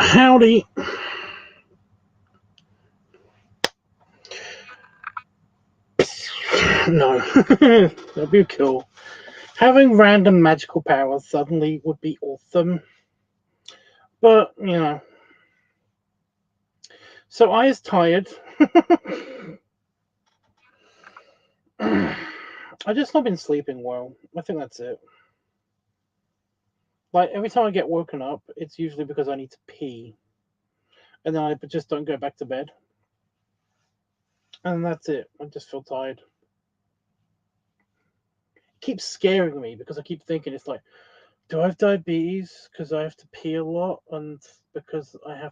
Howdy. No, that'd be cool. Having random magical powers suddenly would be awesome. But, So I is tired. I just not been sleeping well. I think that's it. Like every time I get woken up, it's usually because I need to pee. And then I just don't go back to bed. And that's it. I just feel tired. It keeps scaring me because I keep thinking it's like, do I have diabetes because I have to pee a lot and because I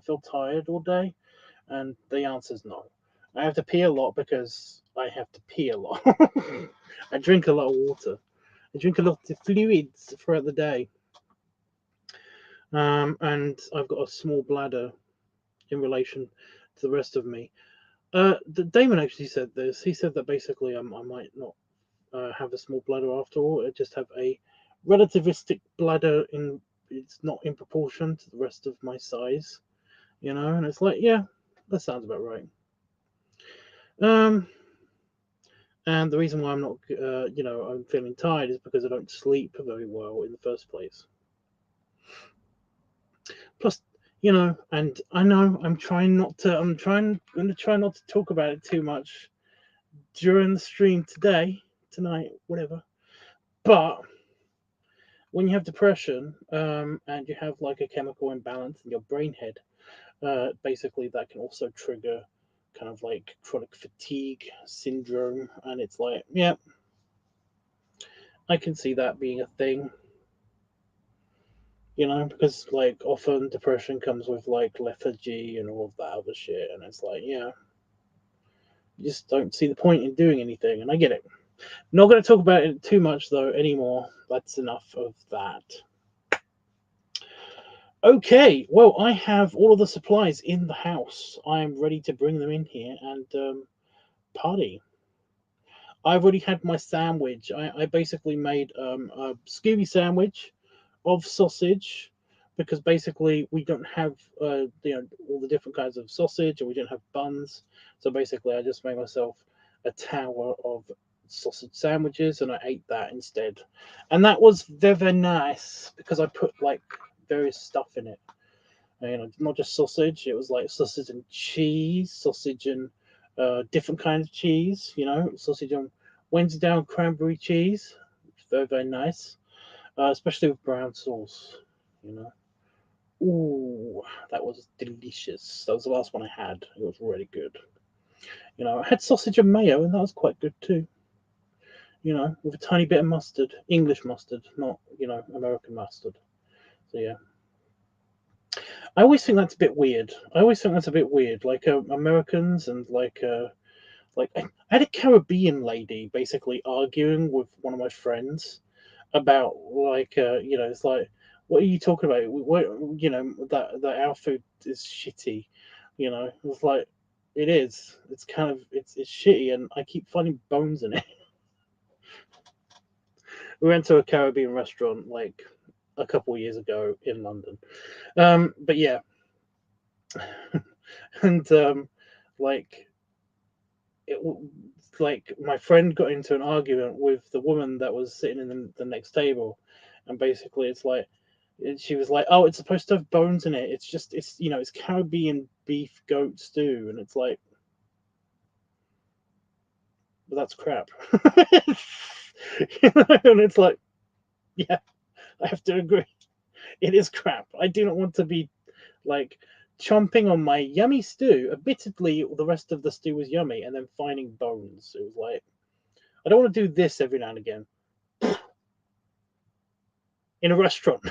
feel tired all day? And the answer is no. I have to pee a lot because I have to pee a lot. I drink a lot of water. I drink a lot of fluids throughout the day. And I've got a small bladder in relation to the rest of me. Damon actually said this. He said that basically I might not have a small bladder after all. I just have a relativistic bladder it's not in proportion to the rest of my size, and it's like, yeah, that sounds about right. And the reason why I'm not, I'm feeling tired is because I don't sleep very well in the first place. Plus, and I know I'm going to try not to talk about it too much during the stream tonight, whatever. But when you have depression, and you have like a chemical imbalance in your brain head, basically that can also trigger kind of like chronic fatigue syndrome, and it's like, yeah, I can see that being a thing. Because like often depression comes with like lethargy and all of that other shit, and it's like, yeah, you just don't see the point in doing anything, and I get it. Not going to talk about it too much though anymore. That's enough of that. Okay, well, I have all of the supplies in the house. I'm ready to bring them in here and party. I've already had my sandwich. I basically made a Scooby sandwich of sausage because basically we don't have all the different kinds of sausage, and we don't have buns. So basically, I just made myself a tower of sausage sandwiches, and I ate that instead. And that was very nice because I put like various stuff in it. Not just sausage. It was like sausage and cheese, sausage and different kinds of cheese. Sausage and Wensdown cranberry cheese. Very, very nice, especially with brown sauce. You know, ooh, that was delicious. That was the last one I had. It was really good. I had sausage and mayo, and that was quite good too. With a tiny bit of mustard, English mustard, not American mustard. So yeah. I always think that's a bit weird. Like Americans and I had a Caribbean lady basically arguing with one of my friends about it's like, what are you talking about? What, that our food is shitty. It's like, it is. It's kind of it's shitty, and I keep finding bones in it. We went to a Caribbean restaurant like a couple of years ago in London. But yeah, and like it, like my friend got into an argument with the woman that was sitting in the next table, and basically it's like, she was like, "Oh, it's supposed to have bones in it. It's Caribbean beef goat stew," and it's like, but that's crap. And it's like, yeah, I have to agree. It is crap. I do not want to be like chomping on my yummy stew. Admittedly, the rest of the stew was yummy, and then finding bones. It was like, I don't want to do this every now and again in a restaurant.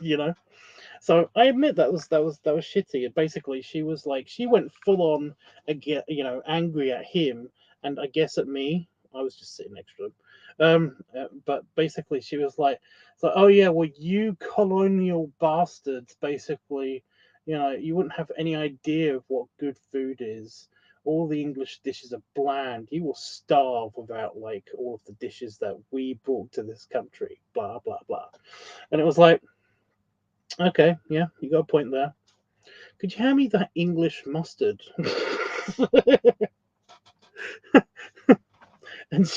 you know. So I admit that was shitty. And basically, she went full on again, angry at him, and I guess at me. I was just sitting next to him. But basically, she was like, "Oh yeah, well, you colonial bastards, basically, you wouldn't have any idea of what good food is. All the English dishes are bland. You will starve without like all of the dishes that we brought to this country. Blah blah blah." And it was like, Okay, yeah, you got a point there. Could you hand me that English mustard? And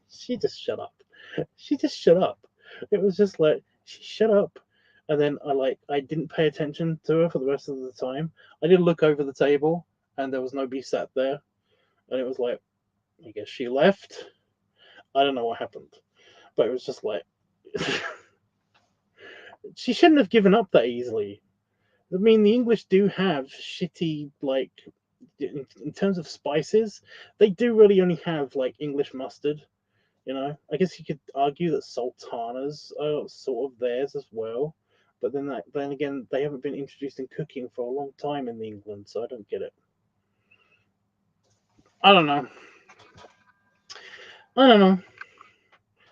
she just shut up. She just shut up. It was just like she shut up, and then I didn't pay attention to her for the rest of the time. I did look over the table, and there was nobody sat there, and it was like I guess she left. I don't know what happened, but it was just like she shouldn't have given up that easily. I mean, the English do have shitty in terms of spices. They do really only have like English mustard. You know, I guess you could argue that sultanas are sort of theirs as well, but then again, they haven't been introduced in cooking for a long time in England, so I don't get it. I don't know. I don't know.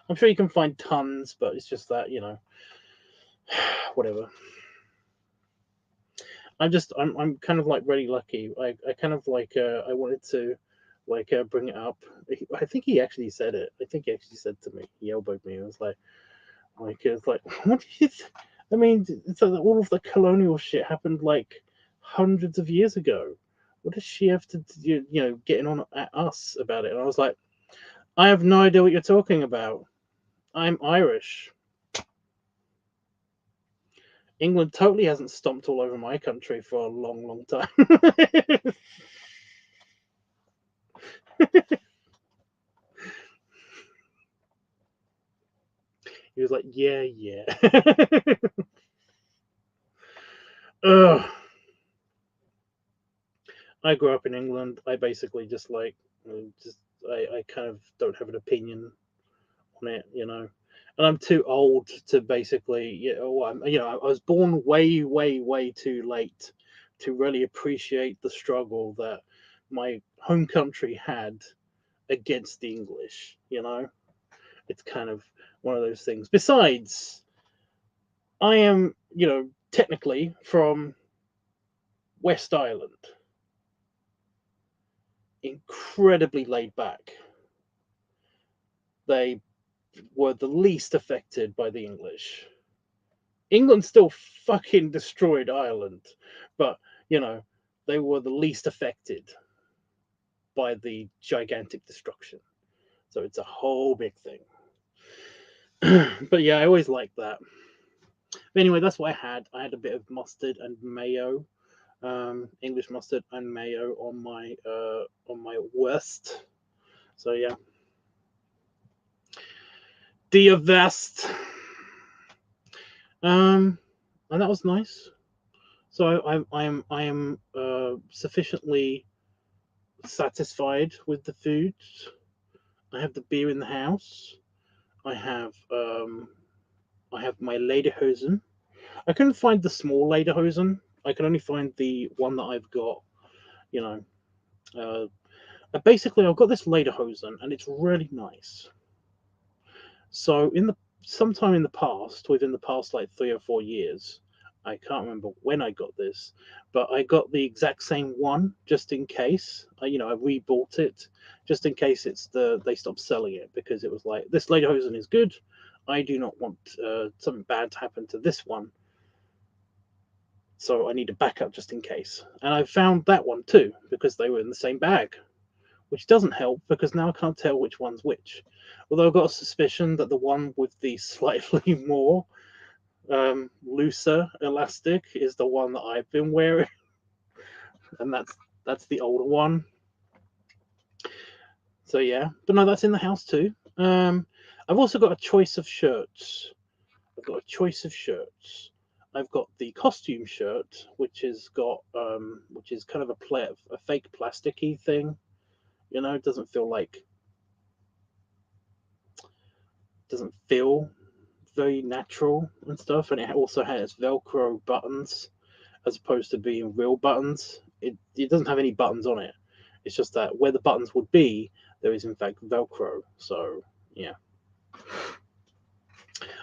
I'm sure you can find tons, but it's just that whatever. I'm kind of like really lucky. I kind of I wanted to bring it up. I think he actually said it. I think he actually said to me. He elbowed me. It was it's like what do you? I mean, so all of the colonial shit happened like hundreds of years ago. What does she have to getting on at us about it? And I was like, I have no idea what you're talking about. I'm Irish. England totally hasn't stomped all over my country for a long, long time. He was like, yeah, yeah. Ugh. I grew up in England. I basically just just I kind of don't have an opinion on it, And I'm too old to basically, I was born way, way, way too late to really appreciate the struggle that my home country had against the English. It's kind of one of those things. Besides, I am, technically from West Ireland, incredibly laid back. They were the least affected by the English. England still fucking destroyed Ireland, but you know, they were the least affected by the gigantic destruction. So it's a whole big thing. But yeah, I always liked that. But anyway, that's what I had. I had a bit of mustard and mayo, English mustard and mayo on my worst. So yeah, Dia vest. Um, and that was nice. So I am sufficiently satisfied with the food. I have the beer in the house. I have um, I have my lederhosen. I couldn't find the small lederhosen. I can only find the one that I've got. You know, basically I've got this lederhosen, and it's really nice. So in the sometime in the past, within the past like 3 or 4 years, I can't remember when I got this, but I got the exact same one just in case. I rebought it just in case they stop selling it because it was like this lederhosen is good. I do not want something bad to happen to this one, so I need a backup just in case. And I found that one too because they were in the same bag, which doesn't help because now I can't tell which one's which. Although I've got a suspicion that the one with the slightly more looser elastic is the one that I've been wearing, and that's the older one. So yeah, but no, that's in the house too. I've also got a choice of shirts. I've got a choice of shirts. I've got the costume shirt, which is kind of a fake plasticky thing. It doesn't feel very natural and stuff, and it also has Velcro buttons as opposed to being real buttons. It doesn't have any buttons on it. It's just that where the buttons would be, there is in fact Velcro. So yeah,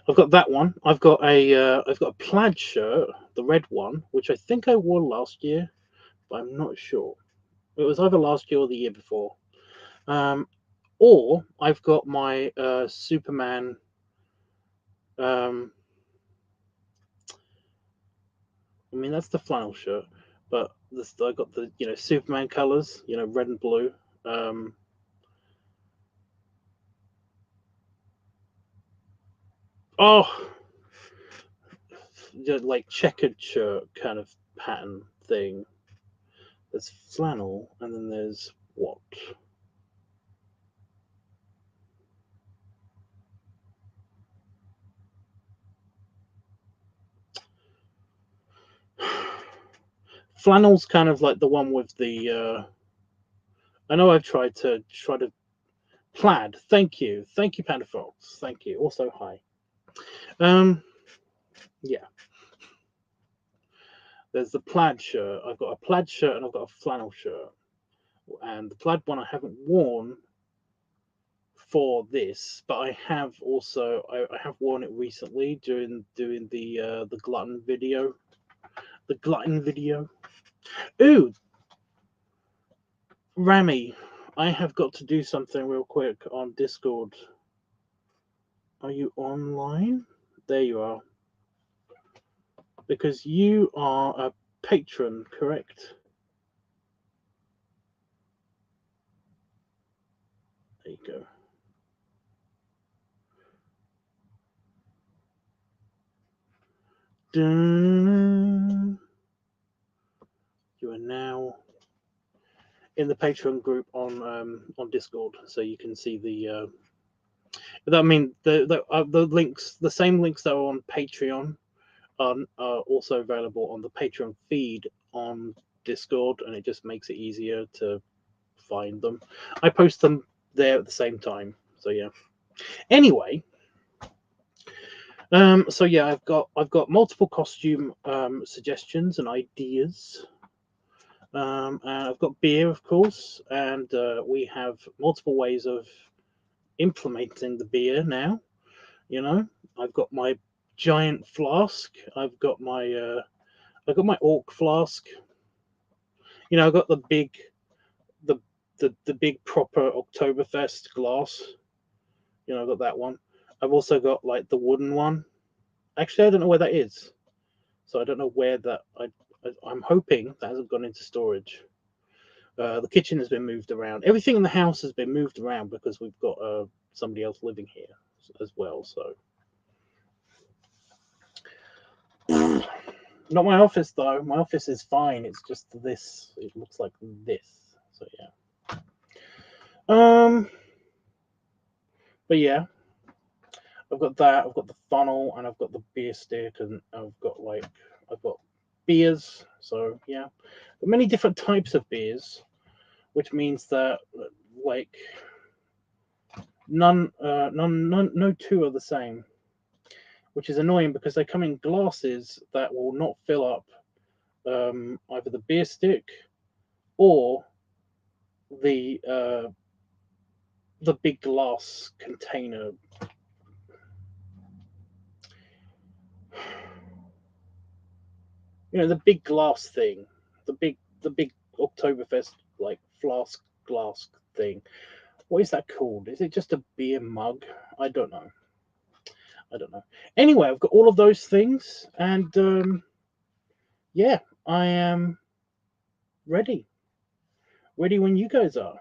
I've got that one. I've got a plaid shirt, the red one, which I think I wore last year, but I'm not sure. It was either last year or the year before. Um, or I've got my Superman um, I mean, that's the flannel shirt, but this I got the Superman colors, red and blue. Um, oh, like checkered shirt kind of pattern thing. There's flannel, and then there's what? Flannel's kind of like the one with the. I know I've tried to plaid. Thank you, Panda Fox. Thank you. Also, hi. Yeah. There's the plaid shirt. I've got a plaid shirt and I've got a flannel shirt. And the plaid one I haven't worn for this, but I have also I have worn it recently during doing the glutton video. The glutton video. Ooh, Rami, I have got to do something real quick on Discord. Are you online? There you are. Because you are a patron, correct? There you go. Dun. You are now in the Patreon group on Discord, so you can see the. I mean the links, the same links that are on Patreon, are also available on the Patreon feed on Discord, and it just makes it easier to find them. I post them there at the same time, so yeah. Anyway, so yeah, I've got multiple costume suggestions and ideas. And I've got beer, of course, and we have multiple ways of implementing the beer now. I've got my giant flask. I've got my orc flask. I've got the big, the big proper Oktoberfest glass. I've got that one. I've also got like the wooden one. Actually, I don't know where that is, so I don't know where that. I'm hoping that hasn't gone into storage. The kitchen has been moved around. Everything in the house has been moved around because we've got somebody else living here as well. So, not my office though. My office is fine. It's just this. It looks like this. So yeah. But yeah, I've got that. I've got the funnel, and I've got the beer stick, and I've got beers. So yeah, but many different types of beers, which means that like no two are the same, which is annoying because they come in glasses that will not fill up either the beer stick or the big glass container. The big glass thing, the big Oktoberfest like flask glass thing. What is that called? Is it just a beer mug? I don't know. Anyway, I've got all of those things, and yeah, I am ready. Ready when you guys are.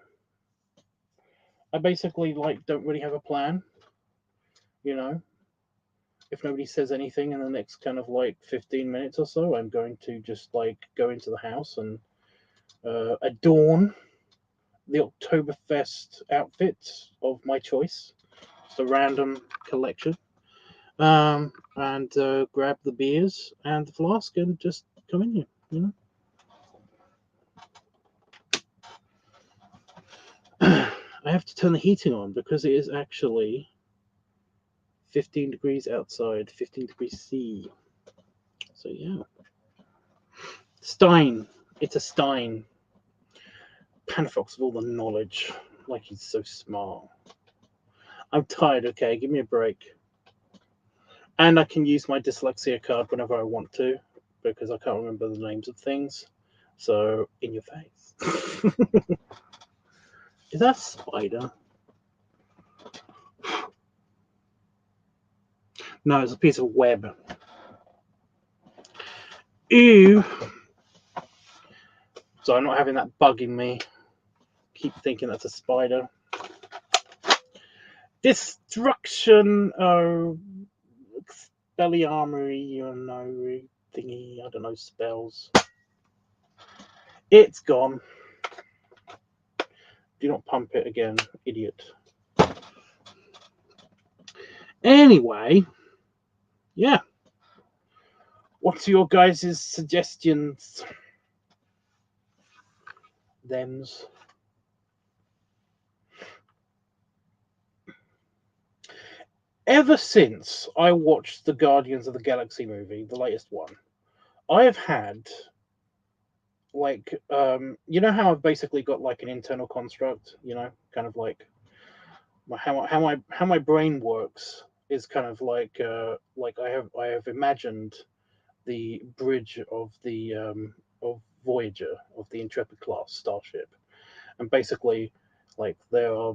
I basically don't really have a plan. You know, if nobody says anything in the next kind of 15 minutes or so, I'm going to just go into the house and adorn the Oktoberfest outfit of my choice. Just a random collection. And grab the beers and the flask and just come in here. I have to turn the heating on because it is actually 15 degrees outside, 15 degrees C. So yeah. Stein. It's a Stein. Panafox with all the knowledge. Like he's so smart. I'm tired, okay? Give me a break. And I can use my dyslexia card whenever I want to because I can't remember the names of things. So, in your face. Is that a spider? No, it's a piece of web. Ew. So I'm not having that bugging me. Keep thinking that's a spider. Destruction. Oh, belly armory. You know, thingy. I don't know spells. It's gone. Do not pump it again, idiot. Anyway, yeah. What's your guys' suggestions? Thems. Ever since I watched the Guardians of the Galaxy movie, the latest one, I have had like you know how I've basically got like an internal construct, you know, kind of like how my brain works is kind of like I have imagined the bridge of Voyager, of the Intrepid class starship, and basically like there are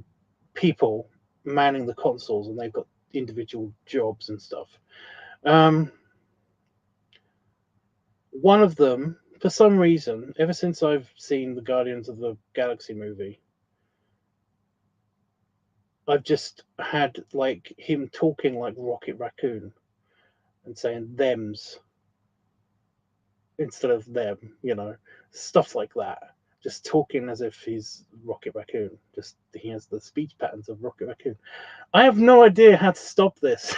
people manning the consoles and they've got individual jobs and stuff. One of them, for some reason, ever since I've seen the Guardians of the Galaxy movie, I've just had like him talking like Rocket Raccoon and saying thems instead of them, you know, stuff like that. Just talking as if he's Rocket Raccoon. Just he has the speech patterns of Rocket Raccoon. I have no idea how to stop this.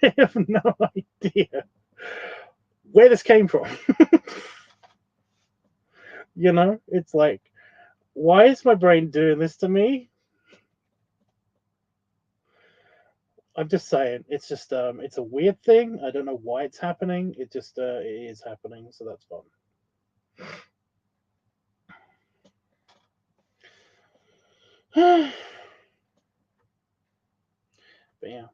I have no idea where this came from. You know, it's like, why is my brain doing this to me? I'm just saying, it's just it's a weird thing. I don't know why it's happening. It just it is happening, so that's fun. But yeah.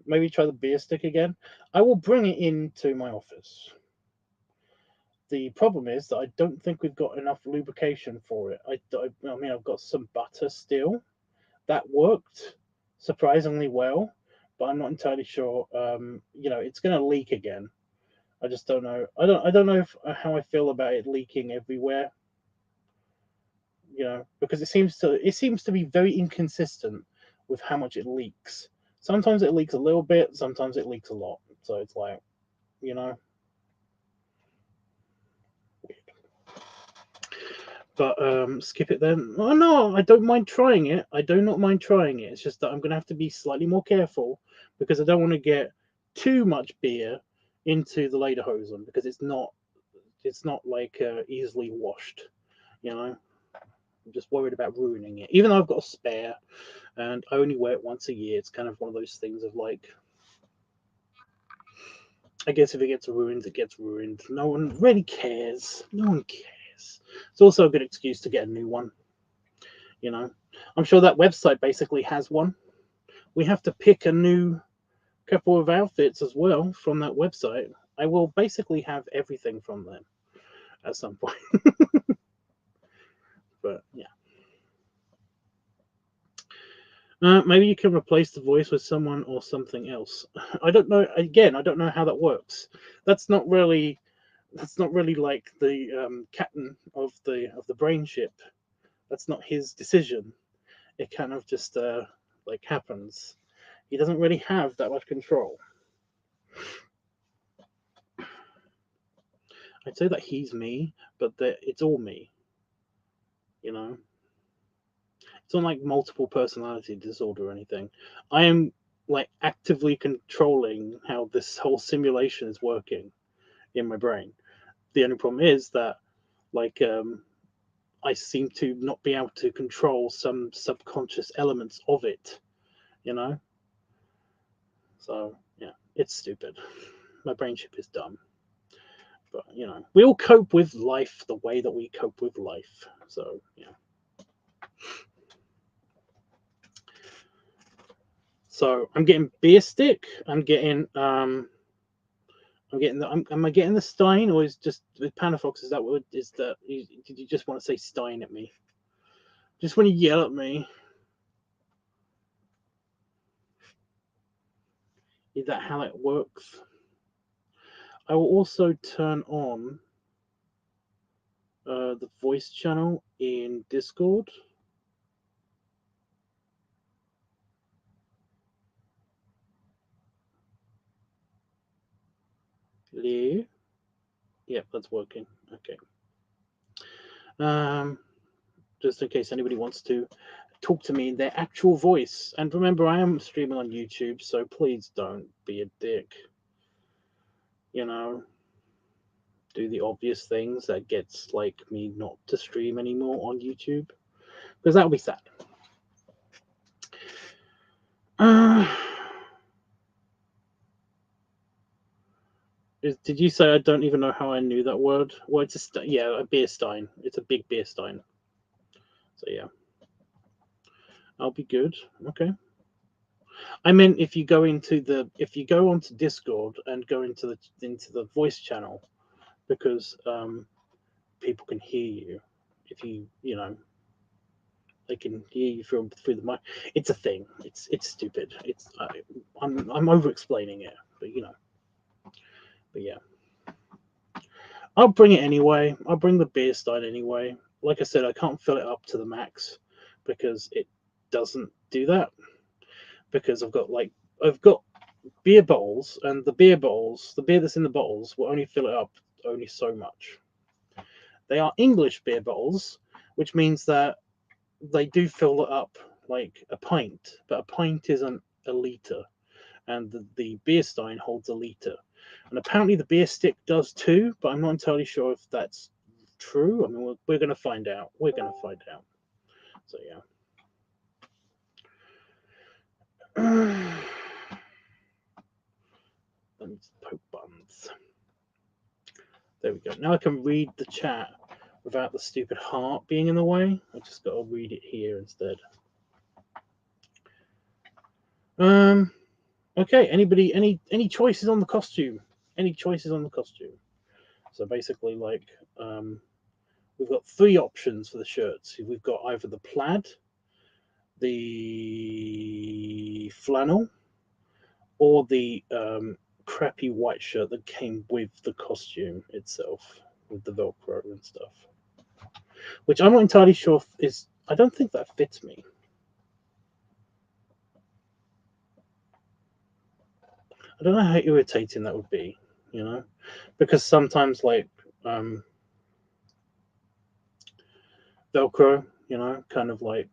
Maybe try the beer stick again. I will bring it into my office. The problem is that I don't think we've got enough lubrication for it. I mean, I've got some butter still. That worked surprisingly well, but I'm not entirely sure. You know, it's going to leak again. I just don't know. I don't know how I feel about it leaking everywhere. You know, because it seems to be very inconsistent with how much it leaks. Sometimes it leaks a little bit, sometimes it leaks a lot. So it's like, you know, but skip it then. Oh no, I don't mind trying it. I do not mind trying it. It's just that I'm gonna have to be slightly more careful because I don't want to get too much beer into the lederhosen because it's not like easily washed. You know, I'm just worried about ruining it. Even though I've got a spare and I only wear it once a year, it's kind of one of those things of like, I guess if it gets ruined, it gets ruined. No one really cares. No one cares. It's also a good excuse to get a new one. You know, I'm sure that website basically has one. We have to pick a new couple of outfits as well from that website. I will basically have everything from them at some point. But yeah. Maybe you can replace the voice with someone or something else. I don't know. Again, I don't know how that works. That's not really. That's not really like the captain of the brain ship. That's not his decision. It kind of just like happens. He doesn't really have that much control. I'd say that he's me, but that it's all me. You know, it's not like multiple personality disorder or anything. I am like actively controlling how this whole simulation is working in my brain. The only problem is that like I seem to not be able to control some subconscious elements of it, you know? So yeah, it's stupid. My brain chip is dumb. But you know, we all cope with life the way that we cope with life. So yeah. So I'm getting beer stick. I'm getting the. Am I getting the Stein or is just with Panafox? Is that what is that? Did you just want to say Stein at me? Just when you yell at me. Is that how it works? I will also turn on the voice channel in Discord. Hello? Yep, that's working. Okay. Just in case anybody wants to talk to me in their actual voice. And remember, I am streaming on YouTube, so please don't be a dick. You know, do the obvious things that gets like me not to stream anymore on YouTube, because that would be sad. Did you say I don't even know how I knew that word? Well, it's a beer stein. It's a big beer stein. So yeah, I'll be good. Okay. I meant if you go onto Discord and go into the voice channel, because people can hear you. If they can hear you through the mic. It's a thing. It's stupid. I'm over explaining it, but yeah. I'll bring it anyway. I'll bring the beer stein anyway. Like I said, I can't fill it up to the max because it doesn't do that. Because I've got beer bottles, and the beer that's in the bottles will only fill it up only so much. They are English beer bottles, which means that they do fill it up like a pint, but a pint isn't a litre, and the beer stein holds a litre. And apparently the beer stick does too, but I'm not entirely sure if that's true. I mean, we're going to find out. We're going to find out. So, yeah. Let me just poke buttons. There we go. Now I can read the chat without the stupid heart being in the way. I just got to read it here instead. Okay. Anybody? Any choices on the costume? Any choices on the costume? So basically, like, we've got 3 options for the shirts. We've got either the plaid, the flannel, or the crappy white shirt that came with the costume itself, with the Velcro and stuff. Which I'm not entirely sure I don't think that fits me. I don't know how irritating that would be, because sometimes like Velcro, kind of like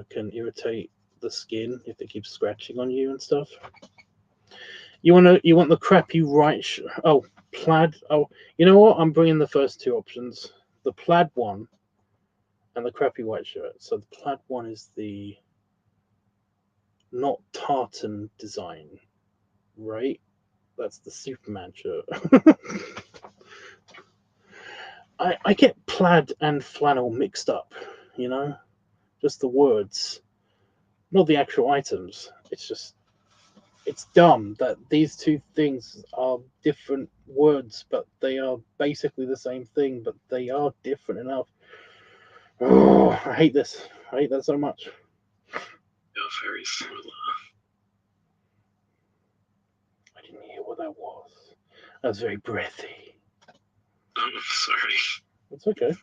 can irritate the skin if it keeps scratching on you and stuff. You want the crappy plaid. Oh, you know what? I'm bringing the first 2 options: the plaid one and the crappy white shirt. So the plaid one is the not tartan design, right? That's the Superman shirt. I get plaid and flannel mixed up, just the words, not the actual items. It's dumb that these 2 things are different words, but they are basically the same thing, but they are different enough. Oh, I hate this. I hate that so much. You're very similar. I didn't hear what that was. That was very breathy. I'm sorry. It's okay.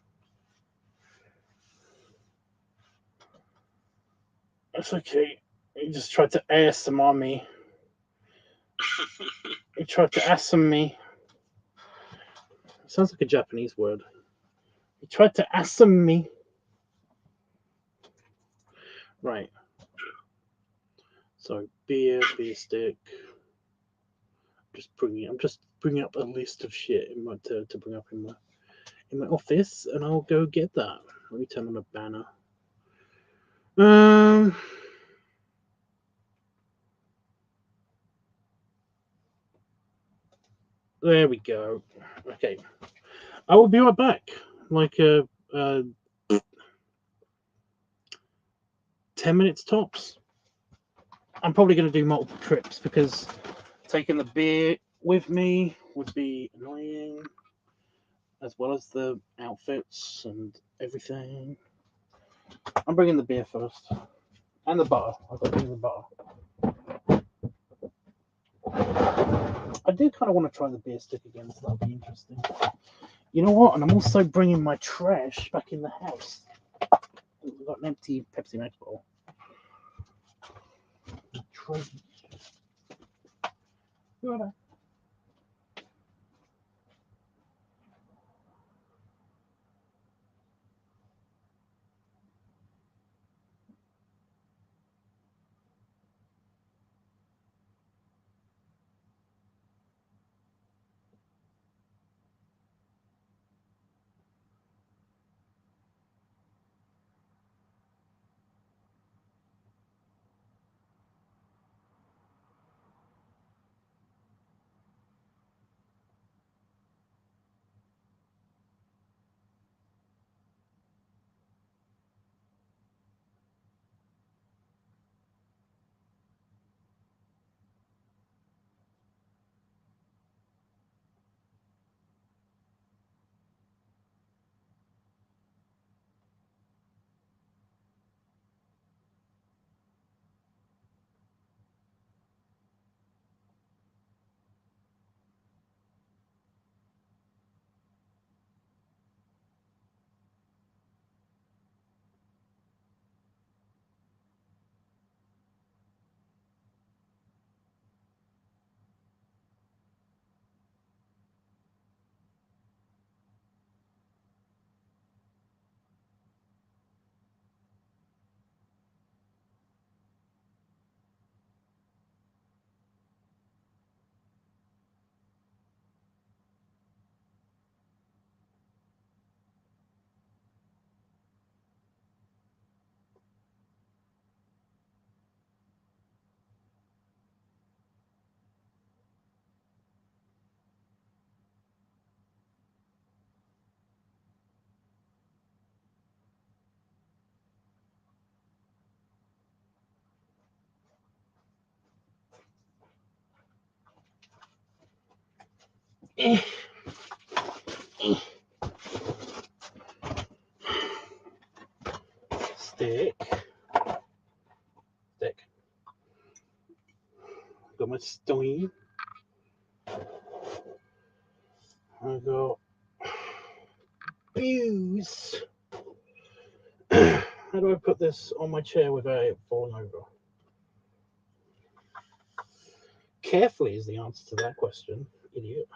It's okay. You just tried to ASMR me. You tried to ASM me. It sounds like a Japanese word. You tried to ASM me. Right. So beer stick. I'm just bringing up a list of shit to bring up in my office, and I'll go get that. Let me turn on a banner. There we go. Okay, I will be right back. Like 10 minutes tops. I'm probably going to do multiple trips because taking the beer with me would be annoying, as well as the outfits and everything. I'm bringing the beer first. And the butter. I've got to bring the butter. I do kind of want to try the beer stick again, so that'll be interesting. You know what? And I'm also bringing my trash back in the house. I've got an empty Pepsi Max bottle. Right. Stick. Got my stein. I got booze. How do I put this on my chair without it falling over? Carefully is the answer to that question, idiot.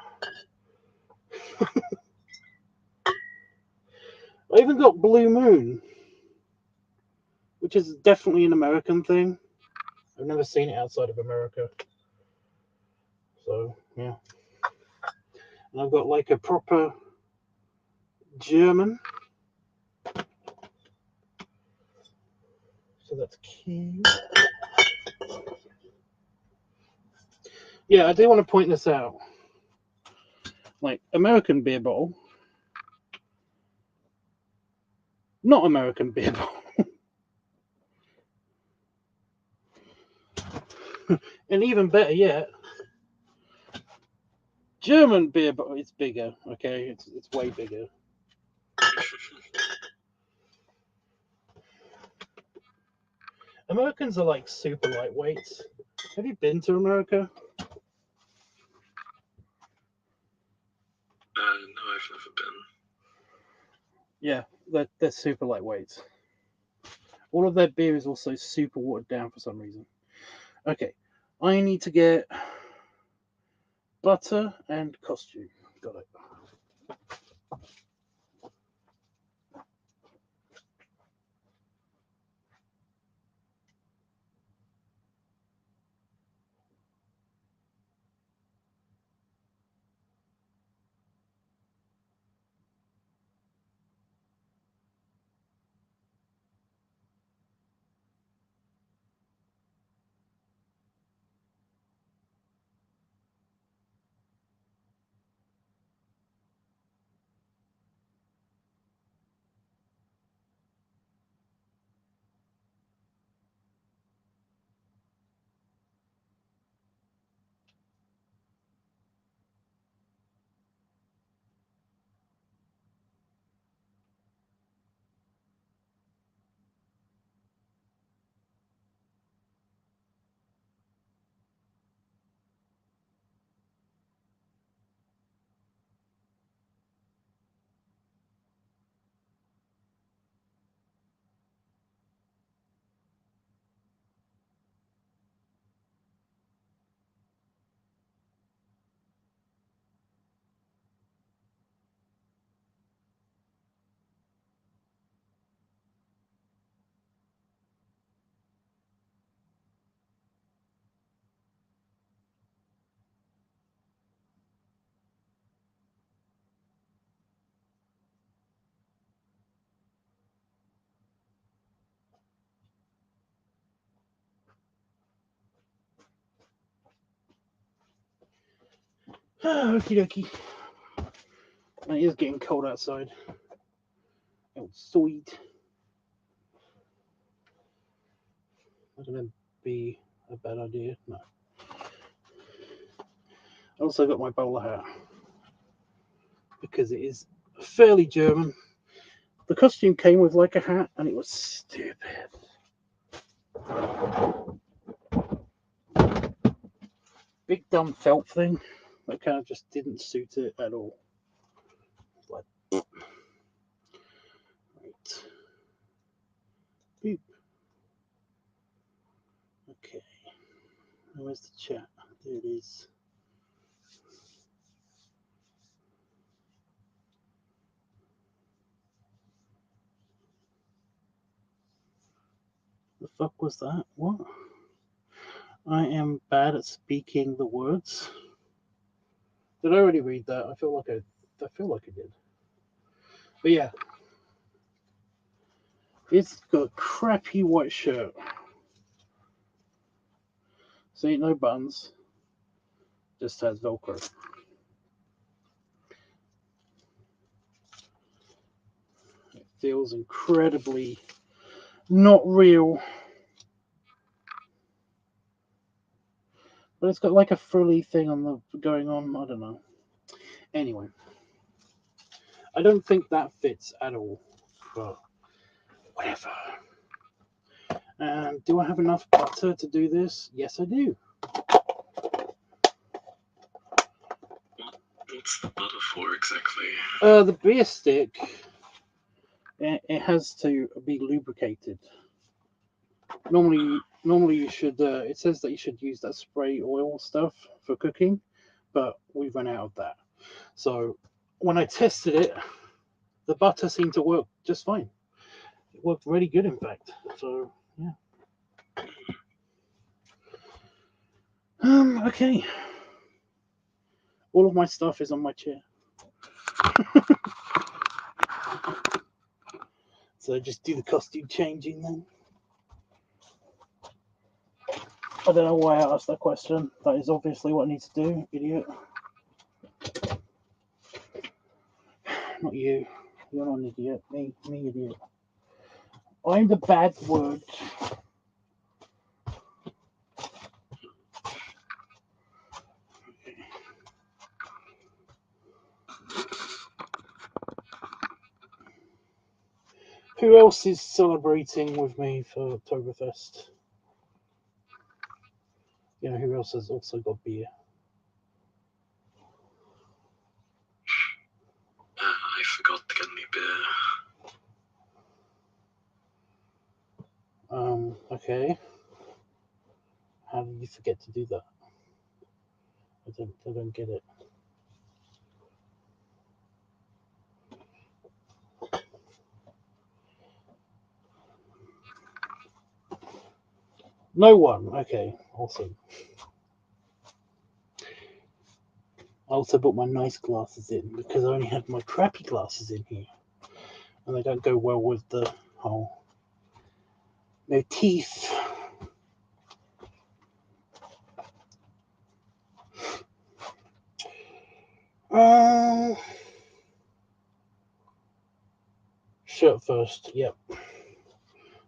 I even got Blue Moon, which is definitely an American thing. I've never seen it outside of America. So, yeah. And I've got like a proper German. So that's cute. Yeah, I do want to point this out. Like, American beer bottle. Not American beer bottle. And even better yet, German beer bottle. It's bigger, okay? It's way bigger. Americans are like super lightweights. Have you been to America? No, I've never been. Yeah, they're super lightweights. All of their beer is also super watered down for some reason. Okay, I need to get butter and costume. Got it. Okie dokie. It is getting cold outside. Outside. Not gonna be a bad idea. No. I also got my bowler hat because it is fairly German. The costume came with like a hat, and it was stupid. Big dumb felt thing that kind of just didn't suit it at all. Like, right. Boop. Okay. Where's the chat? There it is. The fuck was that? What? I am bad at speaking the words. Did I already read that? I feel like I did. But yeah, it's got a crappy white shirt. See, no buttons. Just has Velcro. It feels incredibly not real. But it's got like a frilly thing on the going on. I don't know. Anyway, I don't think that fits at all. But whatever. And do I have enough butter to do this? Yes, I do. What's the butter for exactly? The beer stick. It has to be lubricated. Normally you should. It says that you should use that spray oil stuff for cooking, but we've run out of that. So when I tested it, the butter seemed to work just fine. It worked really good, in fact. So yeah. Okay. All of my stuff is on my chair. So just do the costume changing then. I don't know why I asked that question. That is obviously what I need to do, idiot. Not you. You're not an idiot. Me idiot. I'm the bad word. Who else is celebrating with me for Oktoberfest? You know, who else has also got beer? I forgot to get me beer. Okay. How did you forget to do that? I don't get it. No one. Okay, awesome. I also brought my nice glasses in because I only had my crappy glasses in here. And they don't go well with the whole no teeth. Shirt first, yep.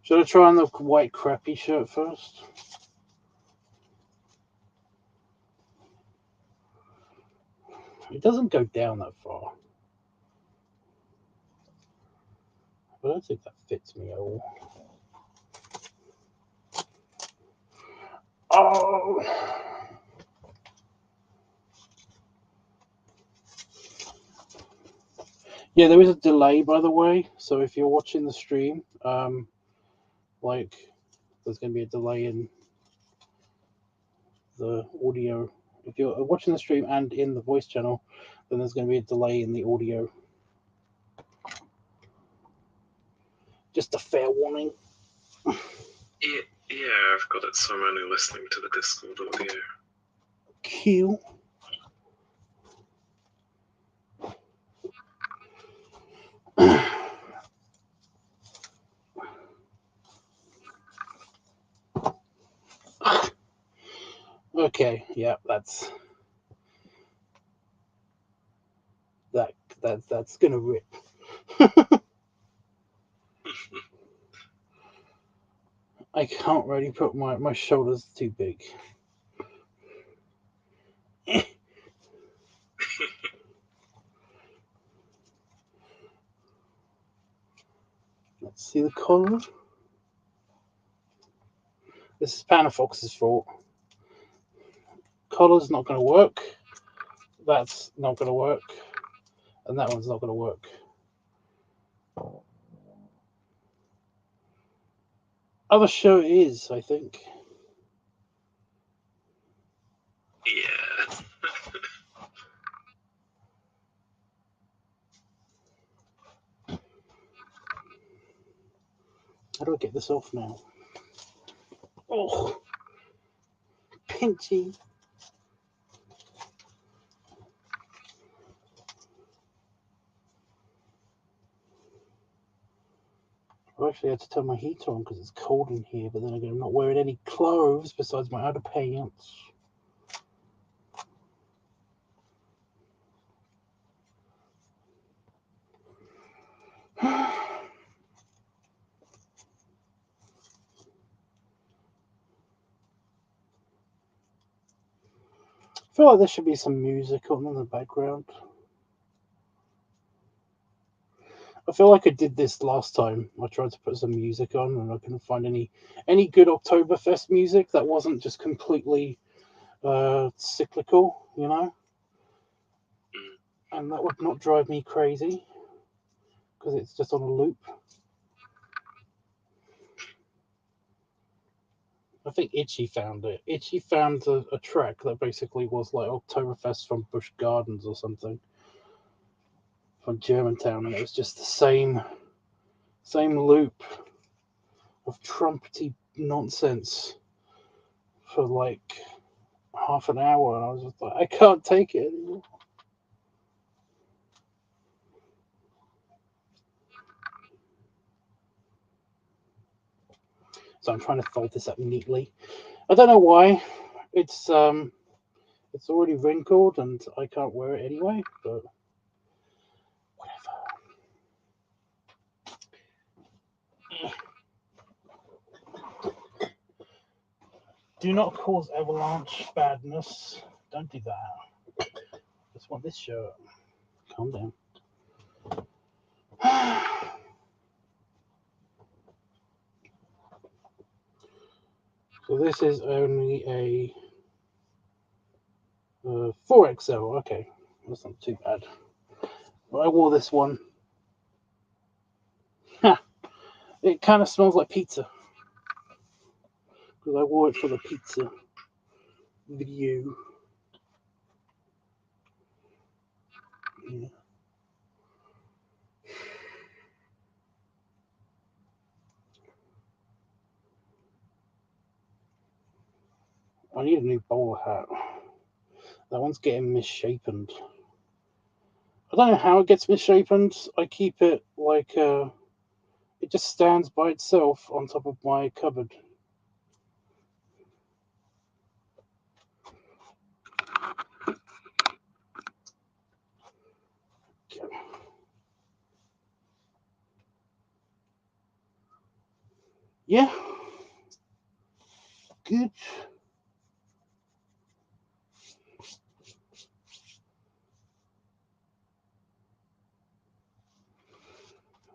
Should I try on the white crappy shirt first? It doesn't go down that far. But I don't think that fits me at all. Oh! Yeah, there is a delay, by the way. So if you're watching the stream, like, there's going to be a delay in the audio. If you're watching the stream and in the voice channel, then there's going to be a delay in the audio. Just a fair warning. Yeah, I've got it. So I'm only listening to the Discord audio. Cool. Okay, yeah, that's That's gonna rip. I can't really put my shoulders too big. Let's see the collar. This is Panafox's fault. Collar's not going to work. That's not going to work. And that one's not going to work. Other show it is, I think. Yeah. How do I get this off now? Oh, pinchy. I actually had to turn my heater on because it's cold in here, but then again, I'm not wearing any clothes besides my underpants. I feel like there should be some music on in the background. I feel like I did this last time. I tried to put some music on and I couldn't find any good Oktoberfest music that wasn't just completely cyclical, you know? And that would not drive me crazy because it's just on a loop. I think Itchy found it. Itchy found a track that basically was like Oktoberfest from Busch Gardens or something from Germantown, and it was just the same loop of trumpety nonsense for like half an hour, and I was just like, I can't take it anymore. So I'm trying to fold this up neatly. I don't know why. It's already wrinkled and I can't wear it anyway, but whatever. Do not cause avalanche badness. Don't do that. Just want this shirt. Calm down. So this is only a 4XL. Okay, that's not too bad. But I wore this one. It kind of smells like pizza because I wore it for the pizza video. Yeah. I need a new bowler hat. That one's getting misshapen. I don't know how it gets misshapen. I keep it like it just stands by itself on top of my cupboard. Yeah. Good.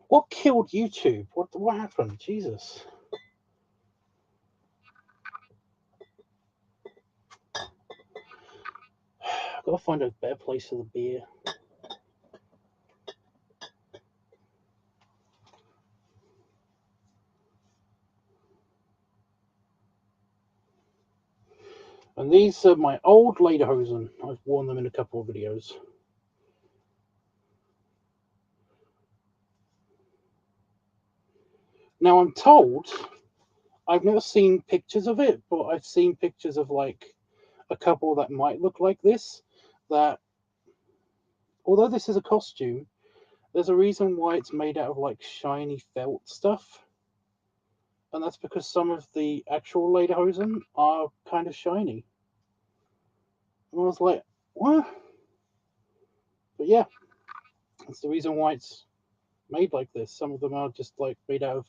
What killed YouTube? What happened? Jesus. I've got to find a better place for the beer. And these are my old lederhosen. I've worn them in a couple of videos. Now I'm told, I've never seen pictures of it, but I've seen pictures of like a couple that might look like this, that although this is a costume, there's a reason why it's made out of like shiny felt stuff. And that's because some of the actual lederhosen are kind of shiny. And I was like, what? But yeah, That's the reason why it's made like this. Some of them are just like made out of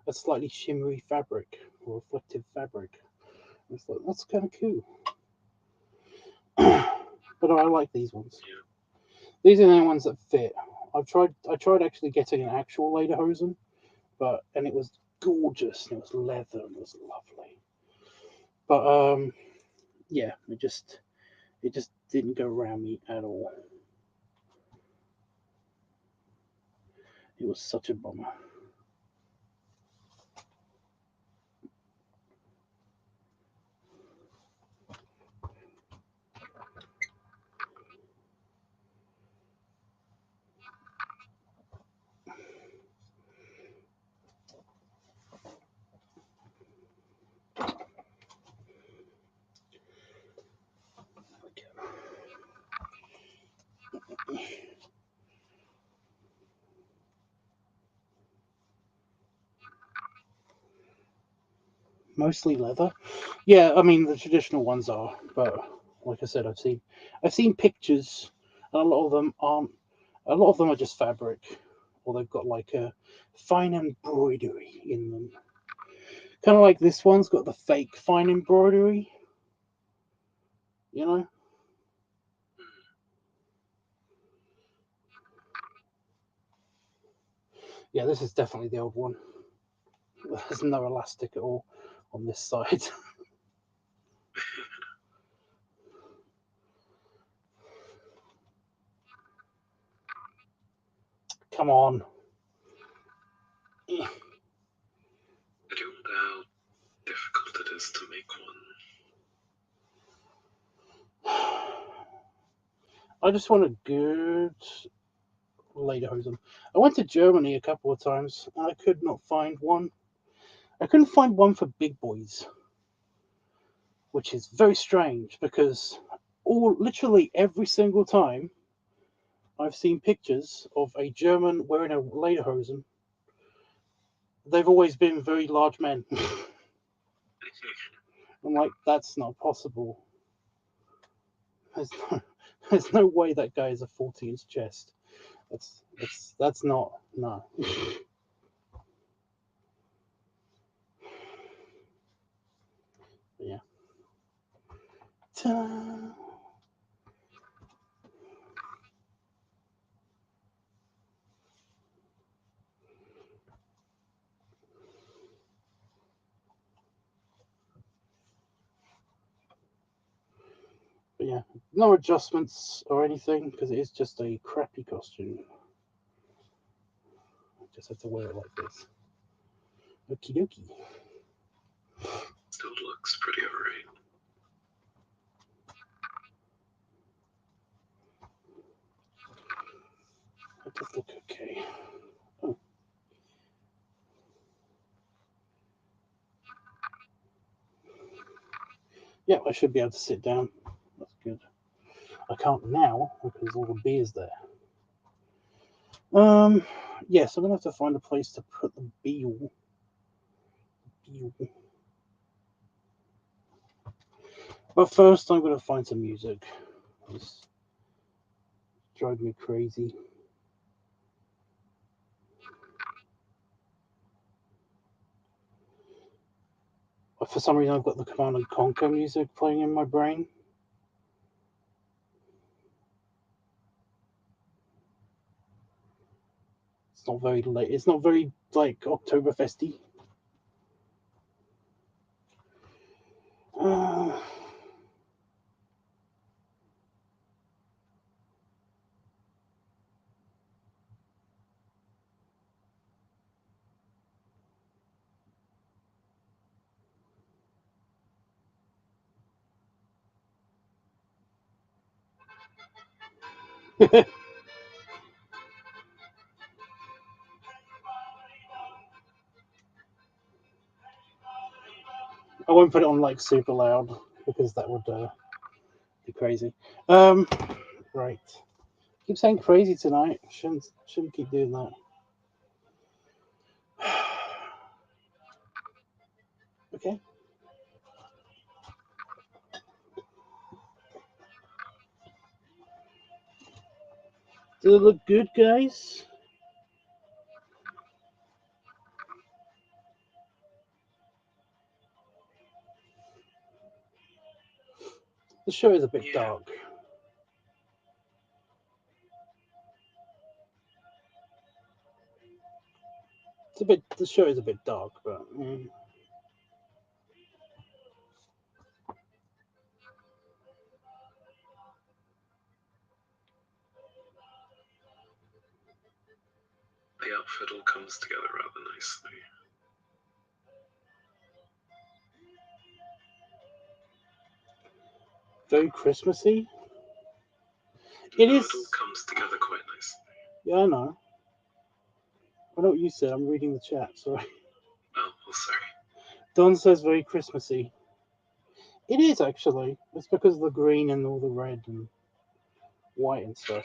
a slightly shimmery fabric or reflective fabric. It's like, that's kind of cool. But I like these ones. These are the only ones that fit. I tried actually getting an actual lederhosen, and it was gorgeous. And it was leather and it was lovely. But yeah, it just didn't go around me at all. It was such a bummer. Mostly leather. Yeah, I mean the traditional ones are, but like I said, I've seen pictures, and a lot of them aren't. A lot of them are just fabric, or they've got like a fine embroidery in them. Kind of like this one's got the fake fine embroidery, you know. Yeah, this is definitely the old one. There's no elastic at all on this side. Come on. I don't know how difficult it is to make one. I just want a good lederhosen. I went to Germany a couple of times and I could not find one. I couldn't find one for big boys, which is very strange because literally every single time I've seen pictures of a German wearing a lederhosen, they've always been very large men. I'm like, that's not possible. There's no way that guy has a 40-inch chest. That's not, no. Yeah. Ta-da! But yeah, no adjustments or anything because it is just a crappy costume. I just have to wear it like this. Okie dokie. Still looks pretty alright. That does look okay. Oh. Yeah, I should be able to sit down. That's good. I can't now because all the beer's there. Yes, I'm gonna have to find a place to put the beer. But first, I'm gonna find some music. It's driving me crazy. For some reason, I've got the Command and Conquer music playing in my brain. It's not very late. It's not very like Oktoberfesty. Uh, I won't put it on like super loud because that would be crazy. Right. Keep saying crazy tonight. Shouldn't keep doing that. Okay. Does it look good, guys? The show is a bit dark. The show is a bit dark, but the outfit all comes together rather nicely. Very Christmassy. It all comes together quite nicely. Yeah, I know. I know what you said. I'm reading the chat. Sorry. Oh, well, sorry. Don says very Christmassy. It is actually. It's because of the green and all the red and white and stuff.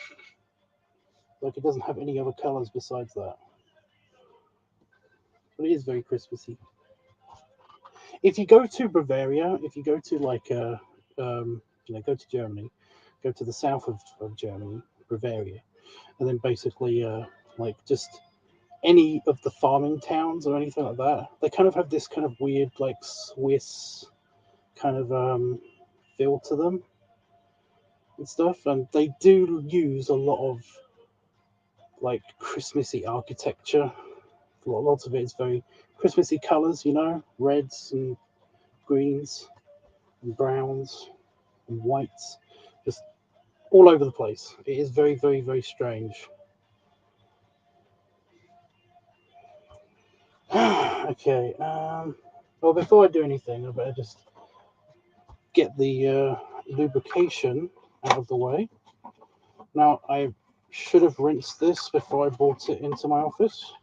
Like it doesn't have any other colors besides that. But it is very Christmassy. If you go to Bavaria, if you go to like go to Germany, go to the south of Germany, Bavaria, and then basically like just any of the farming towns or anything like that, they kind of have this kind of weird like Swiss kind of feel to them and stuff, and they do use a lot of like Christmassy architecture. Lots of it is very Christmassy colors, you know, reds and greens and browns and whites, just all over the place. It is very, very, very strange. Okay. Well, before I do anything, I better just get the lubrication out of the way. Now, I should have rinsed this before I brought it into my office.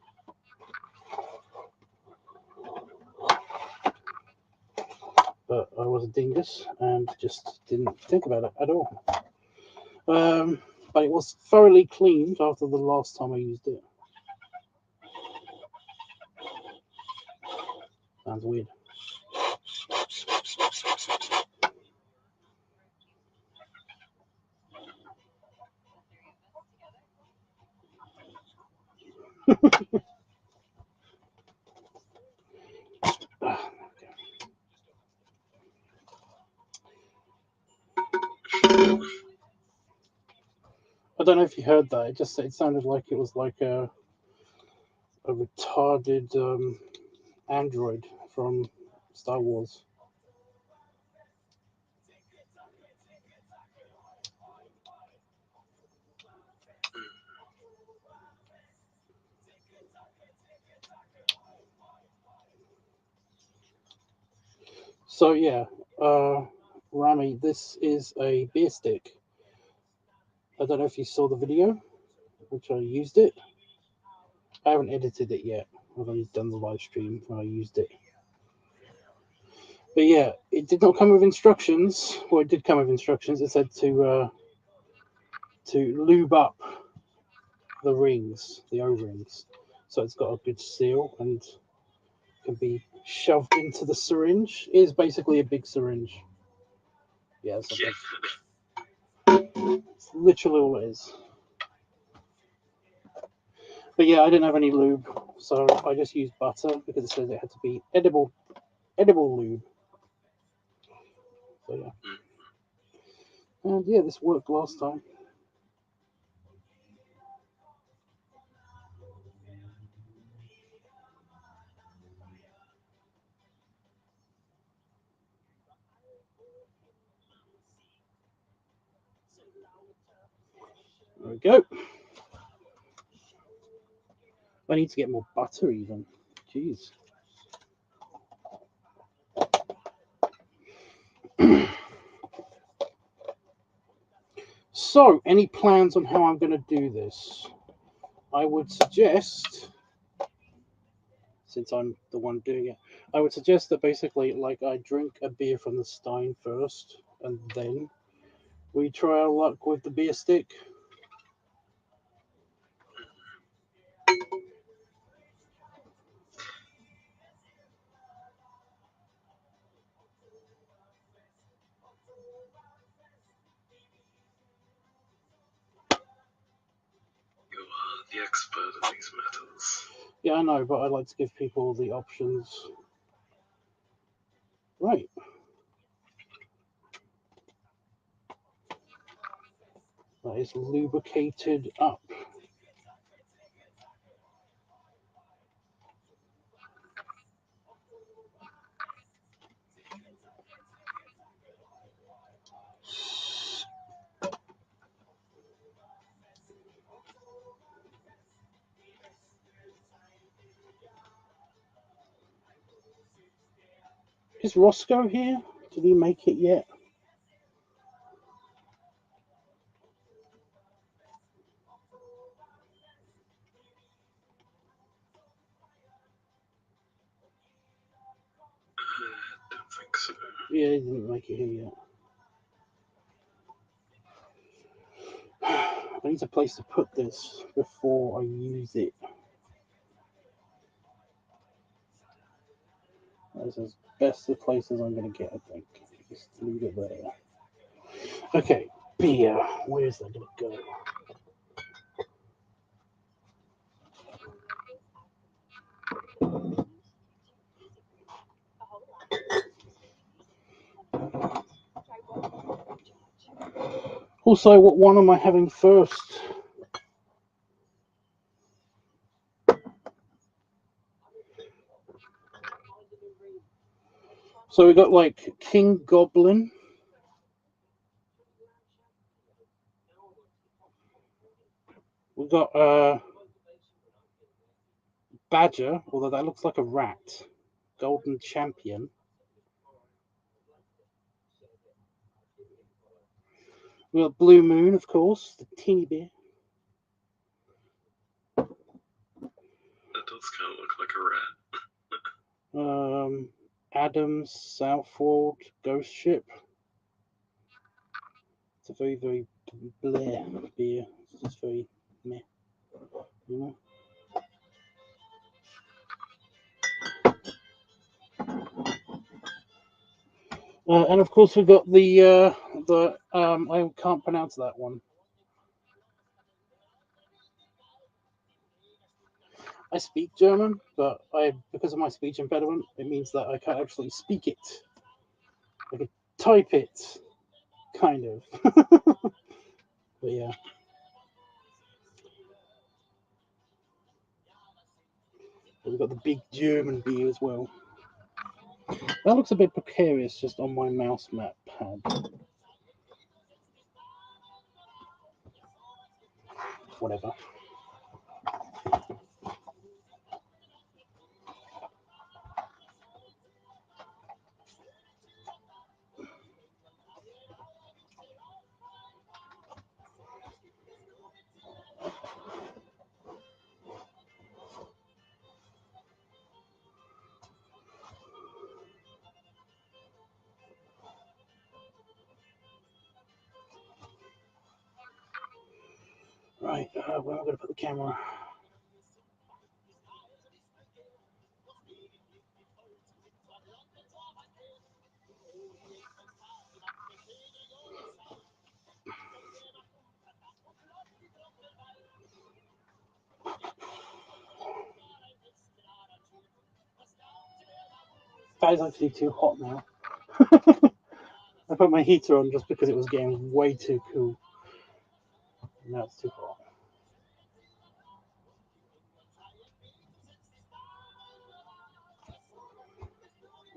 But I was a dingus and just didn't think about it at all. But it was thoroughly cleaned after the last time I used it. Sounds weird. I don't know if you heard that. It sounded like it was like a retarded android from Star Wars. So yeah, Rami, this is a beer stick. I don't know if you saw the video, which I used it. I haven't edited it yet. I've only done the live stream when I used it. But yeah, it did not come with instructions. Well, it did come with instructions. It said to lube up the rings, the O-rings, so it's got a good seal and can be shoved into the syringe. It is basically a big syringe. Yeah, it's literally all it is. But yeah, I didn't have any lube, so I just used butter because it says it had to be edible lube. So yeah. And yeah, this worked last time. There we go. I need to get more butter even. Jeez. So, any plans on how I'm going to do this? I would suggest, since I'm the one doing it, I would suggest that basically, like, I drink a beer from the stein first, and then we try our luck with the beer stick. the expert in these matters. Yeah, I know, but I like to give people the options. Right. That is lubricated up. Is Roscoe here? Did he make it yet? I don't think so. Yeah, he didn't make it here yet. I need a place to put this before I use it. That's as best a place as I'm going to get, I think. Just leave it there. Okay, beer. Where's that going to go? Also, what one am I having first? So we got like King Goblin. We got Badger, although that looks like a rat. Golden Champion. We got Blue Moon, of course, the teeny bear. That does kind of look like a rat. Adams, Southwold, Ghost Ship. It's a very, very bleh beer. It's just very meh, you know. And of course we've got the I can't pronounce that one. I speak German, but because of my speech impediment, it means that I can't actually speak it. I can type it, kind of. But yeah. But we've got the big German beer as well. That looks a bit precarious just on my mouse map pad. Whatever. Right, where am I going to put the camera? That is actually too hot now. I put my heater on just because it was getting way too cool. Now it's too hot.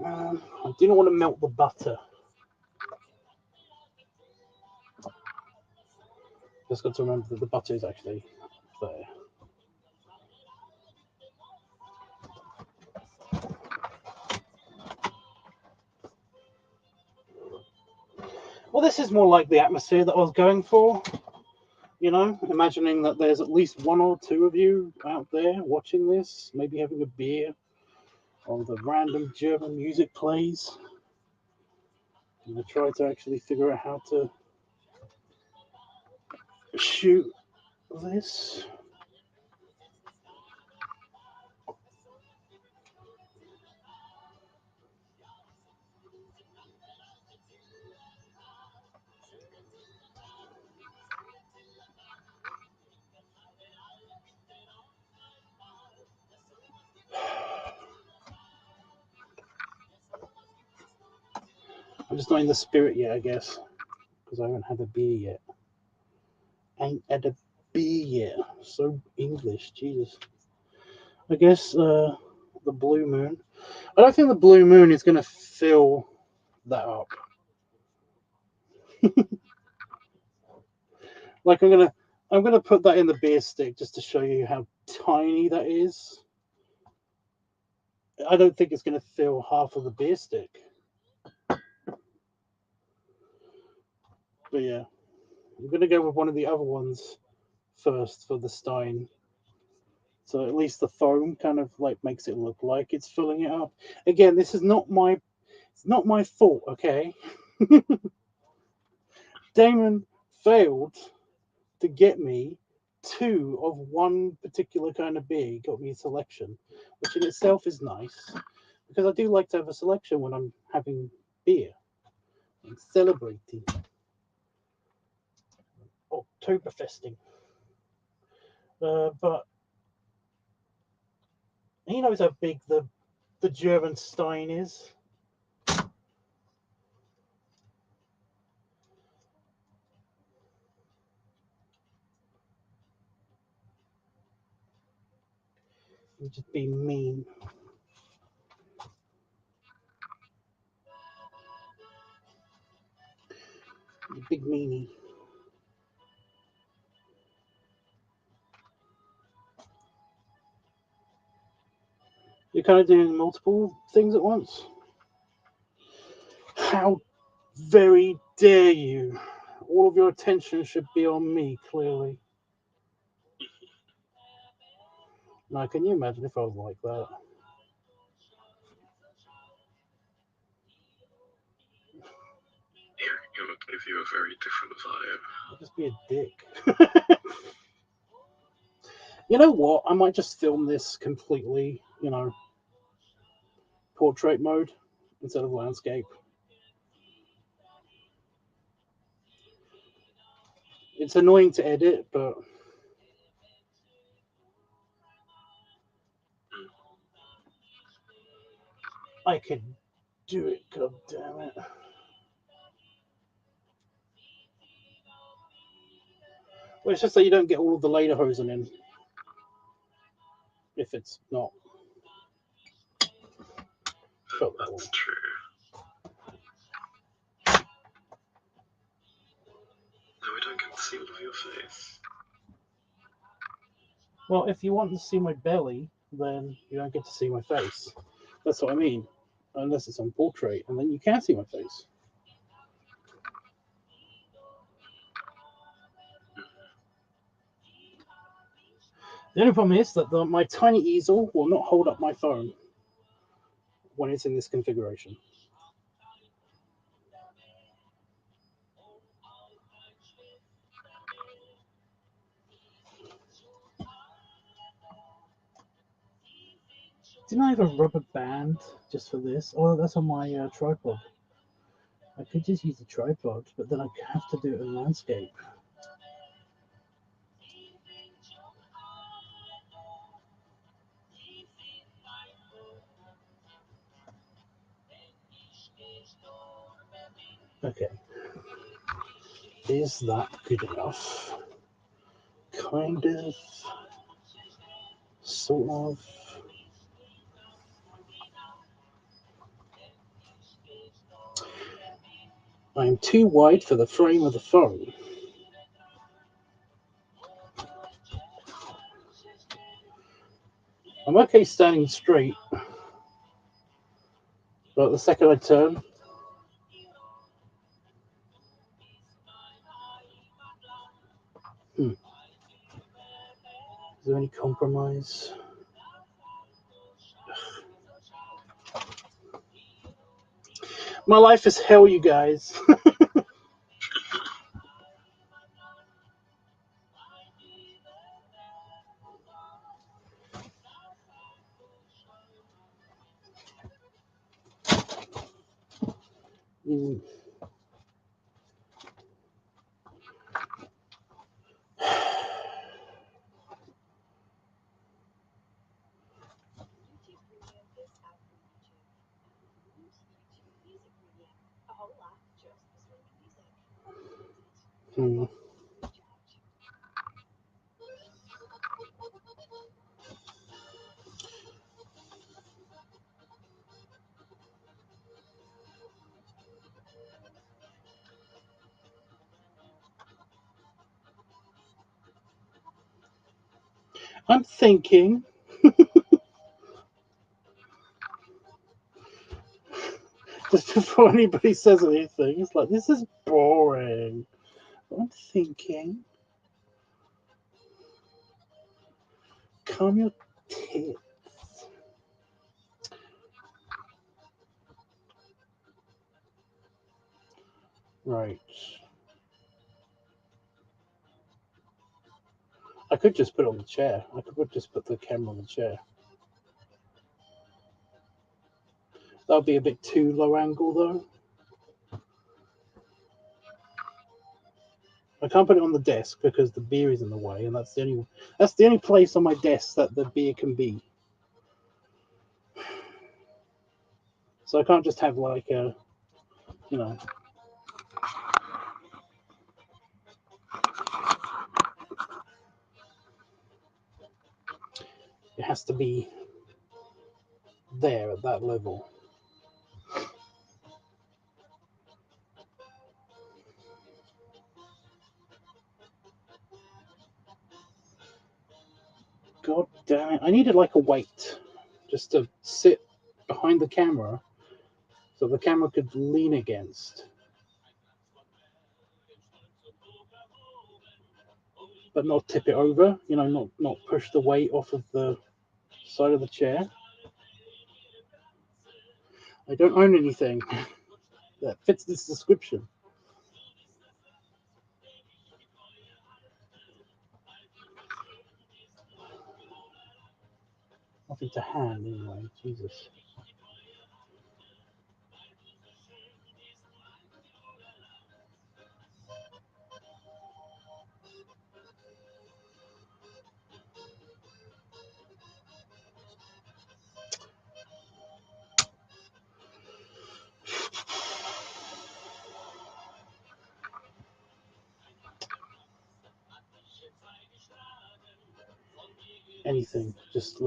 I do not want to melt the butter. Just got to remember that the butter is actually there. Well, this is more like the atmosphere that I was going for. You know, imagining that there's at least one or two of you out there watching this, maybe having a beer, or the random German music plays. I'm going to try to actually figure out how to shoot this. I'm just not in the spirit yet, I guess, because I haven't had a beer yet. Ain't had a beer yet. So English, Jesus. I guess the blue moon. I don't think the blue moon is going to fill that up. Like I'm gonna put that in the beer stick just to show you how tiny that is. I don't think it's going to fill half of the beer stick. But yeah, I'm going to go with one of the other ones first for the Stein. So at least the foam kind of like makes it look like it's filling it up. Again, this is not my fault, okay? Damon failed to get me 2 of one particular kind of beer. He got me a selection, which in itself is nice because I do like to have a selection when I'm having beer and celebrating. Octoberfesting. But he knows how big the German Stein is. He's just being mean. He's a big meanie. You're kind of doing multiple things at once. How very dare you? All of your attention should be on me, clearly. Now, can you imagine if I was like that? Yeah, it would give you a very different vibe. I'd just be a dick. You know what? I might just film this completely, portrait mode instead of landscape. It's annoying to edit, but I can do it, god damn it. Well, it's just that you don't get all of the lederhosen in if it's not. That's true. No, we don't get to see all of your face. Well, if you want to see my belly, then you don't get to see my face. That's what I mean. Unless it's on portrait, and then you can see my face. The only problem is that my tiny easel will not hold up my phone when it's in this configuration. Didn't I have a rubber band just for this? Oh, that's on my tripod. I could just use the tripod, but then I have to do it in landscape. Okay. Is that good enough? Kind of. Sort of. I'm too wide for the frame of the phone. I'm okay standing straight, but the second I turn, is there any compromise? My life is hell, you guys. I'm thinking. Just before anybody says anything, it's like, this is boring. I'm thinking. Calm your tits. Right. I could just put it on the chair. I could just put the camera on the chair. That would be a bit too low angle, though. I can't put it on the desk because the beer is in the way, and that's the only place on my desk that the beer can be. So I can't just have like a, you know. It has to be there at that level. God damn it. I needed like a weight just to sit behind the camera so the camera could lean against. But not tip it over, you know, not push the weight off of the side of the chair. I don't own anything that fits this description. Nothing to hand anyway, Jesus. Anything, just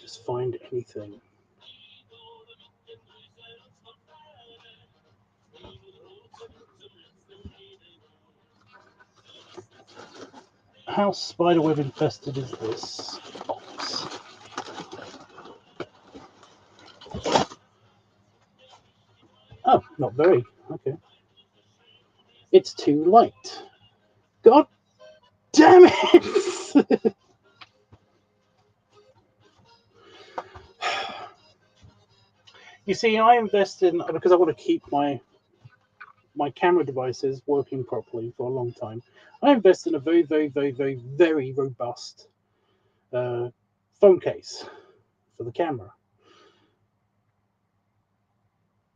just find anything. How spiderweb infested is this box? Oh, not very. Okay. It's too light. God damn it! You see, I invest in, because I want to keep my camera devices working properly for a long time. I invest in a very, very, very, very, very robust phone case for the camera.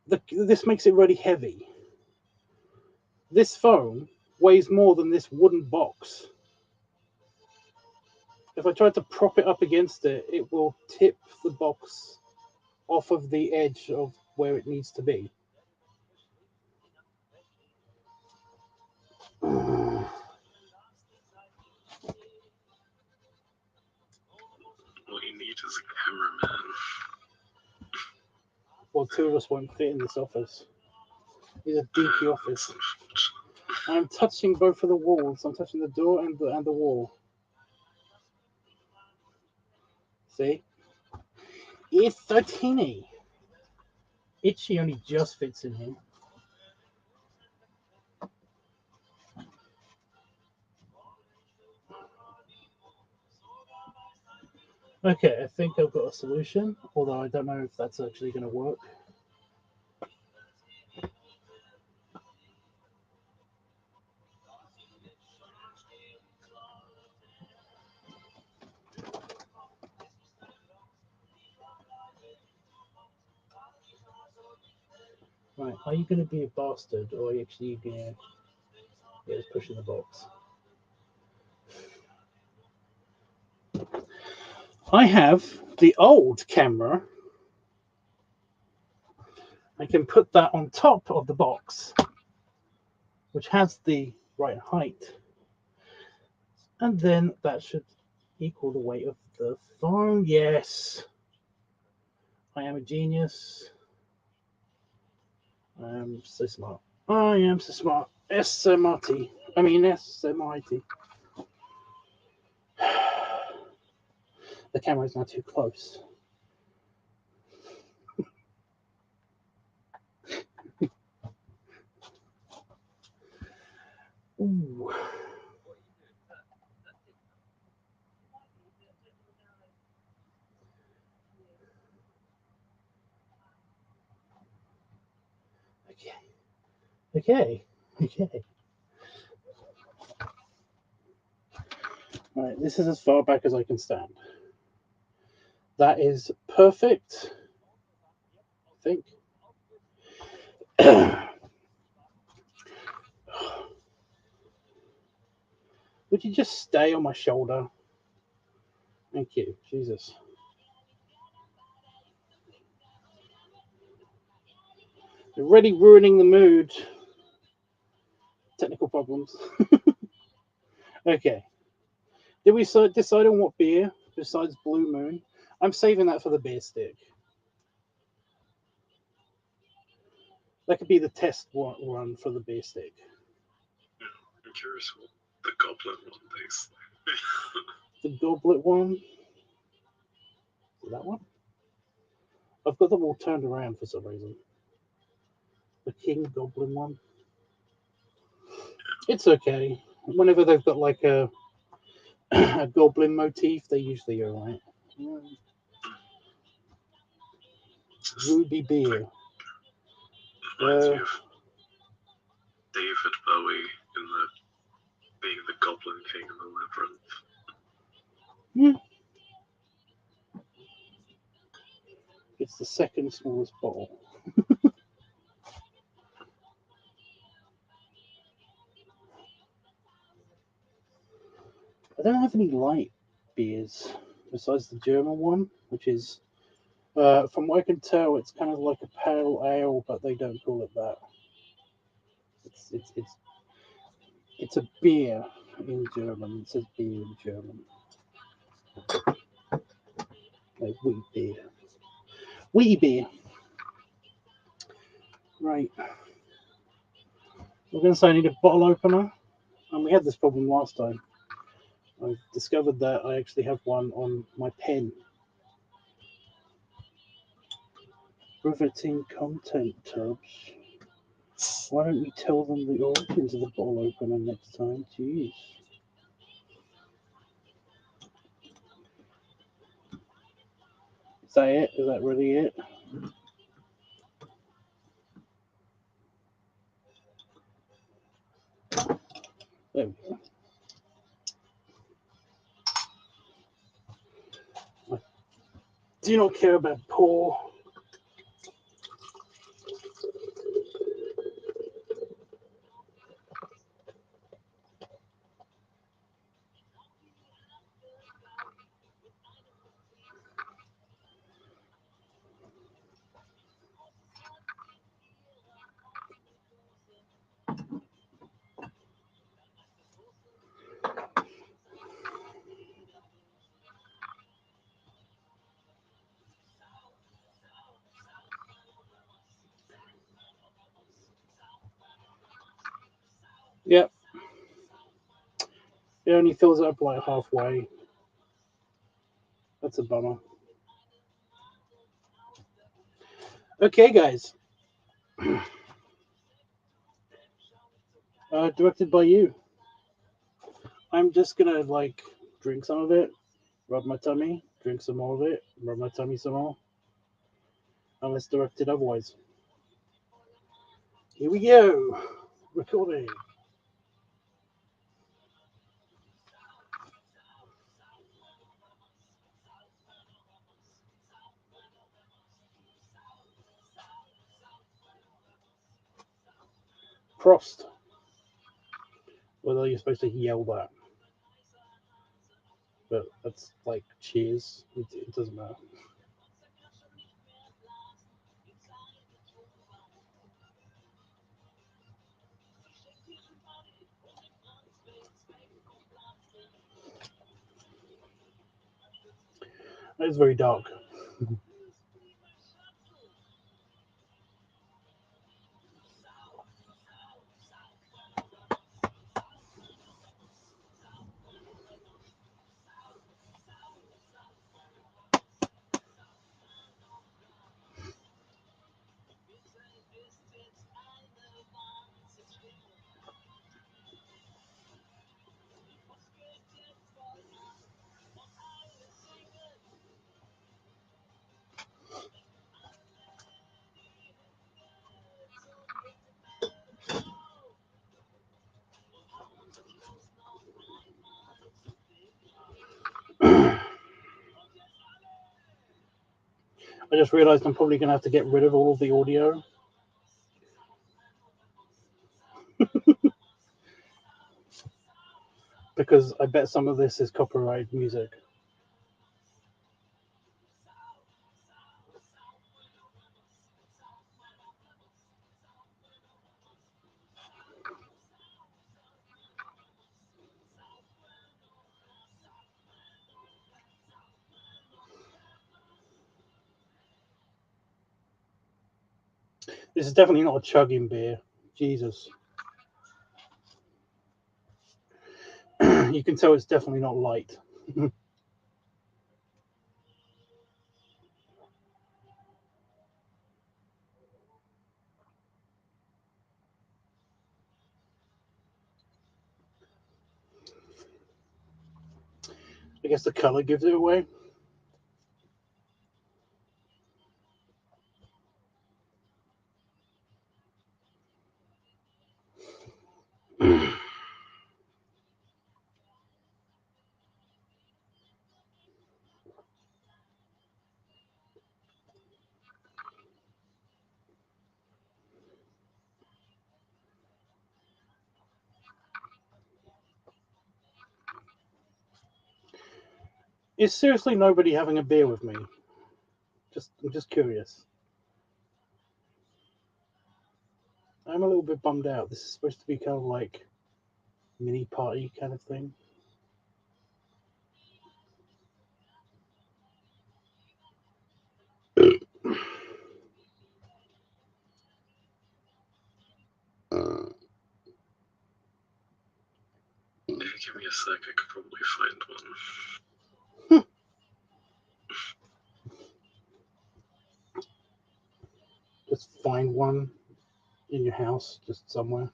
This makes it really heavy. This phone weighs more than this wooden box. If I try to prop it up against it, it will tip the box off of the edge of where it needs to be. What you need is a cameraman. Well, two of us won't fit in this office. It's a dinky office. I'm touching both of the walls. I'm touching the door and the wall. See? It's so teeny. Itchy only just fits in here. Okay, I think I've got a solution, although I don't know if that's actually going to work. Right, are you going to be a bastard, or are you actually going to just push in the box? I have the old camera. I can put that on top of the box, which has the right height. And then that should equal the weight of the phone. Yes. I am a genius. I am so smart. I am so smart. S-M-R-T. I mean S-M-I-T. The camera is now too close. Ooh. Okay. All right, this is as far back as I can stand. That is perfect, I think. Would you just stay on my shoulder? Thank you, Jesus. You're already ruining the mood. Technical problems. Okay. Did we decide on what beer besides Blue Moon? I'm saving that for the beer stick. That could be the test run for the beer stick. Yeah, I'm curious what the goblet one tastes like. The goblet one? That one? I've got them all turned around for some reason. The King Goblin one. It's okay. Whenever they've got like a goblin motif, they usually go right. Ruby beer. Reminds me of David Bowie in being the Goblin King in the Labyrinth. Yeah. It's the second smallest bottle. I don't have any light beers besides the German one, which is, from what I can tell, it's kind of like a pale ale, but they don't call it that. It's a beer in German. It says beer in German. Like wheat beer. Wee beer. Right. We're going to say I need a bottle opener. And we had this problem last time. I discovered that I actually have one on my pen. Riveting content, Tubbs. Why don't you tell them the origins of the bottle opener next time? Jeez. Is that it? Is that really it? There we go. I do not care about pour. Yep. It only fills up like halfway. That's a bummer. Okay, guys. Directed by you. I'm just gonna like drink some of it, rub my tummy, drink some more of it, rub my tummy some more. Unless directed otherwise. Here we go. Recording. Prost. Whether you're supposed to yell that. But that's like cheers. It doesn't matter. It's very dark. I just realized I'm probably going to have to get rid of all of the audio. Because I bet some of this is copyright music. This is definitely not a chugging beer. Jesus. You can tell it's definitely not light. I guess the color gives it away. Is seriously nobody having a beer with me? I'm just curious. I'm a little bit bummed out. This is supposed to be kind of like mini party kind of thing. Give me a sec, I could probably find one. Just find one in your house, just somewhere.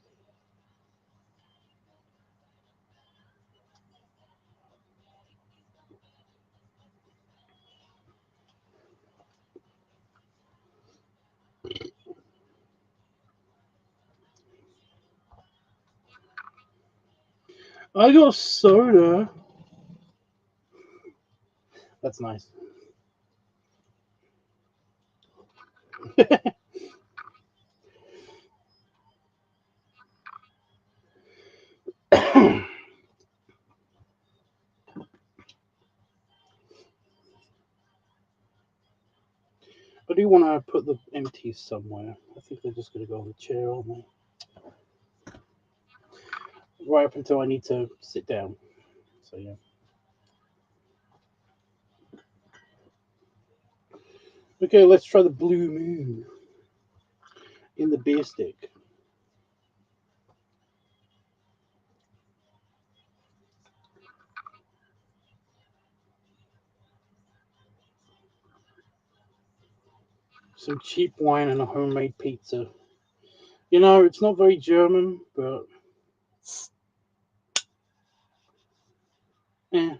I got soda. That's nice. I do want to put the empties somewhere. I think they're just going to go on the chair, aren't they? Right up until I need to sit down. So, yeah. Okay, let's try the Blue Moon in the beer stick. Some cheap wine and a homemade pizza. You know, it's not very German, but eh.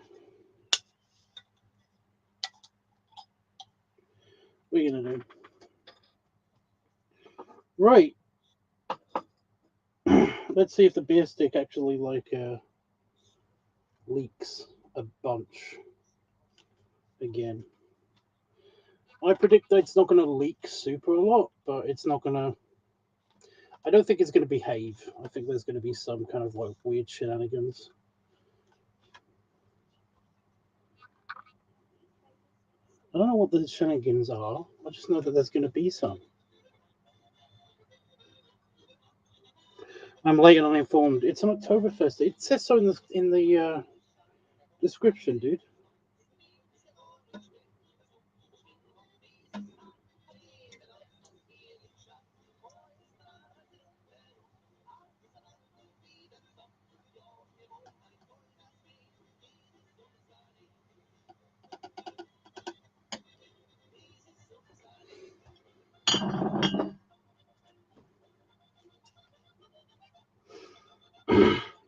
What are you gonna do? Right. Let's see if the beer stick actually leaks a bunch again. I predict that it's not going to leak super a lot, but it's not going to. I don't think it's going to behave. I think there's going to be some kind of like weird shenanigans. I don't know what the shenanigans are. I just know that there's going to be some. I'm late and uninformed. It's an Oktoberfest. It says so in the description, dude.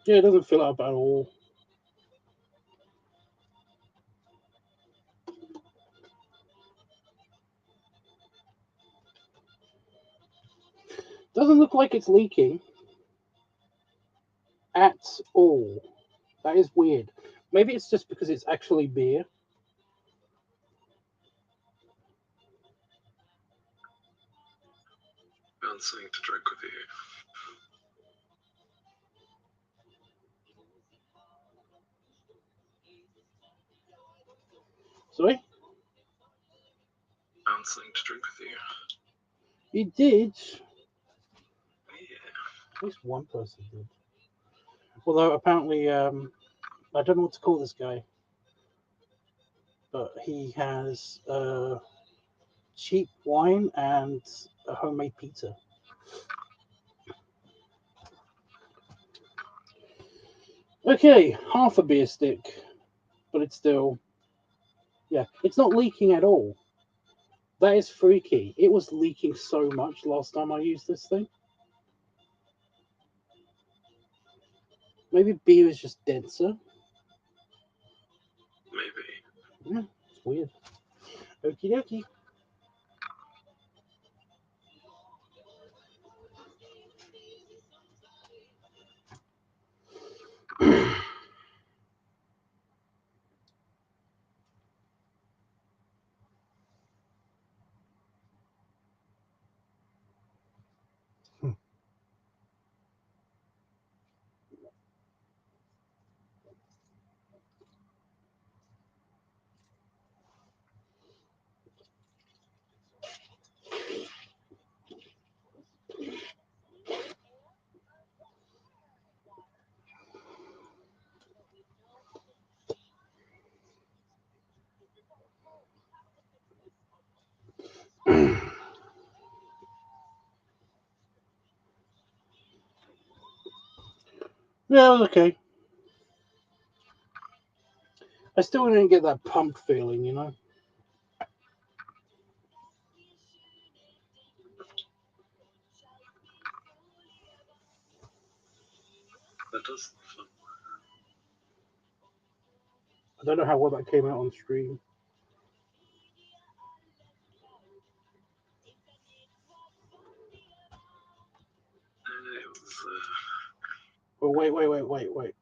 Yeah, it doesn't fill up at all. Doesn't look like it's leaking at all. That is weird. Maybe it's just because it's actually beer. Found something to drink with you. Sorry? Found something to drink with you. You did? Yeah. At least one person did. Although apparently, I don't know what to call this guy, but he has cheap wine and a homemade pizza. Okay, half a beer stick, but it's still, yeah, it's not leaking at all. That is freaky. It was leaking so much last time I used this thing. Maybe beer is just denser. Maybe. Yeah, it's weird. Okie dokie. Yeah, it was okay. I still didn't get that pumped feeling, you know? That does fun. I don't know how well that came out on stream. It was. Oh, wait.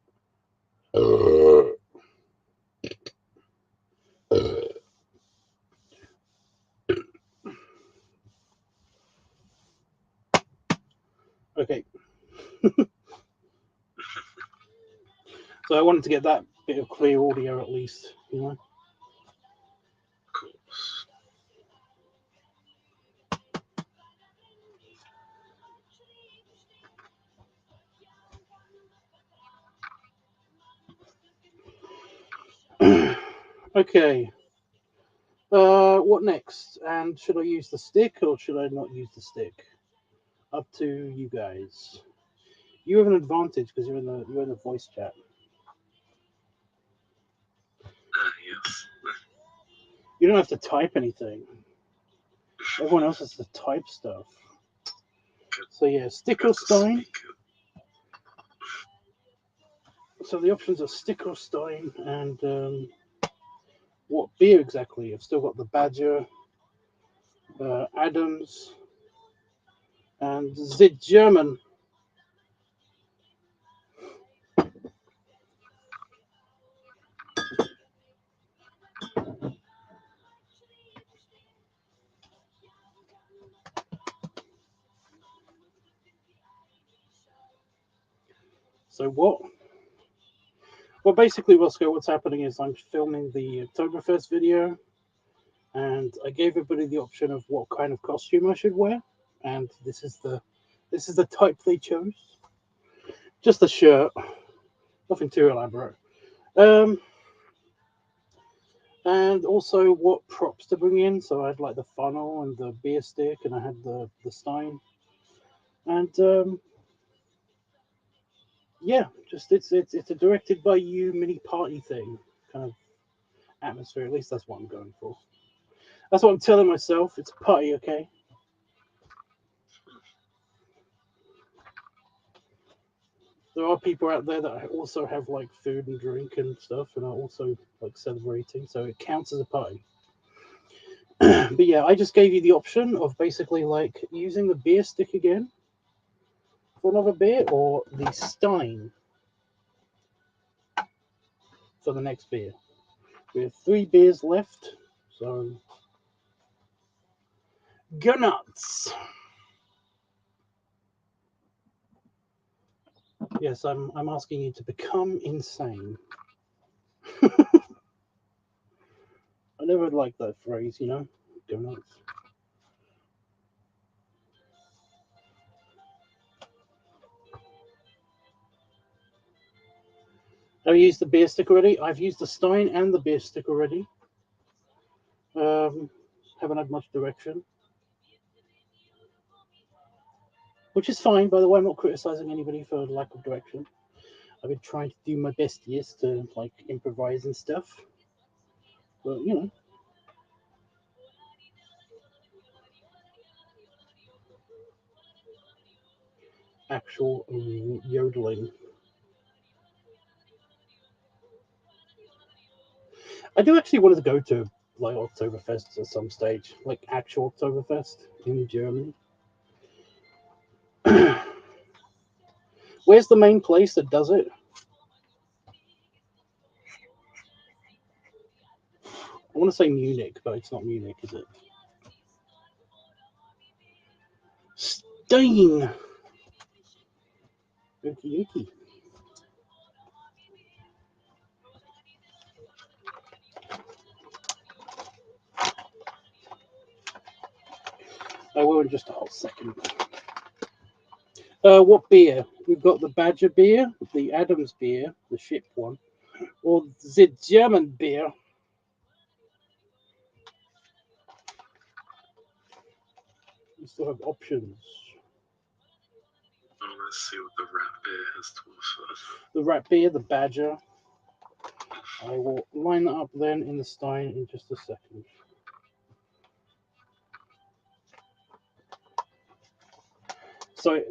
Okay. So I wanted to get that bit of clear audio at least, you know? Of course. Okay. What next? And should I use the stick or should I not use the stick? Up to you guys. You have an advantage because you're in the voice chat. Yes. You don't have to type anything. Everyone else has to type stuff. So yeah, stick or stein. So the options are stick or stein, and what beer exactly? I've still got the Badger, Adams, and the German. So what? Well, basically, Roscoe, what's happening is I'm filming the Oktoberfest video, and I gave everybody the option of what kind of costume I should wear, and this is the type they chose. Just a shirt, nothing too elaborate. And also what props to bring in. So I had like the funnel and the beer stick, and I had the stein, and yeah, just it's a directed by you mini party thing kind of atmosphere. At least that's what I'm going for. That's what I'm telling myself. It's a party, okay? There are people out there that also have like food and drink and stuff, and are also like celebrating, so it counts as a party. But yeah, I just gave you the option of basically like using the beer stick again for another beer, or the stein for the next beer. We have 3 beers left, so go nuts. Yes, I'm asking you to become insane. I never liked that phrase, you know, go nuts. Have you used the beer stick already? I've used the stein and the beer stick already. Haven't had much direction, which is fine, by the way. I'm not criticizing anybody for lack of direction. I've been trying to do my best, yes, to like improvise and stuff, but you know. Actual yodeling. I do actually want to go to like Oktoberfest at some stage, like actual Oktoberfest in Germany. Where's the main place that does it? I want to say Munich, but it's not Munich, is it? Stein. Okie dokie. I will in just a whole second. What beer? We've got the Badger beer, the Adams beer, the ship one, or the German beer. We still have options. Oh, let's see what the rat beer has to offer. The rat beer, the Badger. I will line that up then in the stein in just a second. So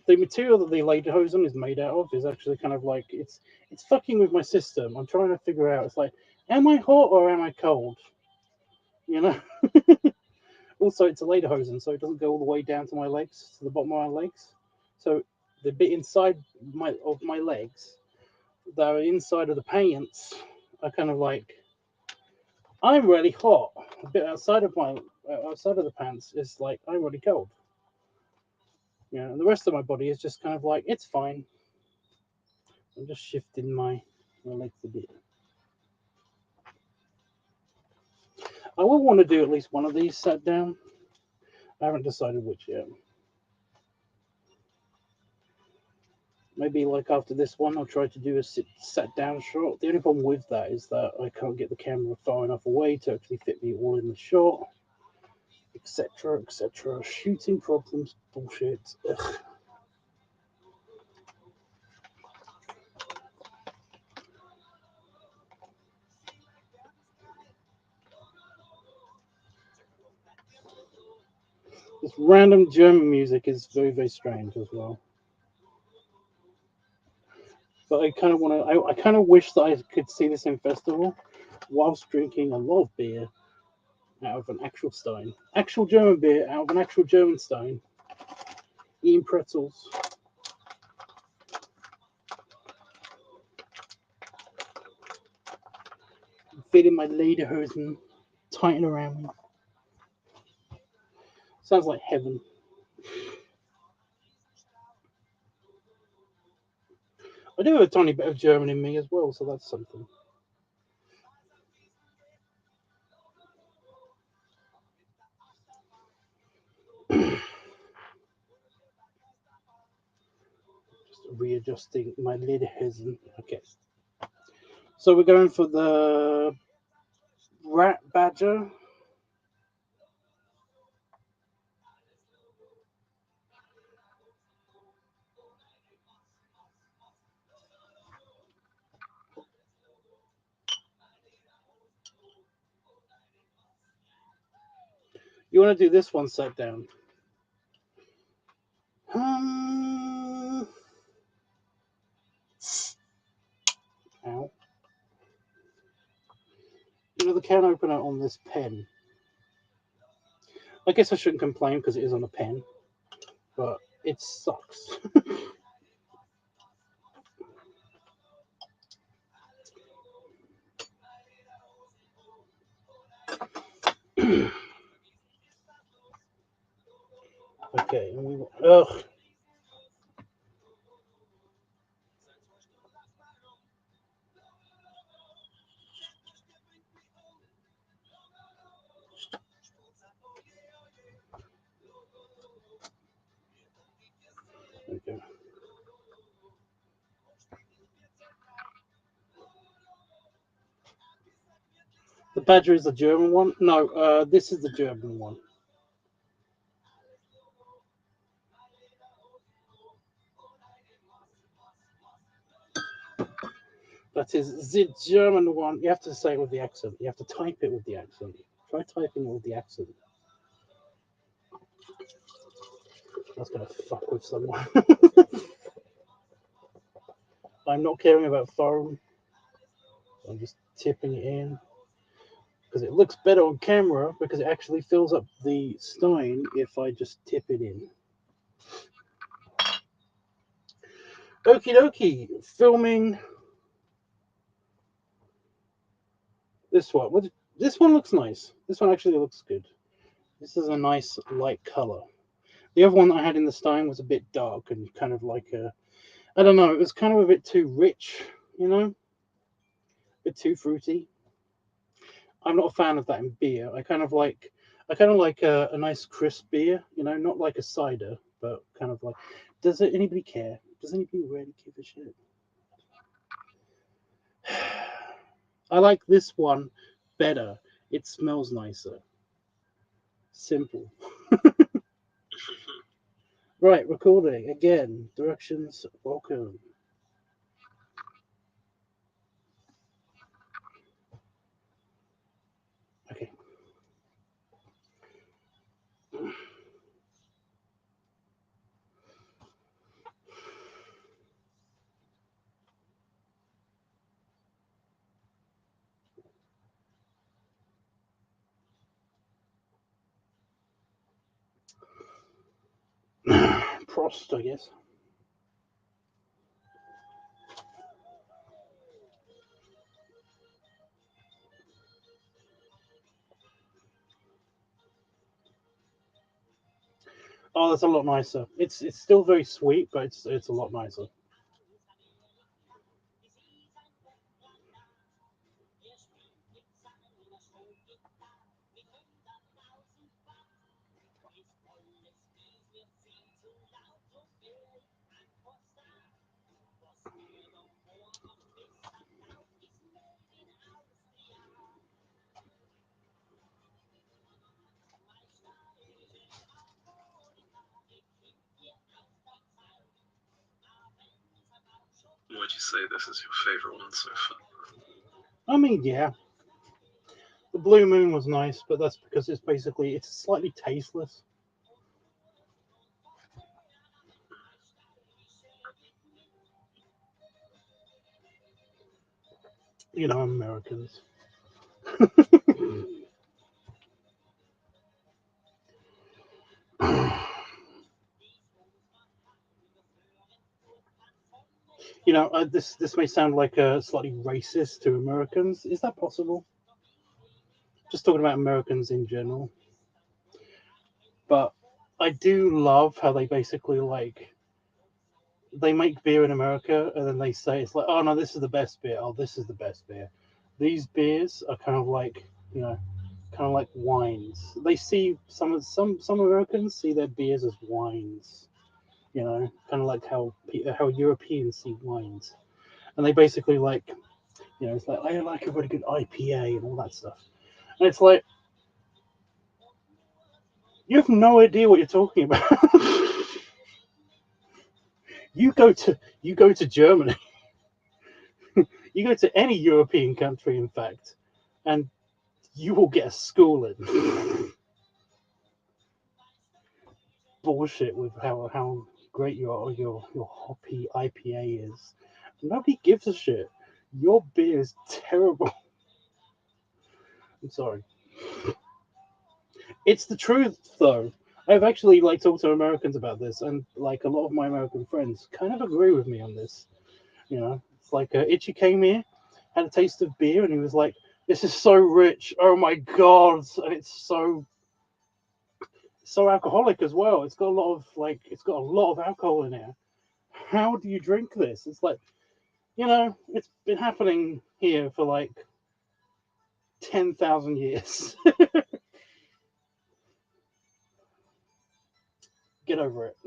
the material that the lederhosen is made out of is actually kind of like it's fucking with my system. I'm trying to figure out. It's like, am I hot or am I cold? You know. Also, it's a lederhosen, so it doesn't go all the way down to my legs, to the bottom of my legs. So the bit inside of my legs, that are inside of the pants, are kind of like, I'm really hot. A bit outside of the pants is like, I'm really cold. Yeah, and the rest of my body is just kind of like, it's fine. I'm just shifting my legs a bit. I will want to do at least one of these sat down. I haven't decided which yet. Maybe like after this one, I'll try to do a sat down shot. The only problem with that is that I can't get the camera far enough away to actually fit me all in the shot, etc., etc. Shooting problems, bullshit. Ugh. This random German music is very, very strange as well. But I kind of want to. I kind of wish that I could see this in festival whilst drinking a lot of beer out of an actual stein, actual German beer out of an actual German stein, eating pretzels. Feeling my lederhosen tighten around me. Sounds like heaven. I do have a tiny bit of German in me as well, so that's something. Just readjusting my lederhosen. Okay. So we're going for the rat badger. You want to do this one sat down? another can opener on this pen. I guess I shouldn't complain because it is on a pen, but it sucks. Okay, ugh. Okay. The Badger is the German one? No, this is the German one. That is the German one. You have to say it with the accent. You have to type it with the accent. Try typing it with the accent. That's going to fuck with someone. I'm not caring about foreign. I'm just tipping it in. Because it looks better on camera because it actually fills up the stein if I just tip it in. Okie dokie. Filming this one. This one looks nice. This one actually looks good. This is a nice light color. The other one that I had in the stein was a bit dark and kind of like a, I don't know, it was kind of a bit too rich, you know? A bit too fruity. I'm not a fan of that in beer. I kind of like a nice crisp beer, you know, not like a cider, but kind of like, does anybody care? Does anybody really give a shit? I like this one better. It smells nicer. Simple. Right, recording again. Directions, welcome. Okay. Prost, I guess. Oh, that's a lot nicer. It's still very sweet, but it's a lot nicer. Would you say this is your favorite one so far? I mean, yeah. The Blue Moon was nice, but that's because it's slightly tasteless. You know, Americans. You know, this may sound like slightly racist to Americans. Is that possible? Just talking about Americans in general. But I do love how they basically they make beer in America and then they say it's like, oh no, this is the best beer. Oh, this is the best beer. These beers are kind of like, you know, kind of like wines. They see some Americans see their beers as wines. You know, kind of like how Europeans see wines, and they basically like, you know, it's like I like a really good IPA and all that stuff, and it's like you have no idea what you're talking about. you go to Germany, you go to any European country, in fact, and you will get a schooling. Bullshit with how great your hoppy IPA is. Nobody gives a shit. Your beer is terrible. I'm sorry. It's the truth, though. I've actually like talked to Americans about this, and like a lot of my American friends kind of agree with me on this. You know, it's like Itchy came here, had a taste of beer, and he was like, "This is so rich. Oh my god!" And it's so alcoholic as well. It's got a lot of it's got a lot of alcohol in it. How do you drink this? It's like, it's been happening here for like 10,000 years. Get over it.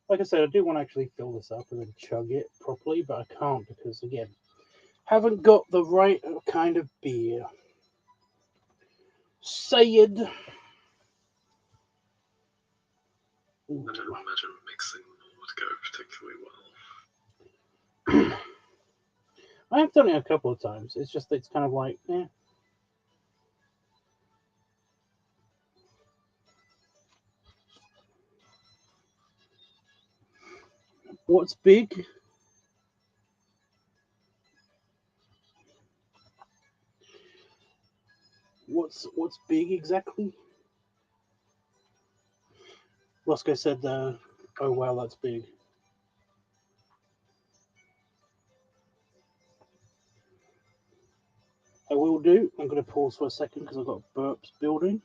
Like I said, I do want to actually fill this up and then chug it properly, but I can't because, again, haven't got the right kind of beer. Sayed. I don't imagine mixing would go particularly well. I have done it a couple of times. It's just, it's kind of like, eh. What's big? What's big exactly? Roscoe said, "Oh wow, that's big." I will do. I'm going to pause for a second because I've got burps building.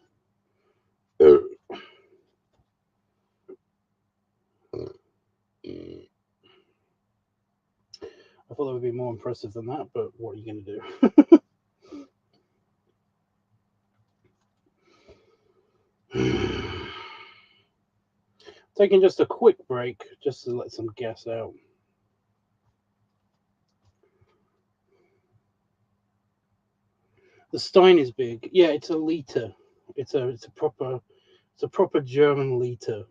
I thought that would be more impressive than that, but what are you going to do? Taking just a quick break just to let some gas out. The Stein is big. Yeah, it's a liter. It's a proper German liter.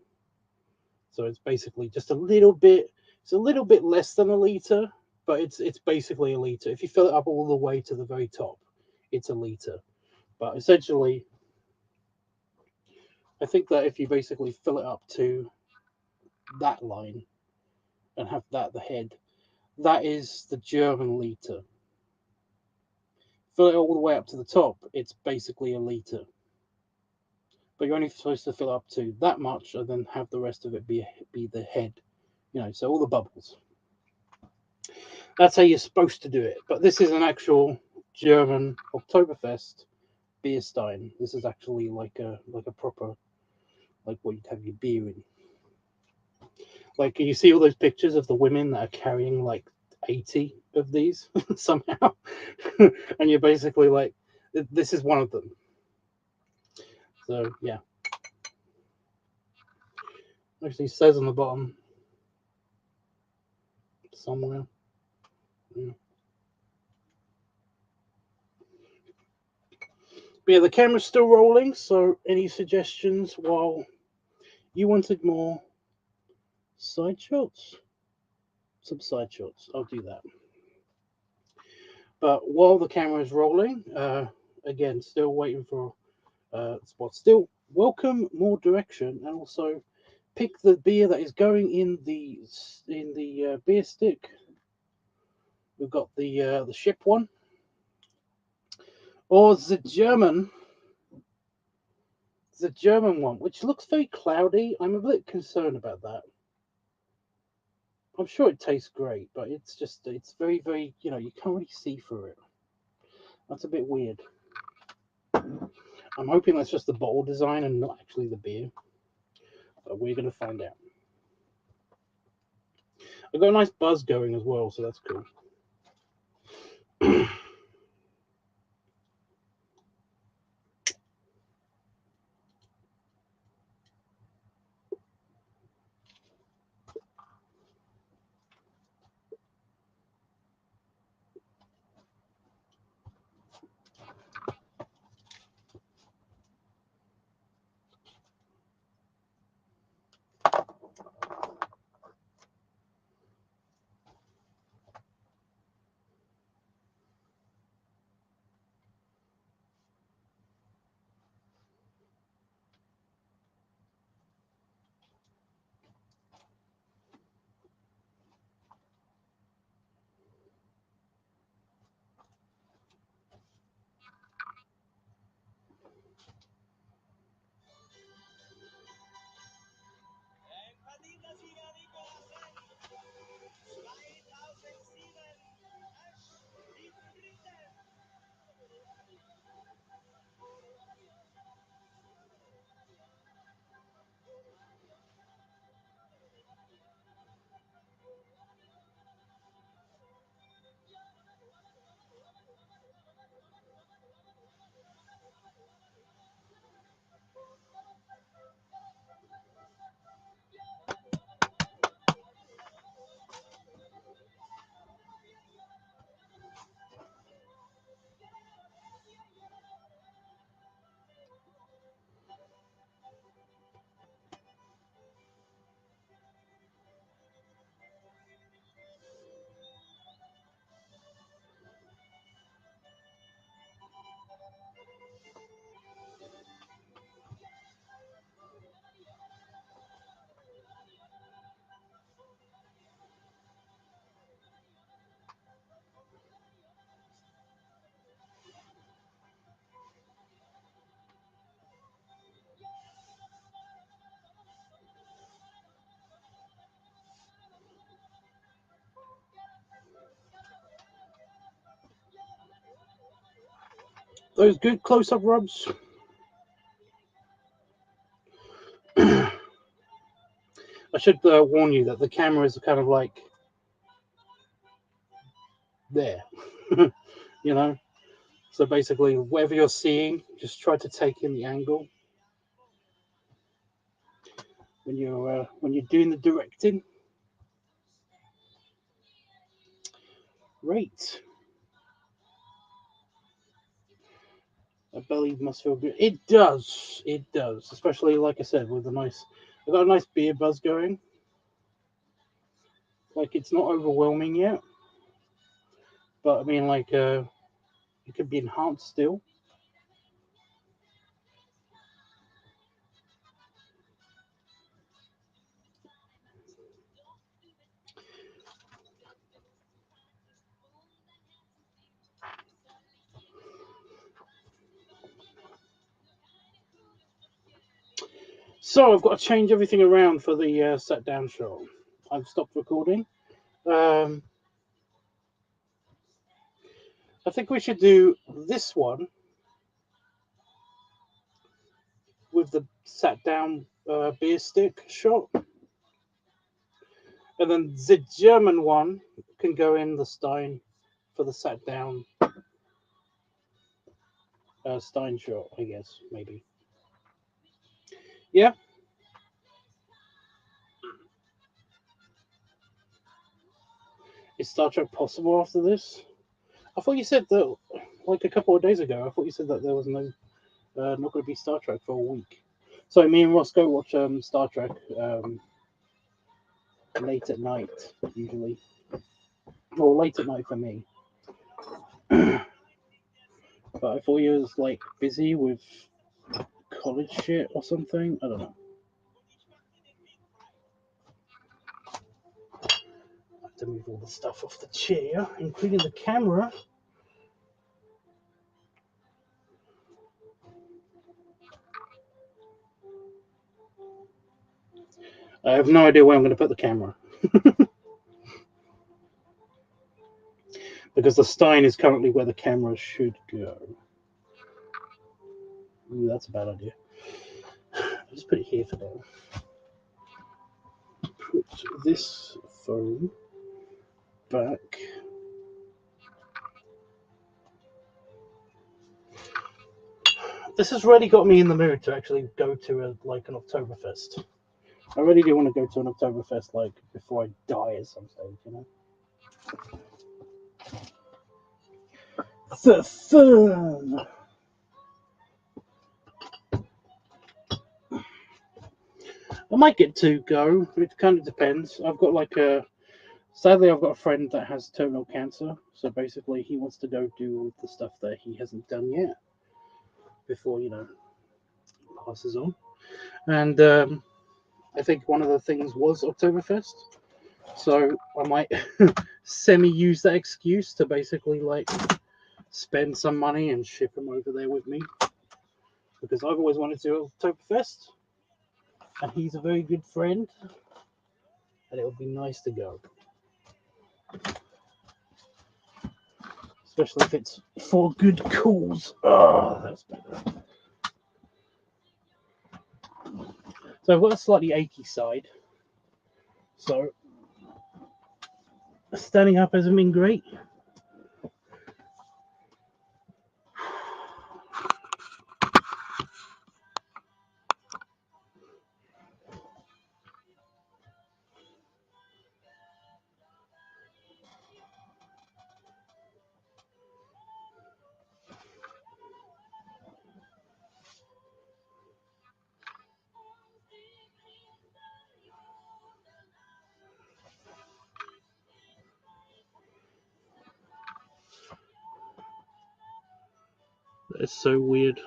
So it's basically just a little bit. It's a little bit less than a liter, but it's basically a liter. If you fill it up all the way to the very top, it's a liter. But essentially, I think that if you basically fill it up to that line and have that the head, that is the German liter. Fill it all the way up to the top, it's basically a liter. But you're only supposed to fill up to that much and then have the rest of it be the head. So all the bubbles. That's how you're supposed to do it. But this is an actual German Oktoberfest beer stein. This is actually like a proper, like what you'd have your beer in. Like you see all those pictures of the women that are carrying like 80 of these somehow, and you're basically like, this is one of them. So yeah, actually says on the bottom somewhere. Yeah. But yeah, the camera's still rolling. So any suggestions while you wanted more side shots? Some side shots. I'll do that. But while the camera is rolling, again, still waiting for spots. Still welcome more direction, and also pick the beer that is going in the beer stick. We've got the ship one, or the German one, which looks very cloudy. I'm a bit concerned about that. I'm sure it tastes great, but it's very, very, you can't really see through it. That's a bit weird. I'm hoping that's just the bottle design and not actually the beer. But we're going to find out. I've got a nice buzz going as well, so that's cool. those good close-up rubs. I should warn you that the camera is kind of like there, you know. So basically, whatever you're seeing, just try to take in the angle when you're doing the directing. Right. A belly must feel good. It does. It does. Especially, like I said, with I've got a nice beer buzz going. Like, it's not overwhelming yet, but I mean, like, it could be enhanced still. So I've got to change everything around for the set down shot. I've stopped recording. I think we should do this one with the sat down beer stick shot, and then the German one can go in the Stein for the sat down Stein shot, I guess, maybe. Yeah. Is Star Trek possible after this? I thought you said that, like a couple of days ago, I thought you said that there was not going to be Star Trek for a week. So me and Ross go watch Star Trek late at night, usually. Or late at night for me. But I thought he was like busy with college shit or something. I don't know. I have to move all the stuff off the chair, including the camera. I have no idea where I'm going to put the camera. Because the Stein is currently where the camera should go. Ooh, that's a bad idea. I'll just put it here for now. Put this phone back. This has really got me in the mood to actually go to an Oktoberfest. I really do want to go to an Oktoberfest like before I die at some stage, you know. For fun. I might get to go. It kind of depends. Sadly, I've got a friend that has terminal cancer, so basically he wants to go do all the stuff that he hasn't done yet before, he passes on. And I think one of the things was Oktoberfest, so I might semi-use that excuse to basically spend some money and ship him over there with me, because I've always wanted to do Oktoberfest, and he's a very good friend, and it would be nice to go. Especially if it's for good cause. Oh, that's better. So I've got a slightly achy side. So standing up hasn't been great. That's so weird.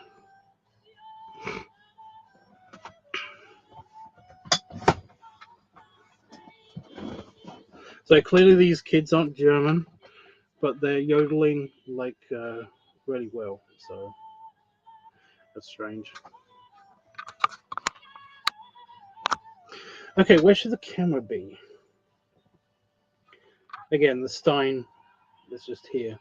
So clearly these kids aren't German, but they're yodeling really well. So that's strange. Okay, where should the camera be? Again, the Stein is just here.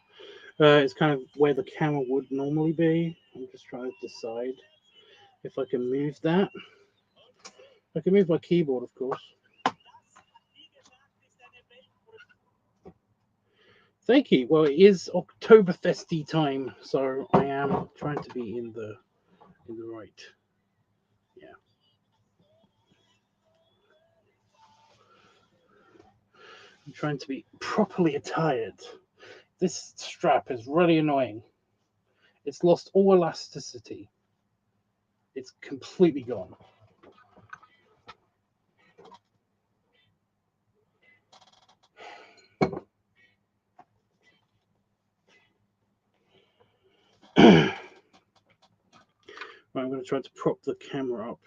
It's kind of where the camera would normally be. I'm just trying to decide if I can move that. I can move my keyboard, of course. Thank you. Well, it is Oktoberfesty time, so I am trying to be in the right. Yeah. I'm trying to be properly attired. This strap is really annoying. It's lost all elasticity. It's completely gone. Right, I'm going to try to prop the camera up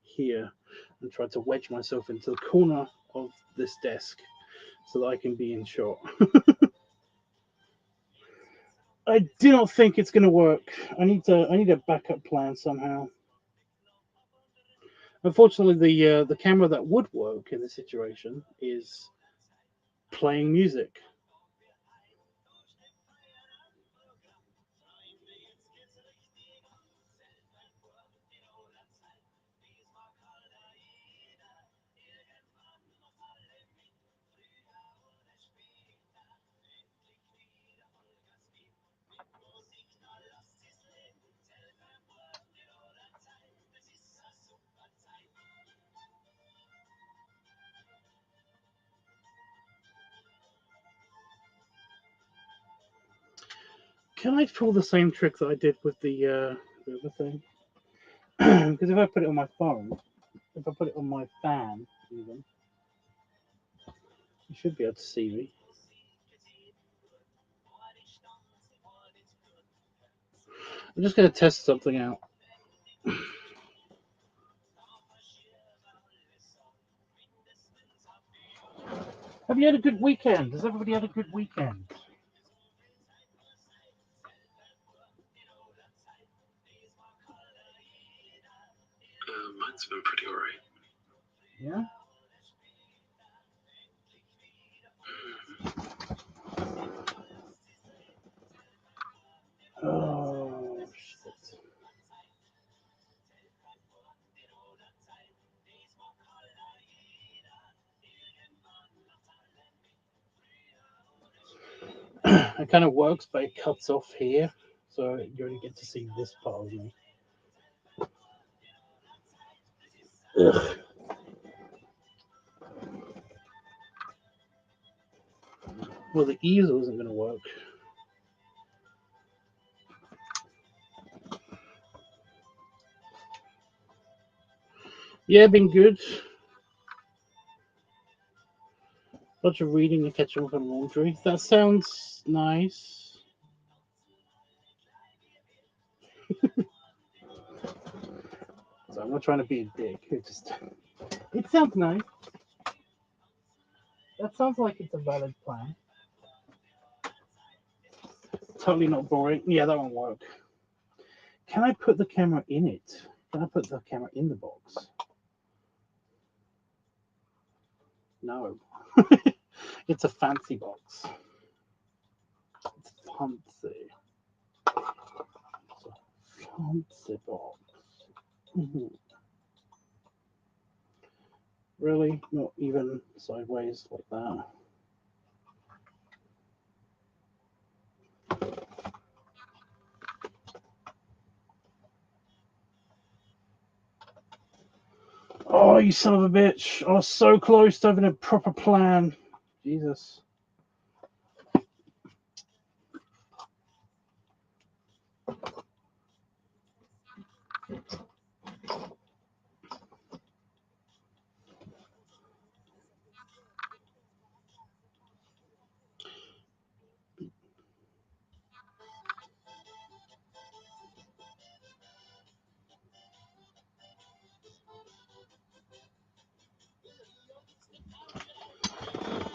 here and try to wedge myself into the corner of this desk so that I can be in shot. I do not think it's going to work. I need a backup plan somehow. Unfortunately, the camera that would work in this situation is playing music. Can I pull the same trick that I did with the other thing? Because if I put it on my phone, if I put it on my fan, even, you should be able to see me. I'm just going to test something out. Have you had a good weekend? Has everybody had a good weekend? Mine's been pretty alright. Yeah? Oh, shit. It kind of works, but it cuts off here, so you only get to see this part of me. Ugh. Well, the easel isn't going to work. Yeah, been good. Lots of reading and catching up on laundry. That sounds nice. So I'm not trying to be a dick. It sounds nice. That sounds like it's a valid plan. Totally not boring. Yeah, that won't work. Can I put the camera in it? Can I put the camera in the box? No. It's a fancy box. It's fancy. It's a fancy box. Mhm. Really? Not even sideways like that? Oh, you son of a bitch. I was so close to having a proper plan. Jesus.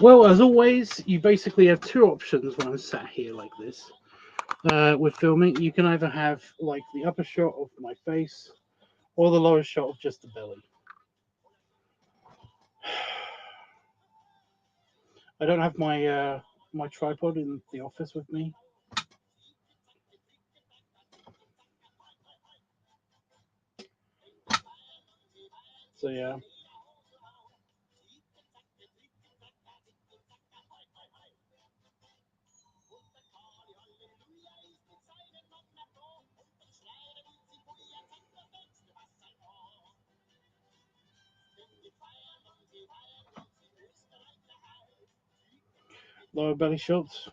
Well, as always, you basically have two options when I'm sat here like this. With filming, you can either have like the upper shot of my face or the lower shot of just the belly. I don't have my my tripod in the office with me, So yeah. Lower belly shots.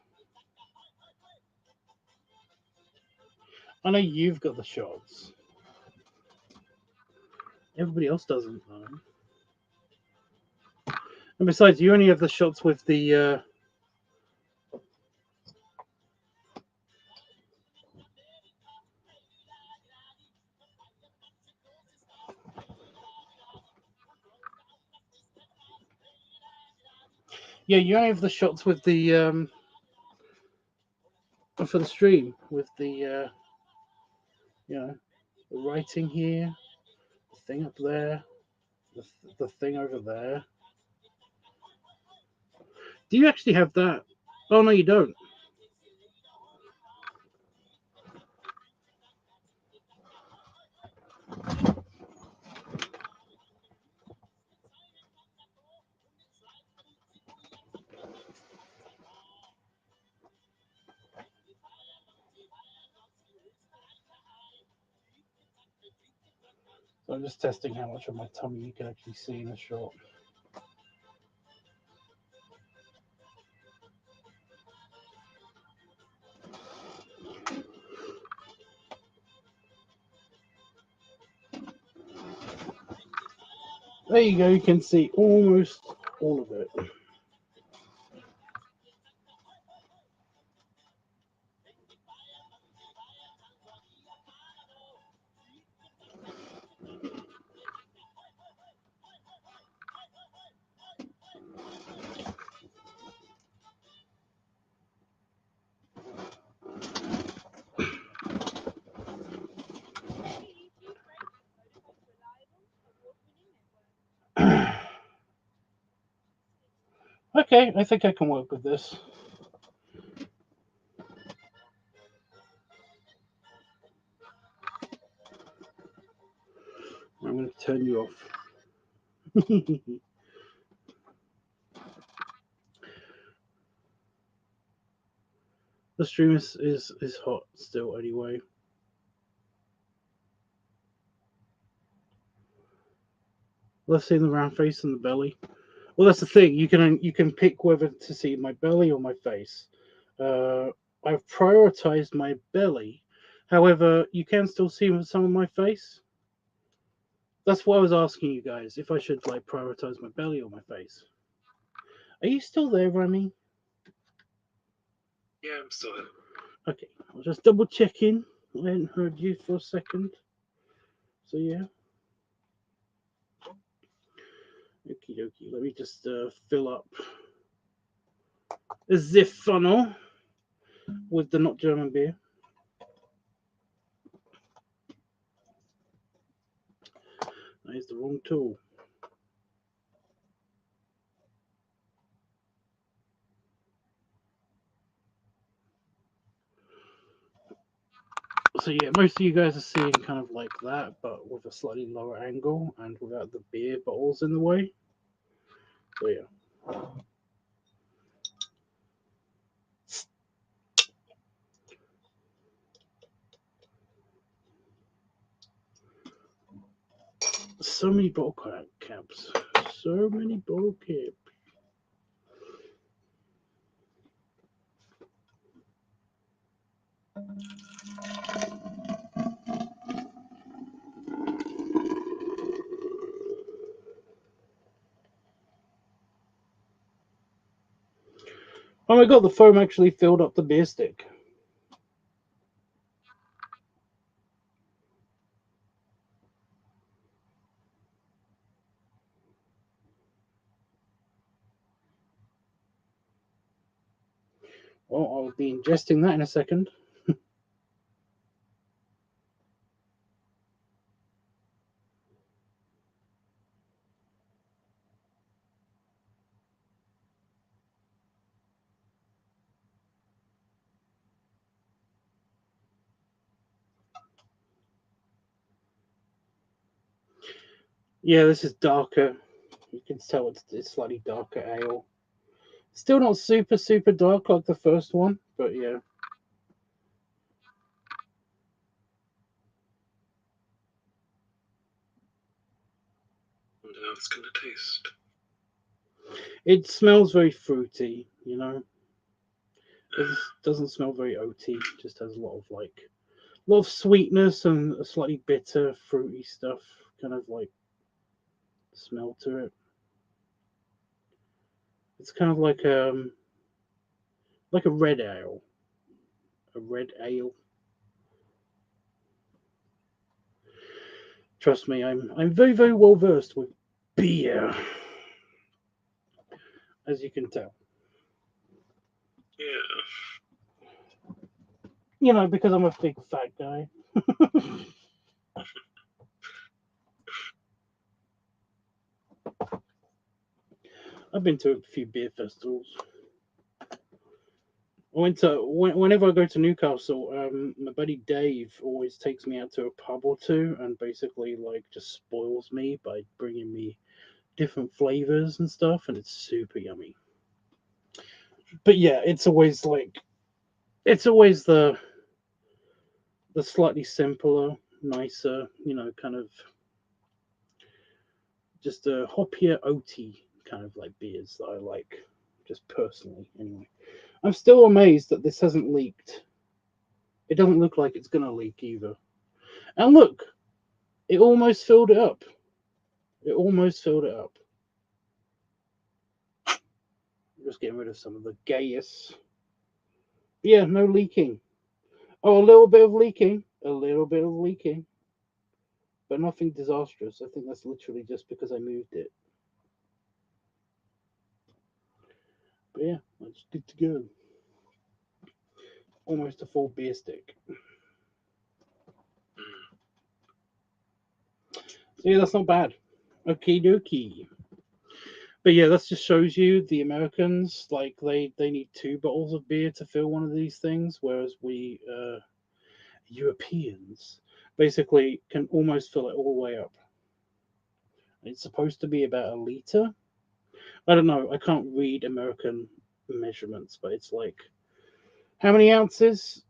I know you've got the shots. Everybody else doesn't though. And besides, you only have the shots with the yeah, you only have the shots with the for the stream with the you know, the writing here, the thing up there, the thing over there. Do you actually have that? Oh no, you don't. So I'm just testing how much of my tummy you can actually see in the shot. There you go, you can see almost all of it. Okay, I think I can work with this. I'm going to turn you off. The stream is hot still anyway. Let's see the round face and the belly. Well, that's the thing. You can pick whether to see my belly or my face. I've prioritized my belly. However, you can still see some of my face. That's what I was asking you guys, if I should like prioritize my belly or my face. Are you still there, Remy? Yeah, I'm still here. Okay, I was just double checking. I hadn't heard you for a second. So yeah. Okie dokie. Let me just fill up the funnel with the not German beer. That is the wrong tool. So yeah, most of you guys are seeing kind of like that, but with a slightly lower angle and without the beer bottles in the way. So yeah. So many bottle caps. So many bottle caps. Oh my god, the foam actually filled up the beer stick. Well, I'll be ingesting that in a second. Yeah, this is darker. You can tell it's slightly darker ale. Still not super dark like the first one, but yeah. And how it's gonna taste. It smells very fruity, you know. It doesn't smell very oaty. It just has a lot of sweetness and a slightly bitter, fruity stuff, kind of like smell to it. It's kind of like a red ale. A red ale. Trust me, I'm very well versed with beer, as you can tell. Yeah. You know, because I'm a big fat guy. I've been to a few beer festivals. I went to whenever I go to Newcastle, my buddy Dave always takes me out to a pub or two, and basically like just spoils me by bringing me different flavors and stuff, and it's super yummy. But yeah, it's always the slightly simpler, nicer, you know, kind of just a hoppier, oaty kind of like beers that I like, just personally. Anyway, I'm still amazed that this hasn't leaked. It doesn't look like it's gonna leak either. And look, it almost filled it up. It almost filled it up. Just getting rid of some of the gas. Yeah, no leaking. Oh, a little bit of leaking. A little bit of leaking. But nothing disastrous. I think that's literally just because I moved it. But yeah, that's good to go. Almost a full beer stick. So yeah, that's not bad. Okie dokie. But yeah, that just shows you the Americans, like they need 2 bottles of beer to fill one of these things, whereas we Europeans basically can almost fill it all the way up. It's supposed to be about a liter. I don't know. I can't read American measurements, but it's like how many ounces?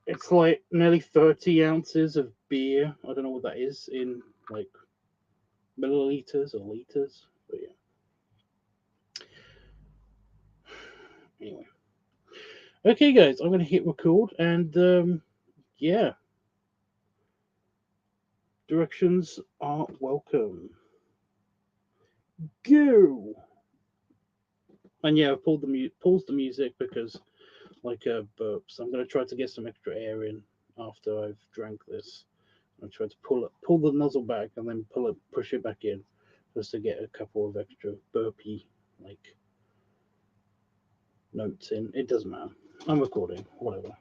It's like nearly 30 ounces of beer. I don't know what that is in like milliliters or liters. But yeah. Anyway. Okay, guys, I'm gonna hit record and yeah, directions are welcome. Go. And yeah, I've paused the music because like burps. I'm gonna try to get some extra air in after I've drank this. I try to pull the nozzle back and then push it back in, just to get a couple of extra burpy like notes in. It doesn't matter. I'm recording. Whatever.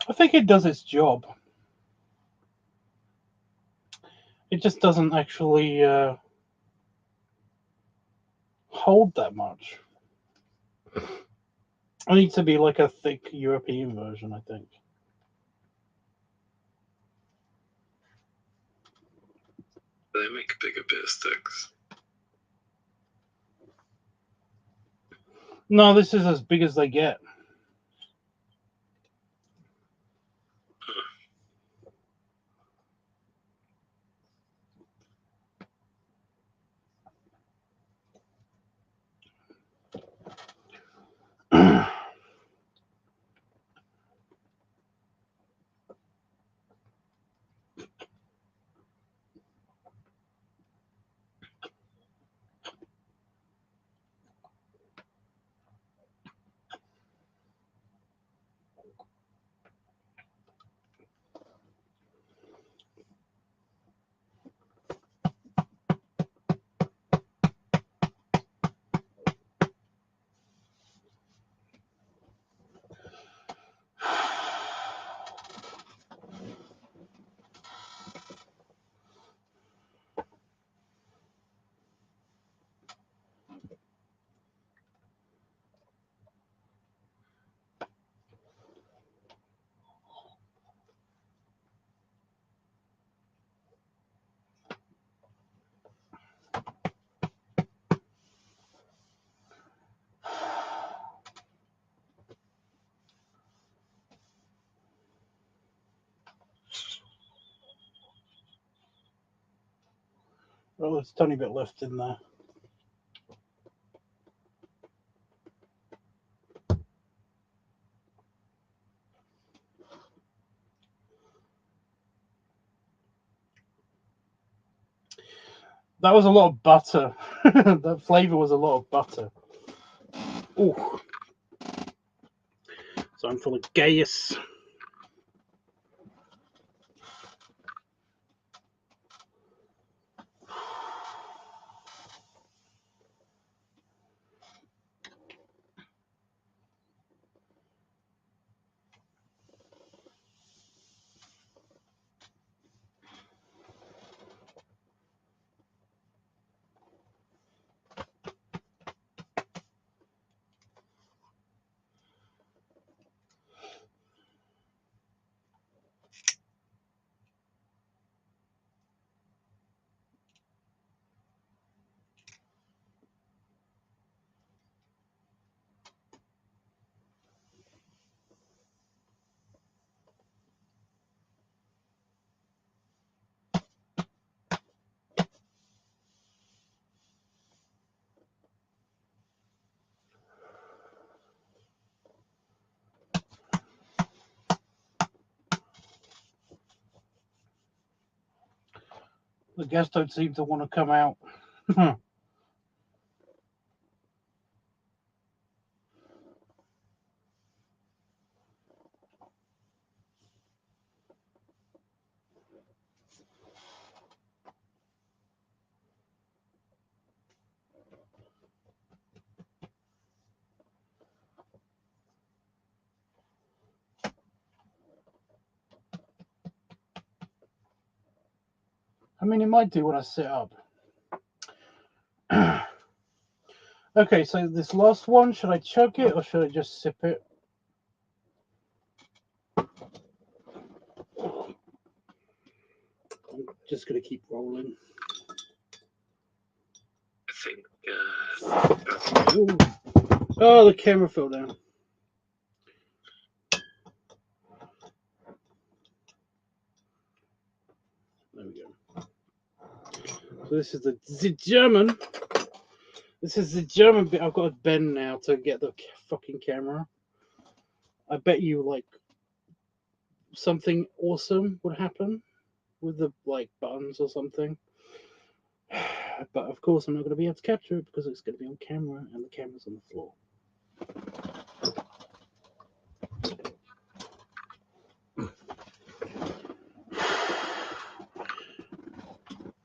I think it does its job. It just doesn't actually hold that much. I need to be like a thick European version, I think. They make bigger beer sticks. No, this is as big as they get. Oh, there's a tiny bit left in there. That was a lot of butter. That flavor was a lot of butter. Ooh. So I'm full of gaius. The guests don't seem to want to come out. I mean, it might do when I sit up. Okay, so this last one, should I chug it or should I just sip it? I'm just going to keep rolling. I think. Oh, the camera fell down. There we go. So this is the German. This is the German bit. I've got to bend now to get the fucking camera. I bet you like something awesome would happen with the like buttons or something. But of course, I'm not going to be able to capture it because it's going to be on camera and the camera's on the floor.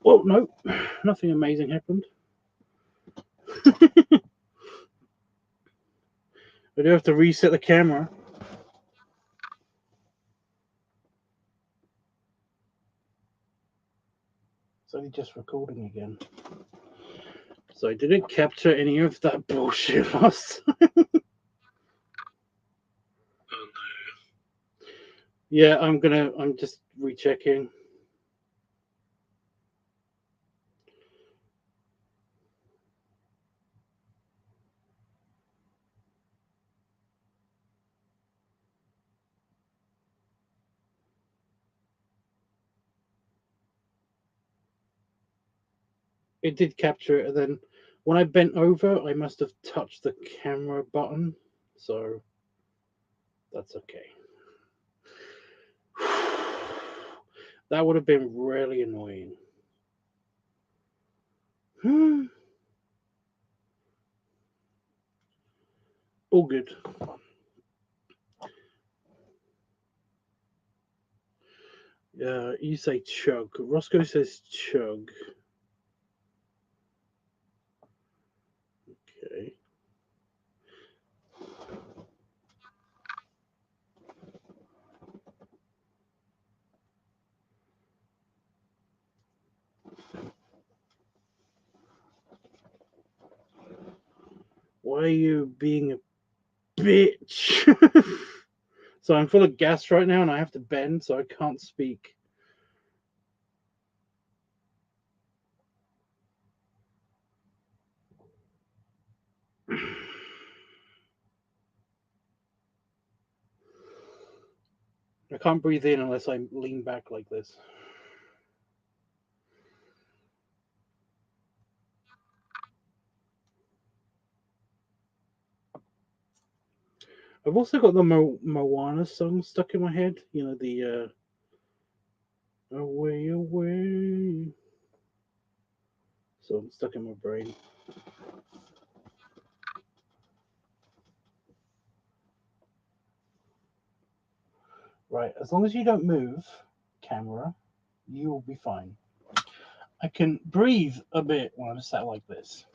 Well, no, nothing amazing happened. I do have to reset the camera. It's only just recording again. So I didn't capture any of that bullshit last time. Oh no. Yeah, I'm just rechecking. It did capture it, and then when I bent over, I must have touched the camera button, so that's okay. That would have been really annoying. All good. You say chug. Roscoe says chug. Okay. Why are you being a bitch? So I'm full of gas right now and I have to bend, so I can't speak. I can't breathe in unless I lean back like this. I've also got the Moana song stuck in my head. You know, the Away, Away song stuck in my brain. Right, as long as you don't move, camera, you will be fine. I can breathe a bit when I'm sat like this.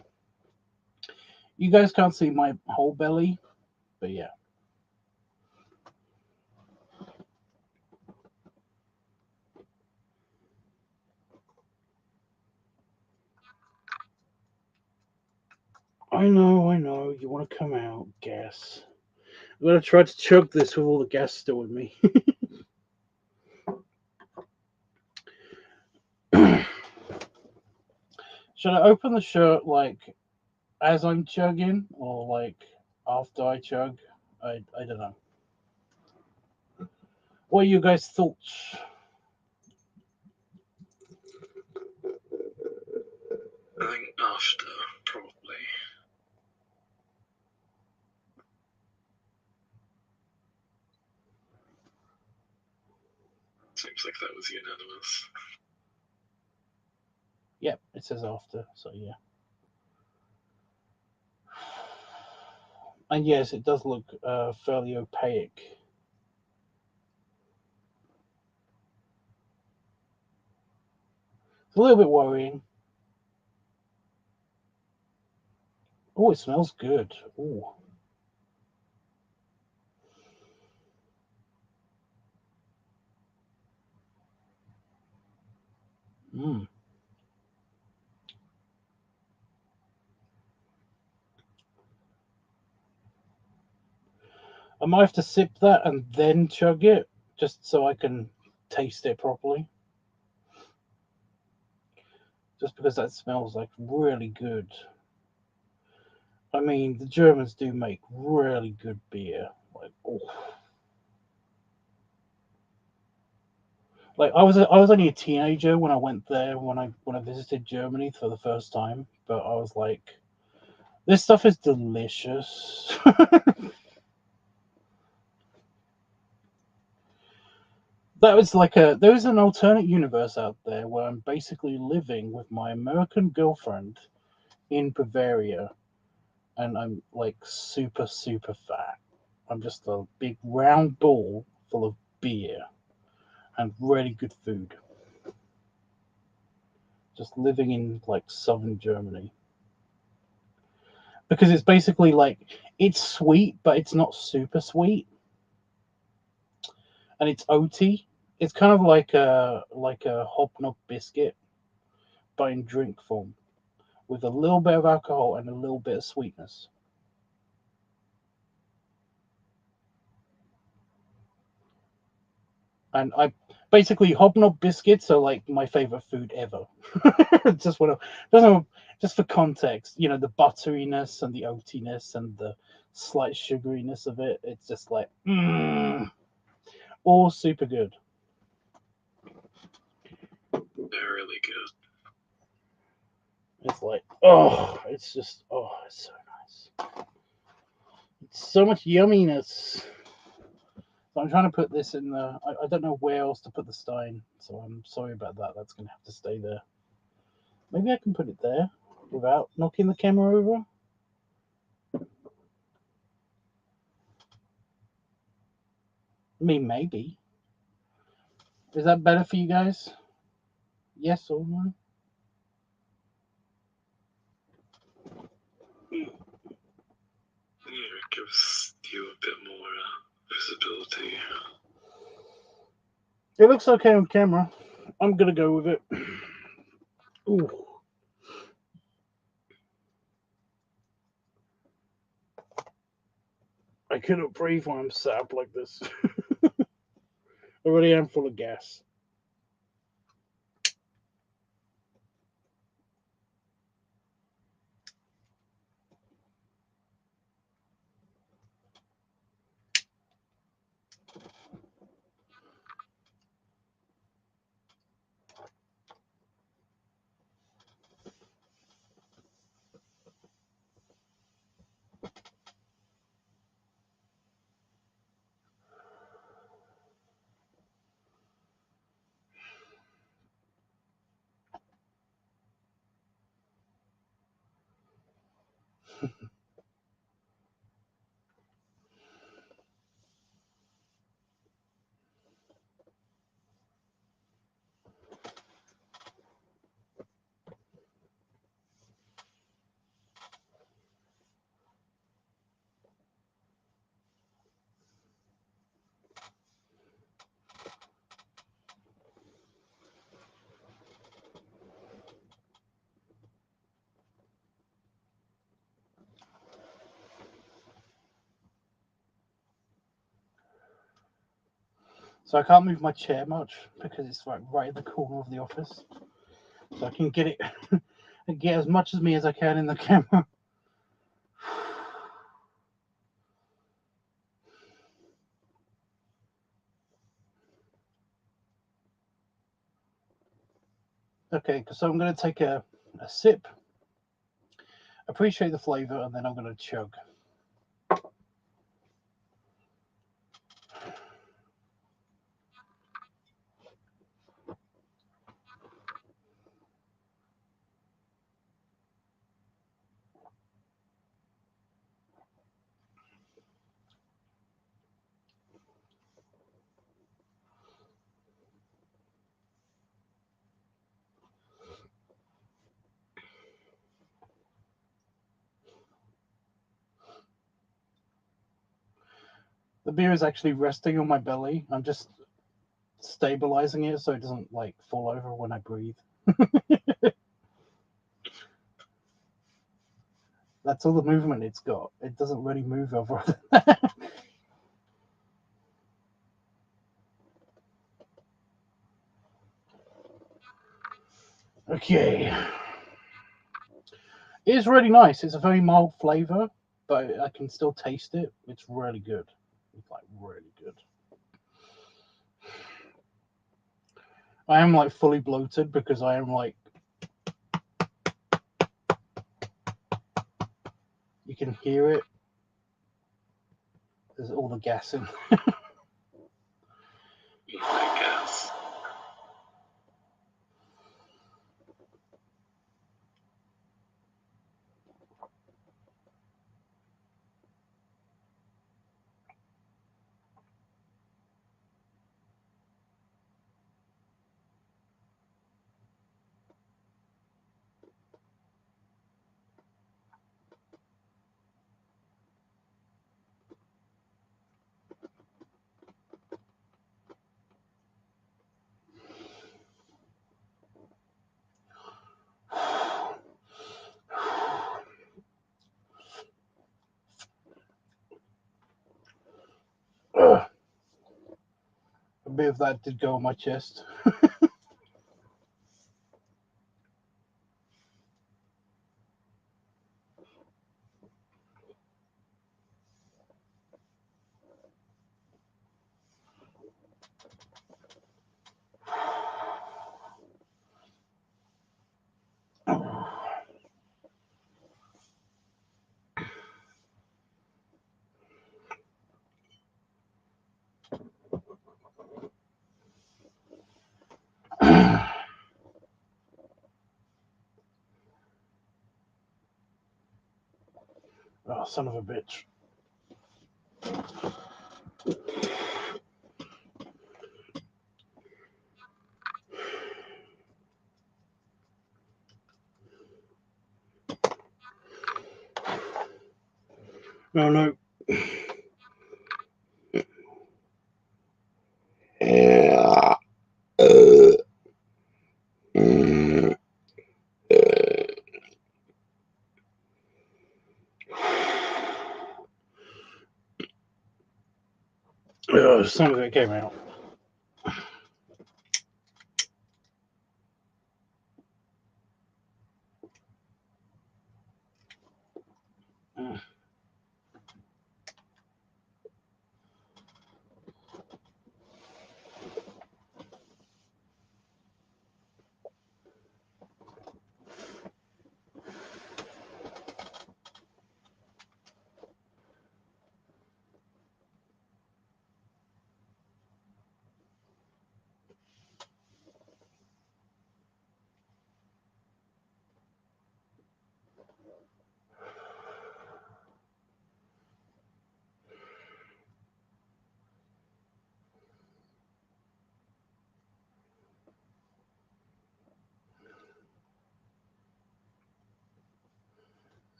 You guys can't see my whole belly, but yeah. I know, you want to come out, gas. I'm going to try to chug this with all the gas still in me. Should I open the shirt, like, as I'm chugging, or, like, after I chug? I don't know. What are you guys' thoughts? I think after, probably. Seems like that was unanimous. Yep, it says after, so yeah. And yes, it does look fairly opaque. It's a little bit worrying. Oh, it smells good. Oh. Mmm. I might have to sip that and then chug it, just so I can taste it properly. Just because that smells like really good. I mean, the Germans do make really good beer. Like, oh. Like I was only a teenager when I went there when I visited Germany for the first time, but I was like, this stuff is delicious. That was like there is an alternate universe out there where I'm basically living with my American girlfriend in Bavaria, and I'm like super fat. I'm just a big round ball full of beer and really good food. Just living in like southern Germany. Because it's basically like it's sweet, but it's not super sweet. And it's oaty. It's kind of like a hobnob biscuit, but in drink form, with a little bit of alcohol and a little bit of sweetness. And I basically hobnob biscuits are like my favorite food ever. just want to, just for context, you know, the butteriness and the oatiness and the slight sugariness of it. It's just like, all super good. They're really good. It's like, oh, it's just, oh, it's so nice. It's so much yumminess. So I'm trying to put this in the. I don't know where else to put the stein, so I'm sorry about that. That's going to have to stay there. Maybe I can put it there without knocking the camera over. I mean, maybe. Is that better for you guys? Yes or no? Yeah, it gives you a bit more visibility. It looks okay on camera. I'm going to go with it. Ooh. I cannot breathe when I'm sat up like this. I already am full of gas. So I can't move my chair much because it's right in the corner of the office. So I can get it and get as much of me as I can in the camera. Okay, so I'm going to take a sip, appreciate the flavor, and then I'm going to chug. The beer is actually resting on my belly. I'm just stabilizing it so it doesn't like fall over when I breathe. That's all the movement it's got. It doesn't really move over that. Okay. It is really nice. It's a very mild flavor, but I can still taste it. It's really good. It's like really good. I am like fully bloated because I am like, you can hear it. There's all the gas in. Gas. A bit of that did go on my chest. Oh, son of a bitch. No, no. Some of it came out.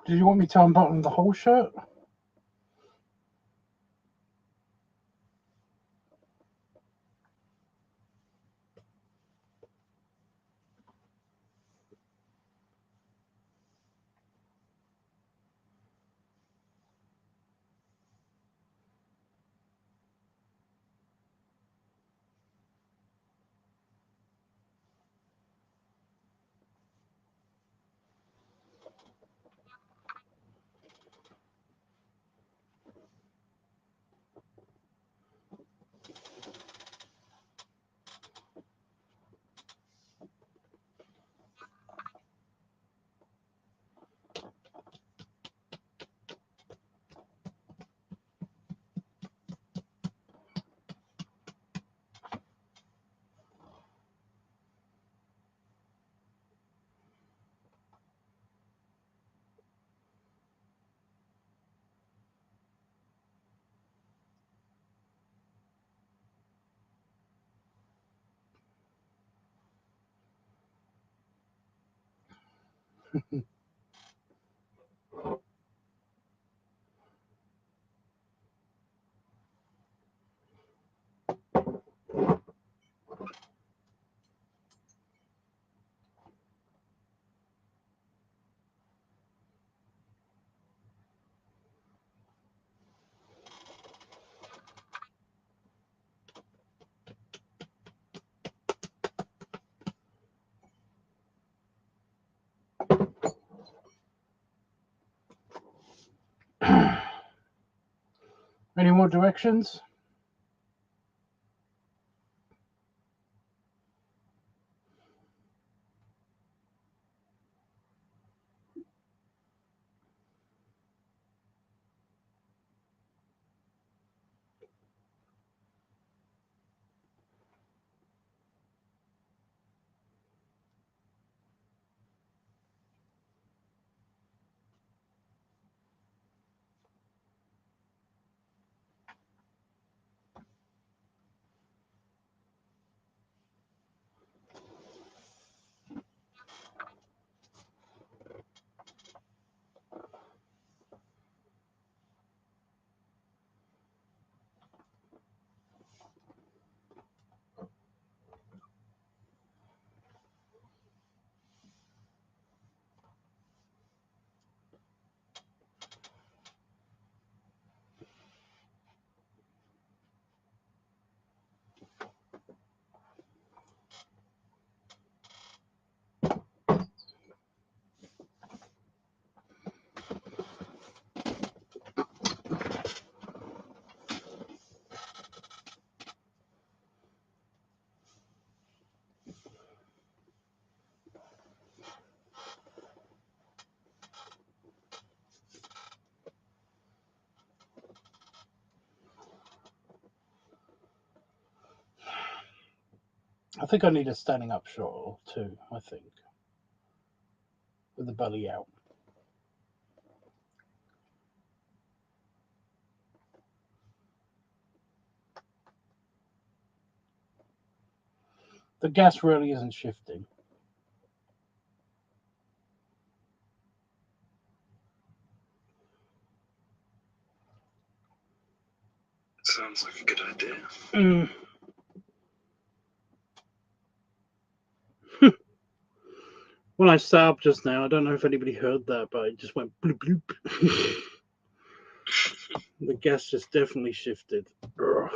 Did you want me to unbutton the whole shirt? Any more directions? I think I need a standing up shot or two, I think. With the belly out. The gas really isn't shifting. Sounds like a good idea. When I sat up just now, I don't know if anybody heard that, but it just went bloop bloop. The gas just definitely shifted. Ugh.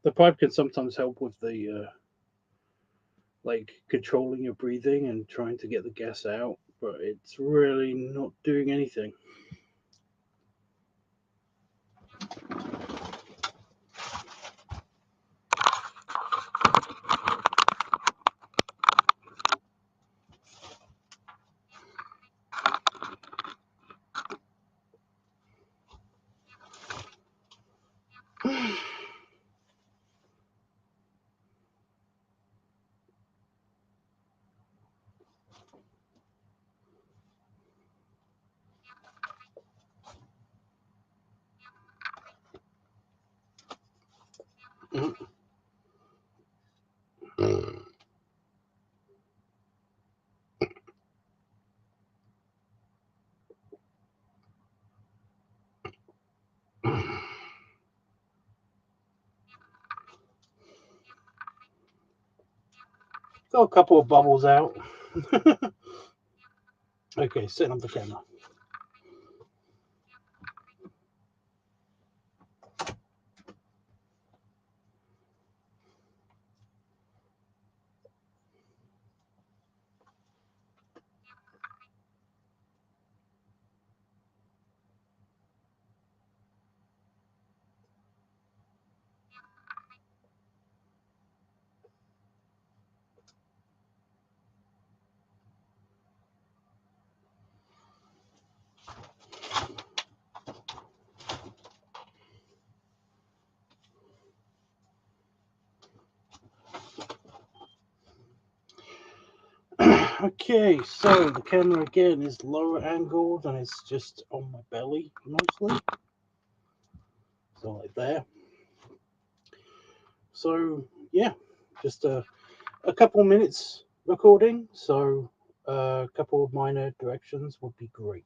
The pipe can sometimes help with the like controlling your breathing and trying to get the gas out, but it's really not doing anything. Got a couple of bubbles out. Okay, setting up the camera. Okay, so the camera again is lower angled and it's just on my belly mostly. So like there. So yeah, just a couple minutes recording. So a couple of minor directions would be great.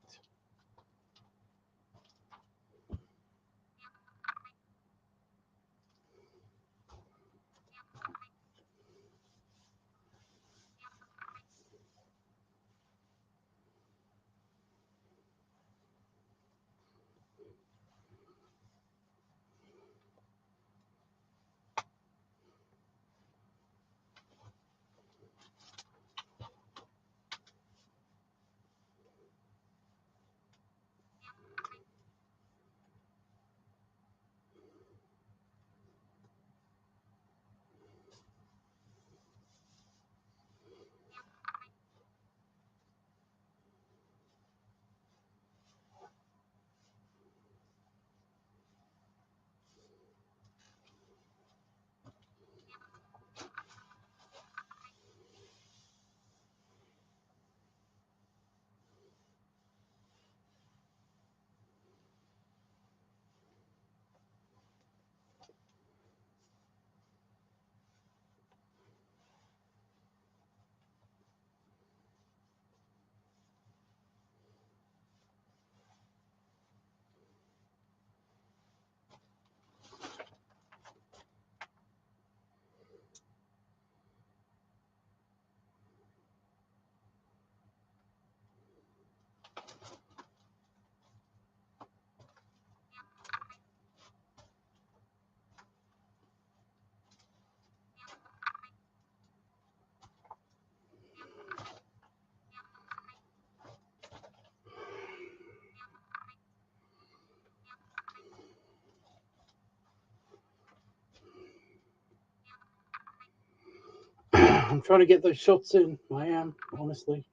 I'm trying to get those shots in. I am, honestly.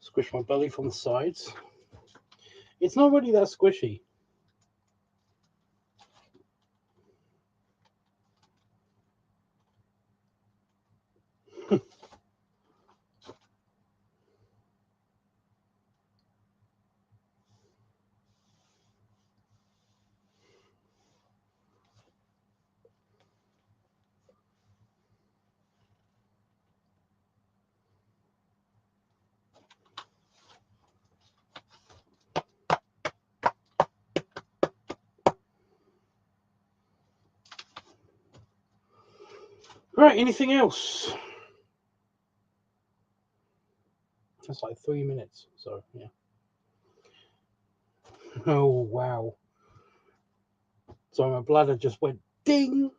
Squish my belly from the sides. It's not really that squishy. Right, anything else? That's like 3 minutes, so yeah. Oh, wow. So my bladder just went ding.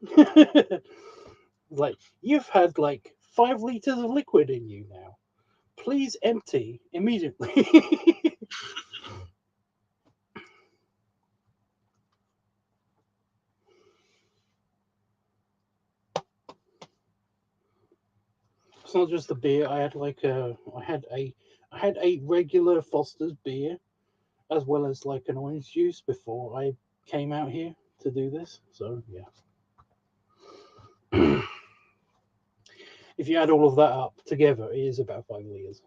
Like, you've had like 5 liters of liquid in you now. Please empty immediately. not just the beer. I had like I had a regular Foster's beer as well as like an orange juice before I came out here to do this. So yeah. If you add all of that up together, it is about 5 liters.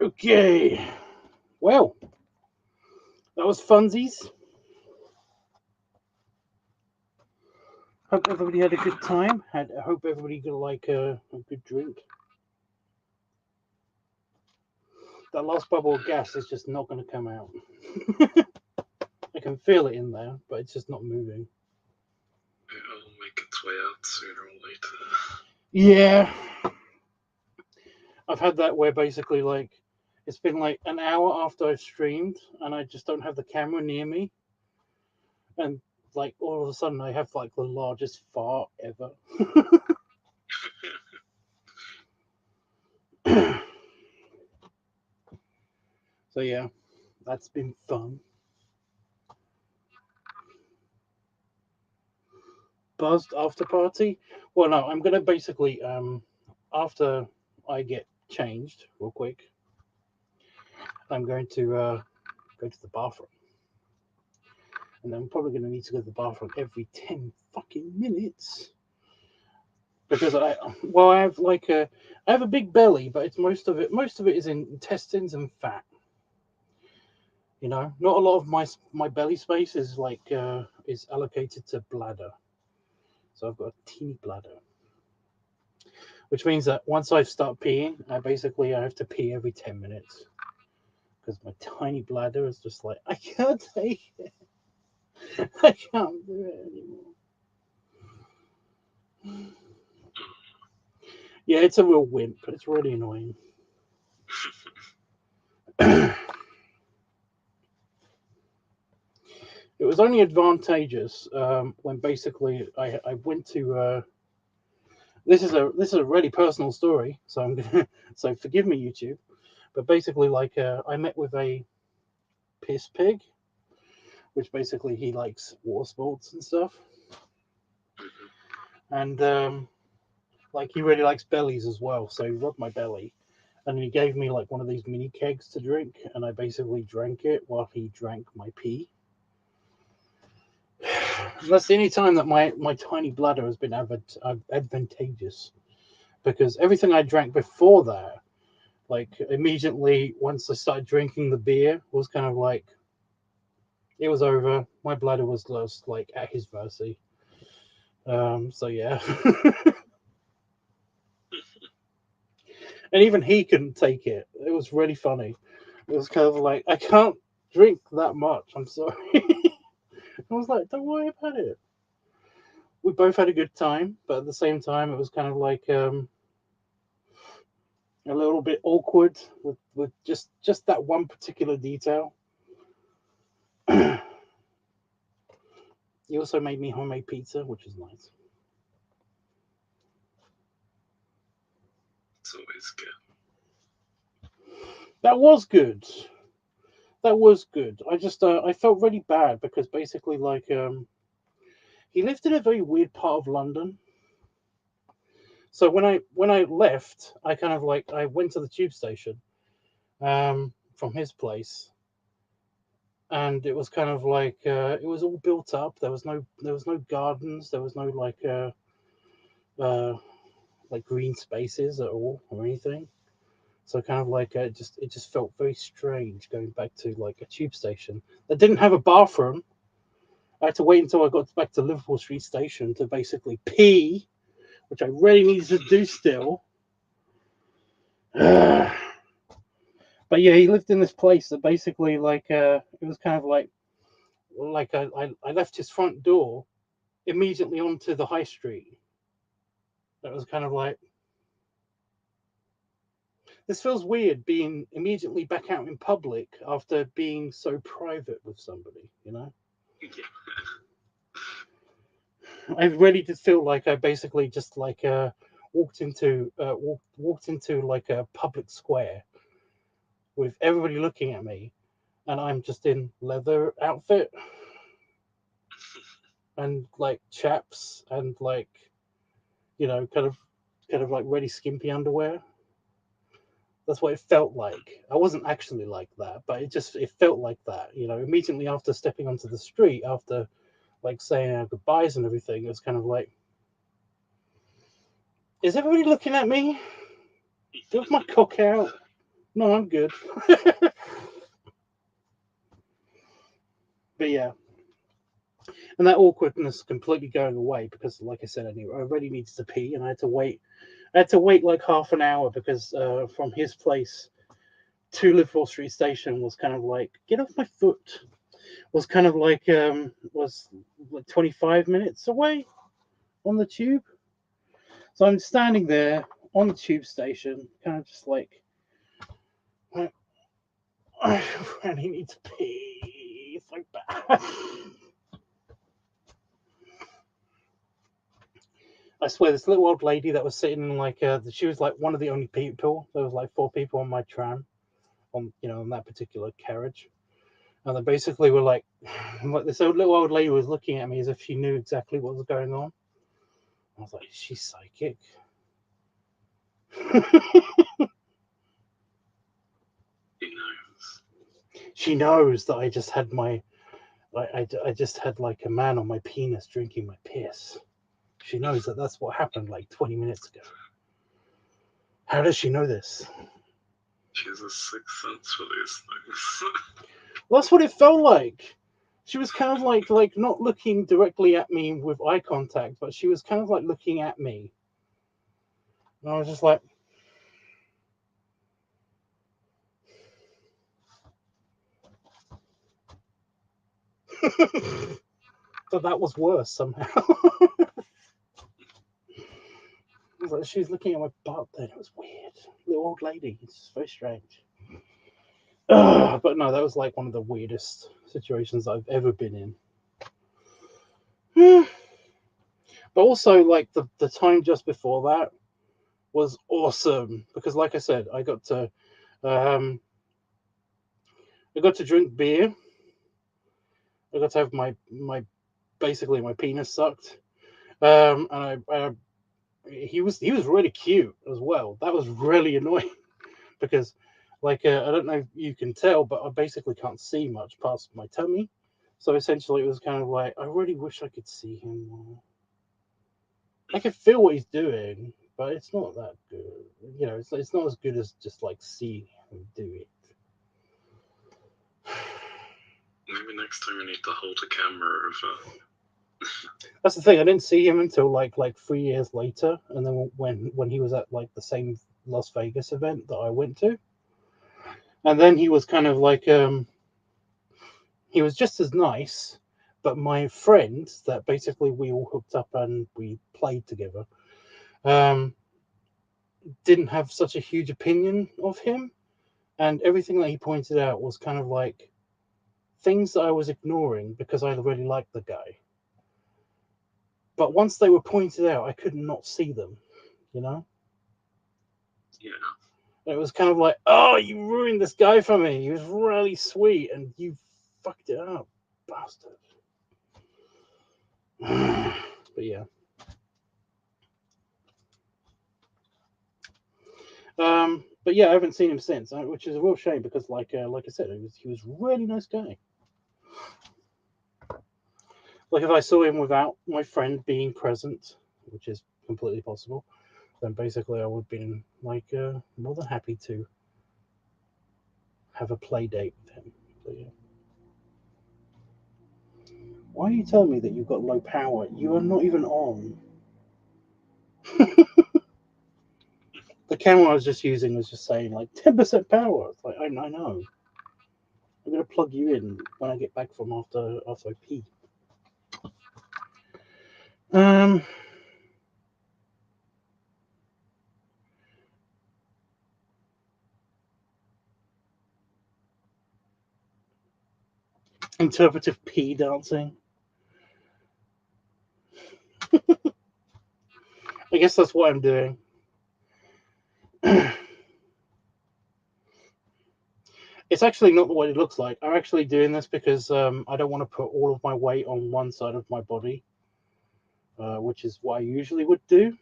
Okay. Well, that was funsies. Hope everybody had a good time. I hope everybody got like a good drink. That last bubble of gas is just not going to come out. I can feel it in there, but it's just not moving. It'll make its way out sooner or later. Yeah. I've had that where basically like it's been like an hour after I've streamed and I just don't have the camera near me. And like all of a sudden I have like the largest fart ever. So yeah, that's been fun. Buzzed after party? Well no, I'm gonna basically after I get changed real quick, I'm going to go to the bathroom. And I'm probably gonna need to go to the bathroom every 10 fucking minutes. Because I have like I have a big belly, but it's most of it is in intestines and fat. You know, not a lot of my belly space is like is allocated to bladder. So I've got a teeny bladder, which means that once I start peeing, I have to pee every 10 minutes because my tiny bladder is just like I can't take it. I can't do it anymore. Yeah, it's a real wimp, but it's really annoying. It was only advantageous when basically I went to. This is a really personal story, so I'm gonna so forgive me, YouTube. But basically, like I met with a piss pig, which basically he likes water sports and stuff, and like he really likes bellies as well. So he rubbed my belly, and he gave me like one of these mini kegs to drink, and I basically drank it while he drank my pee. That's the only time that my tiny bladder has been advantageous, because everything I drank before that, like immediately once I started drinking the beer, was kind of like it was over. My bladder was just like at his mercy. So yeah, and even he couldn't take it. It was really funny. It was kind of like I can't drink that much. I'm sorry. I was like, don't worry about it. We both had a good time, but at the same time, it was kind of like a little bit awkward with just that one particular detail. He also made me homemade pizza, which is nice. It's always good. That was good. That was good. I just I felt really bad because basically like he lived in a very weird part of London. So when I left, I kind of like I went to the tube station from his place, and it was kind of like it was all built up. There was no gardens. There was no like green spaces at all or anything. So kind of like it just felt very strange going back to like a tube station that didn't have a bathroom. I had to wait until I got back to Liverpool Street Station to basically pee, which I really needed to do still. But yeah, he lived in this place that basically like it was kind of like like I left his front door immediately onto the high street. That was kind of like, this feels weird being immediately back out in public after being so private with somebody, you know? Yeah. I really did feel like I basically just like walked into like a public square with everybody looking at me, and I'm just in leather outfit and like chaps and like, you know, kind of like really skimpy underwear. That's what it felt like. I wasn't actually like that, but it felt like that, you know. Immediately after stepping onto the street, after like saying our goodbyes and everything, it was kind of like, is everybody looking at me? Do I have my cock out? No, I'm good. But yeah, and that awkwardness completely going away because, like I said, I really needed to pee, and I had to wait. I had to wait like half an hour because from his place to Liverpool Street Station was kind of like, get off my foot. Was kind of like was like 25 minutes away on the tube. So I'm standing there on the tube station, kind of just like, I really need to pee so bad. I swear, this little old lady that was sitting in like, she was like one of the only people. There was like 4 people on my tram, on on that particular carriage, and they basically were like this little old lady was looking at me as if she knew exactly what was going on. I was like, is she psychic? She knows that I just had I just had like a man on my penis drinking my piss. She knows that that's what happened like 20 minutes ago. How does she know this? She has a sixth sense for these things. Well, that's what it felt like. She was kind of like not looking directly at me with eye contact, but she was kind of like looking at me. And I was just like, but that was worse somehow. Like, she was looking at my butt then. It was weird. Little old lady. It's very strange. But no, that was like one of the weirdest situations I've ever been in. But also, like the time just before that was awesome because, like I said, I got to drink beer. I got to have my basically my penis sucked. And he was really cute as well. That was really annoying because, like, I don't know if you can tell, but I basically can't see much past my tummy. So essentially, it was kind of like, I really wish I could see him more. I can feel what he's doing, but it's not that good. You know, it's not as good as just like seeing him do it. Maybe next time you need to hold a camera over. That's the thing. I didn't see him until like 3 years later, and then when he was at like the same Las Vegas event that I went to, and then he was kind of like he was just as nice, but my friend that basically we all hooked up and we played together, didn't have such a huge opinion of him, and everything that he pointed out was kind of like things that I was ignoring because I really liked the guy. But once they were pointed out, I could not see them, you know? Yeah. And it was kind of like, oh, you ruined this guy for me. He was really sweet, and you fucked it up, bastard. But yeah. But yeah, I haven't seen him since, which is a real shame because, like I said, he was a really nice guy. Like if I saw him without my friend being present, which is completely possible, then basically I would have been like more than happy to have a play date with him. So, yeah. Why are you telling me that you've got low power? You are not even on. The camera I was just using was just saying like 10% power. It's like I know. I'm gonna plug you in when I get back from after I pee. Interpretive pee dancing. I guess that's what I'm doing. It's actually not what it looks like. I'm actually doing this because I don't want to put all of my weight on one side of my body, which is what I usually would do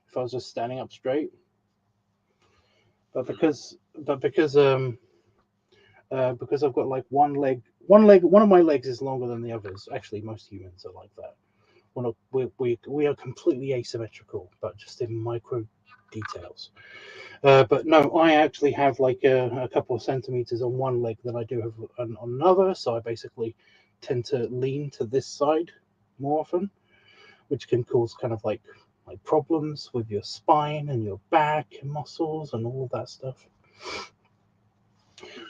if I was just standing up straight. But because I've got like one of my legs is longer than the others. Actually, most humans are like that. We are completely asymmetrical, but just in micro details. But no, I actually have like a couple of centimeters on one leg than I do have on another. So I basically tend to lean to this side more often, which can cause kind of like problems with your spine and your back muscles and all of that stuff.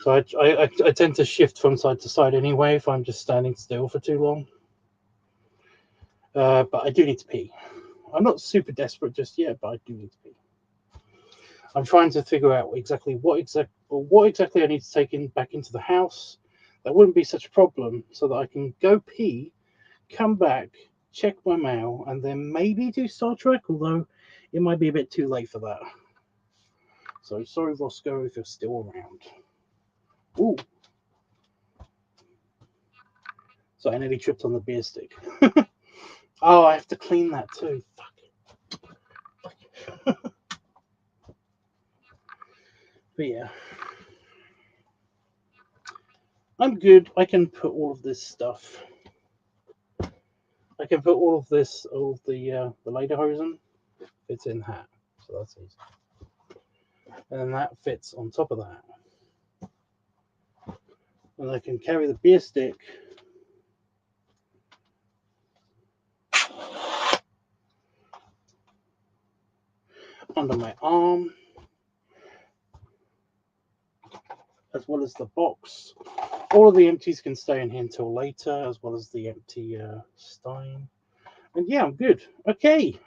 So I tend to shift from side to side anyway if I'm just standing still for too long. But I do need to pee. I'm not super desperate just yet, but I do need to pee. I'm trying to figure out exactly what exactly I need to take back into the house. That wouldn't be such a problem, so that I can go pee, come back, check my mail, and then maybe do Star Trek. Although it might be a bit too late for that. So sorry, Roscoe, if you're still around. Ooh. So I nearly tripped on the beer stick. Oh, I have to clean that too. Fuck. But yeah. I'm good. I can put all of this stuff. I can put all of the lederhosen fits in that. So that's easy. And then that fits on top of that. And I can carry the beer stick under my arm, as well as the box. All of the empties can stay in here until later, as well as the empty stein. And yeah, I'm good. Okay.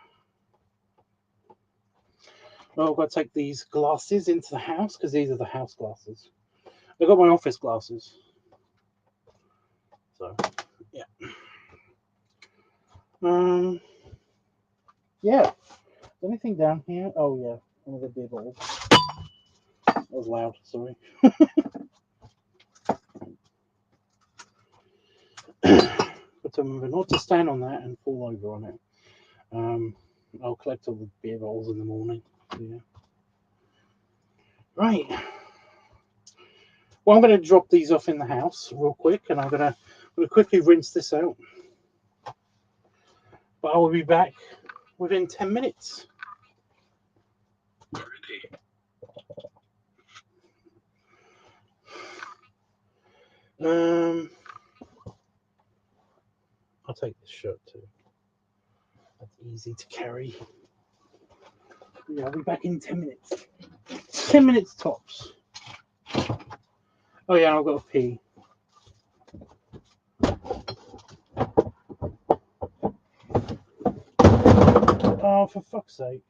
Well, I've got to take these glasses into the house because these are the house glasses. I've got my office glasses. So, yeah. Yeah. Anything down here? Oh, yeah. One of the beer bottles. That was loud, sorry. But to remember not to stand on that and fall over on it. I'll collect all the beer bottles in the morning. Yeah. Right. Well, I'm going to drop these off in the house real quick, and I'm going to quickly rinse this out. But I will be back within 10 minutes. I'll take this shirt too. That's easy to carry. Yeah, I'll be back in 10 minutes. 10 minutes tops. Oh yeah, I've got to pee. Oh, for fuck's sake.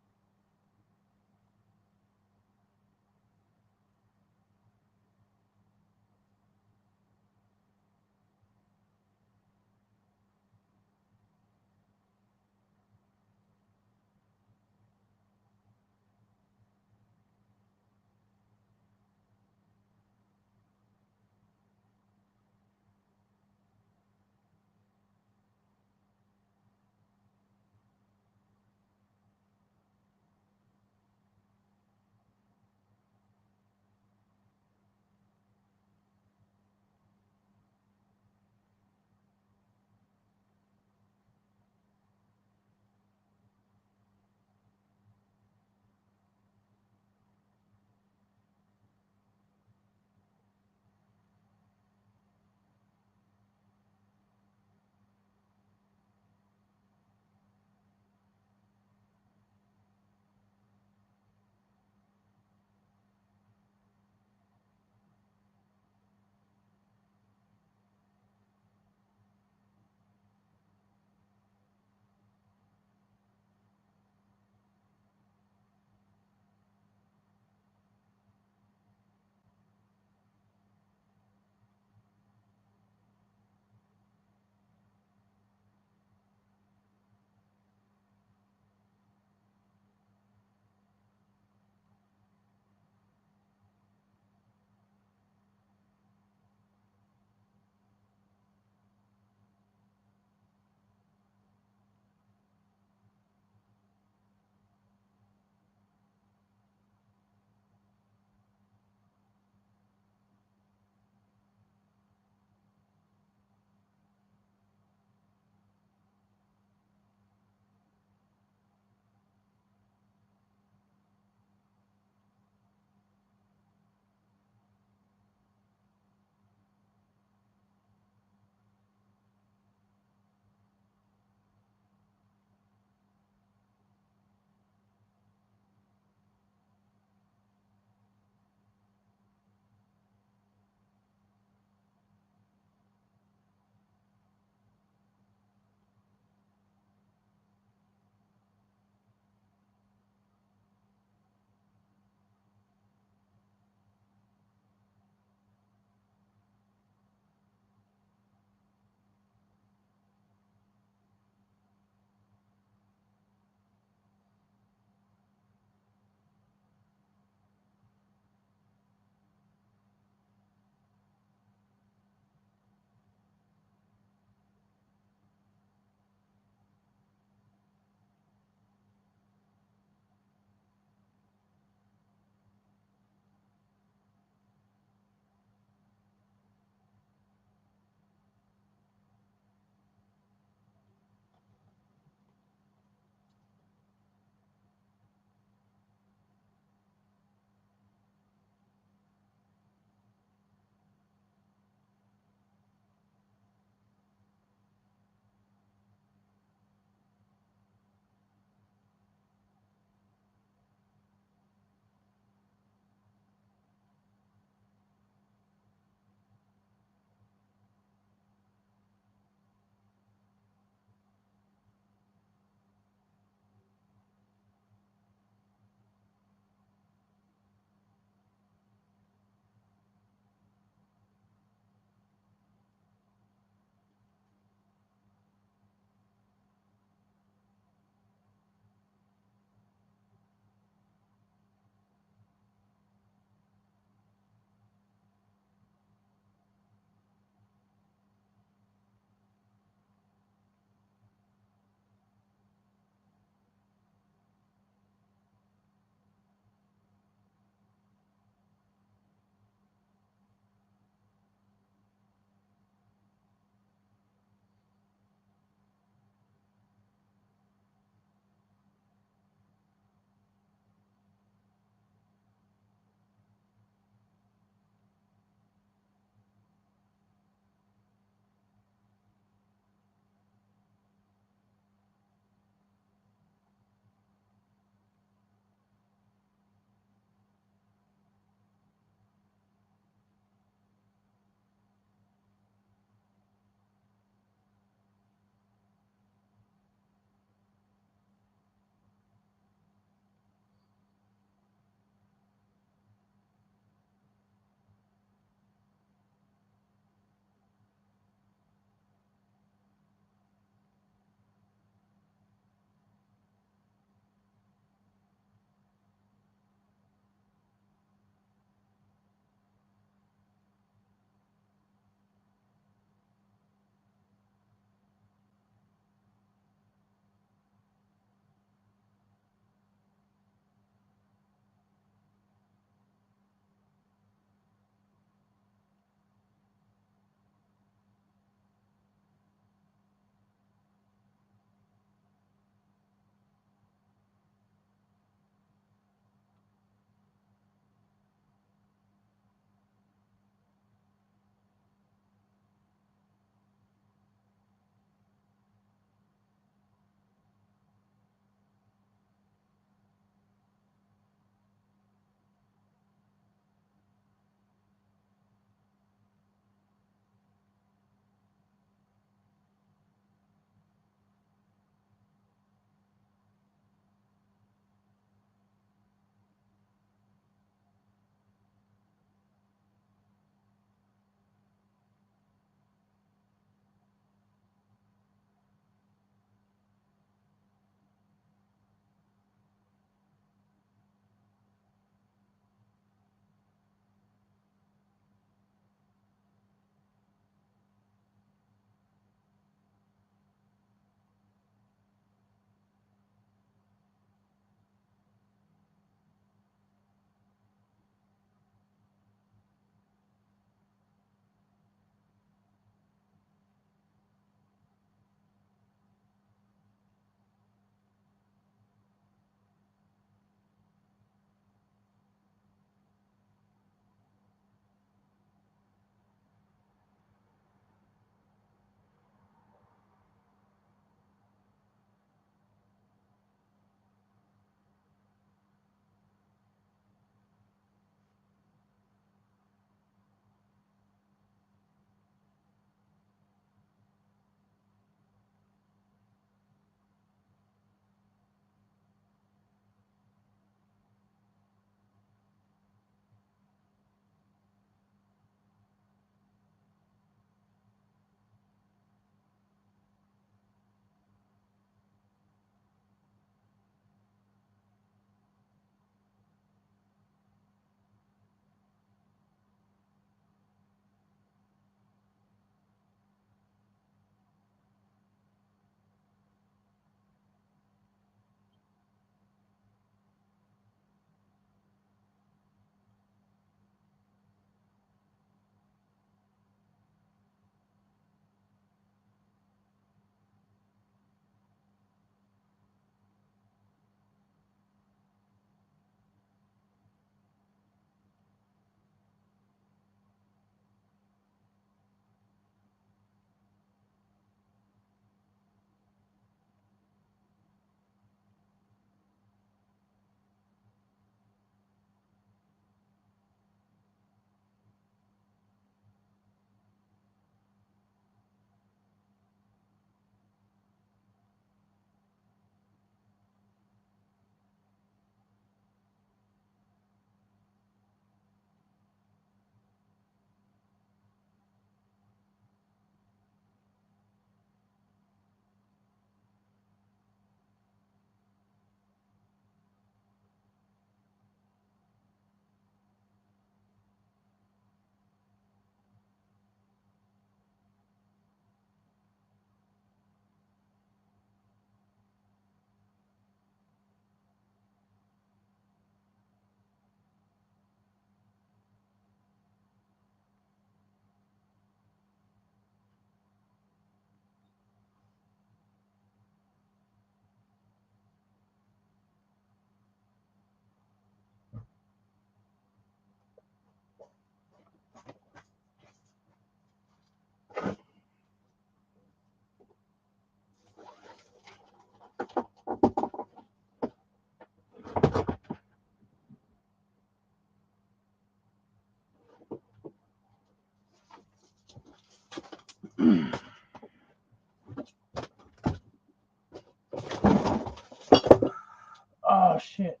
Oh shit.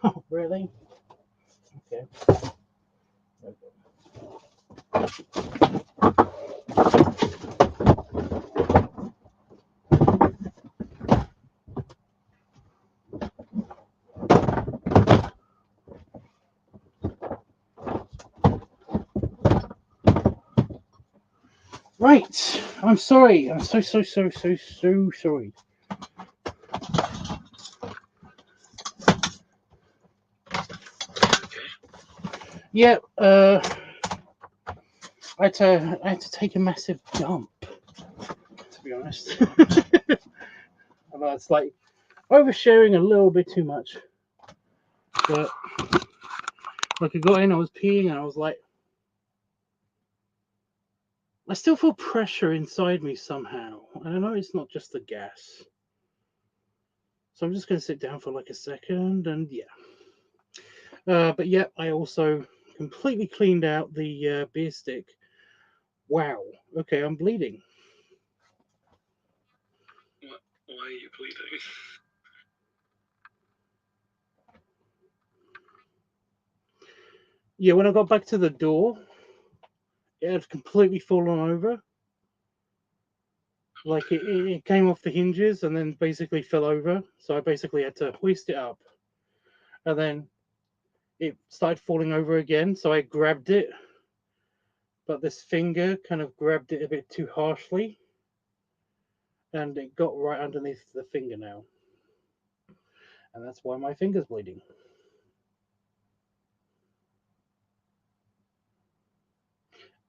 Oh, really? Okay. Right. I'm sorry. I'm so sorry. Yeah, I had to take a massive dump, to be honest. It's like oversharing a little bit too much. But like I got in, I was peeing, and I was like, I still feel pressure inside me somehow. And I know it's not just the gas. So I'm just going to sit down for like a second, and yeah. But yeah, I also completely cleaned out the beer stick. Wow. Okay, I'm bleeding. Why are you bleeding? Yeah, when I got back to the door, it had completely fallen over. Like it came off the hinges and then basically fell over. So I basically had to hoist it up. And then it started falling over again. So I grabbed it. But this finger kind of grabbed it a bit too harshly. And it got right underneath the fingernail. And that's why my finger's bleeding.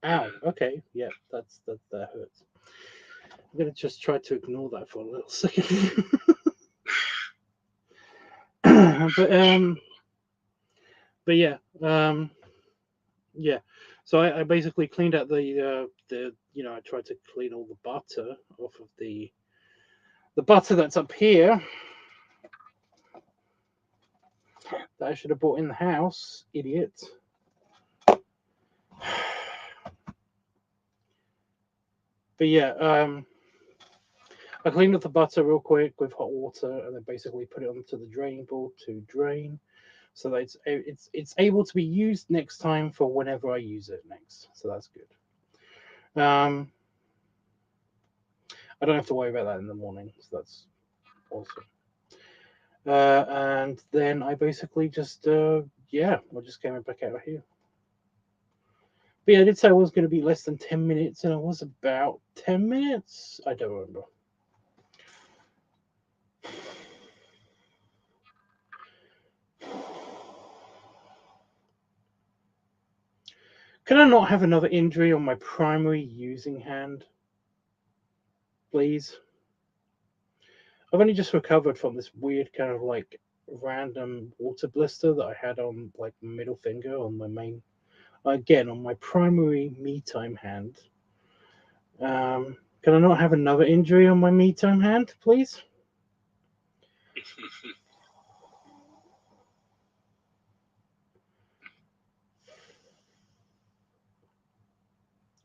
Ow. Okay. Yeah, that hurts. I'm gonna just try to ignore that for a little second. but yeah, yeah. So I basically cleaned out the I tried to clean all the butter off of the butter that's up here that I should have bought in the house, idiot. But yeah, I cleaned up the butter real quick with hot water and then basically put it onto the draining board to drain, so that it's able to be used next time for whenever I use it next. So that's good. I don't have to worry about that in the morning, so that's awesome. And then I basically just I just came back out of here. But yeah, I did say I was going to be less than 10 minutes, and it was about 10 minutes. I don't remember. Can I not have another injury on my primary using hand? Please? I've only just recovered from this weird kind of like random water blister that I had on like middle finger on my main, again, on my primary me time hand. Can I not have another injury on my me time hand, please?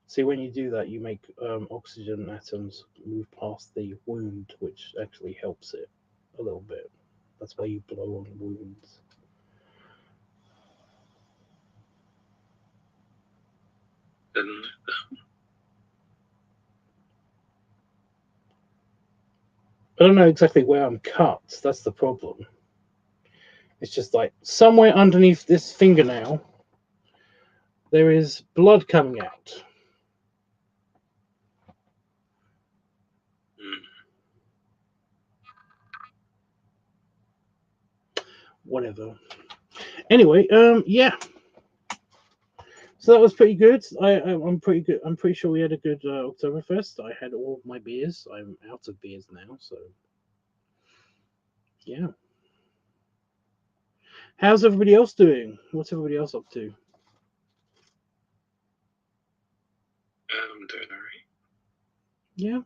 See, when you do that, you make oxygen atoms move past the wound, which actually helps it a little bit. That's why you blow on wounds. I don't know exactly where I'm cut. That's the problem. It's just like somewhere underneath this fingernail, there is blood coming out. Whatever. Anyway, yeah. So that was pretty good. I'm pretty good. I'm pretty sure we had a good Oktoberfest. I had all of my beers. I'm out of beers now, so yeah. How's everybody else doing? What's everybody else up to? I'm doing alright. Yeah.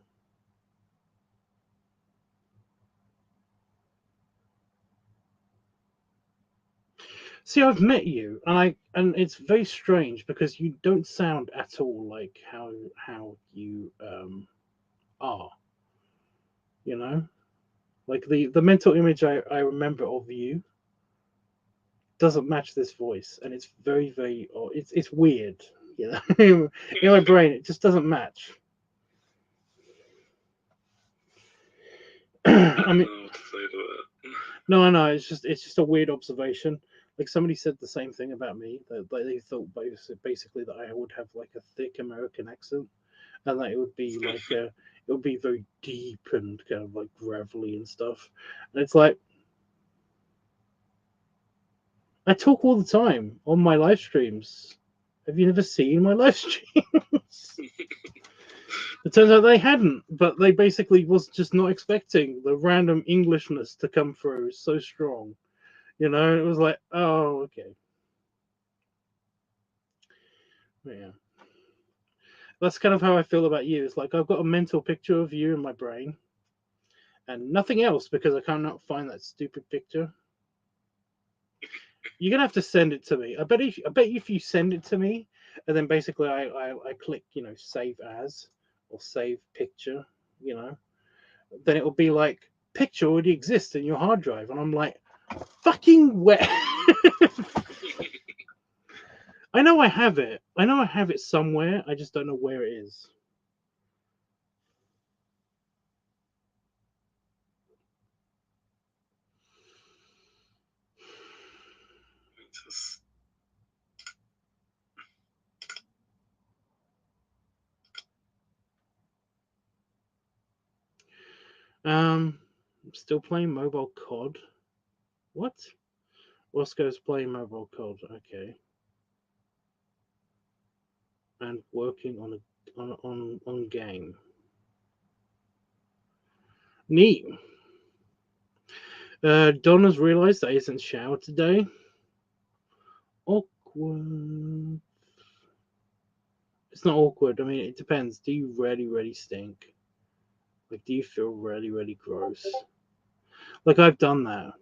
See, I've met you, and it's very strange because you don't sound at all like how you are. You know, like the mental image I remember of you doesn't match this voice, and it's very it's weird. You know, in my brain it just doesn't match. I mean, what to say to that. no, I know. It's just a weird observation. Like somebody said the same thing about me. That they thought basically that I would have like a thick American accent, and that it would be like it would be very deep and kind of like gravelly and stuff. And it's like I talk all the time on my live streams. Have you never seen my live streams? It turns out they hadn't, but they basically was just not expecting the random Englishness to come through so strong. You know, it was like, oh, okay. Yeah. That's kind of how I feel about you. It's like I've got a mental picture of you in my brain and nothing else because I cannot find that stupid picture. You're gonna have to send it to me. I bet if you send it to me and then basically I click, save as or save picture, then it will be like picture already exists in your hard drive. And I'm like, fucking where? I know I have it. I know I have it somewhere. I just don't know where it is. Still playing mobile COD. What? Roscoe's playing mobile COD. Okay. And working on game. Neat. Donna's realised that he hasn't showered today. Awkward. It's not awkward. I mean, it depends. Do you really stink? Like, do you feel really gross? Like, I've done that.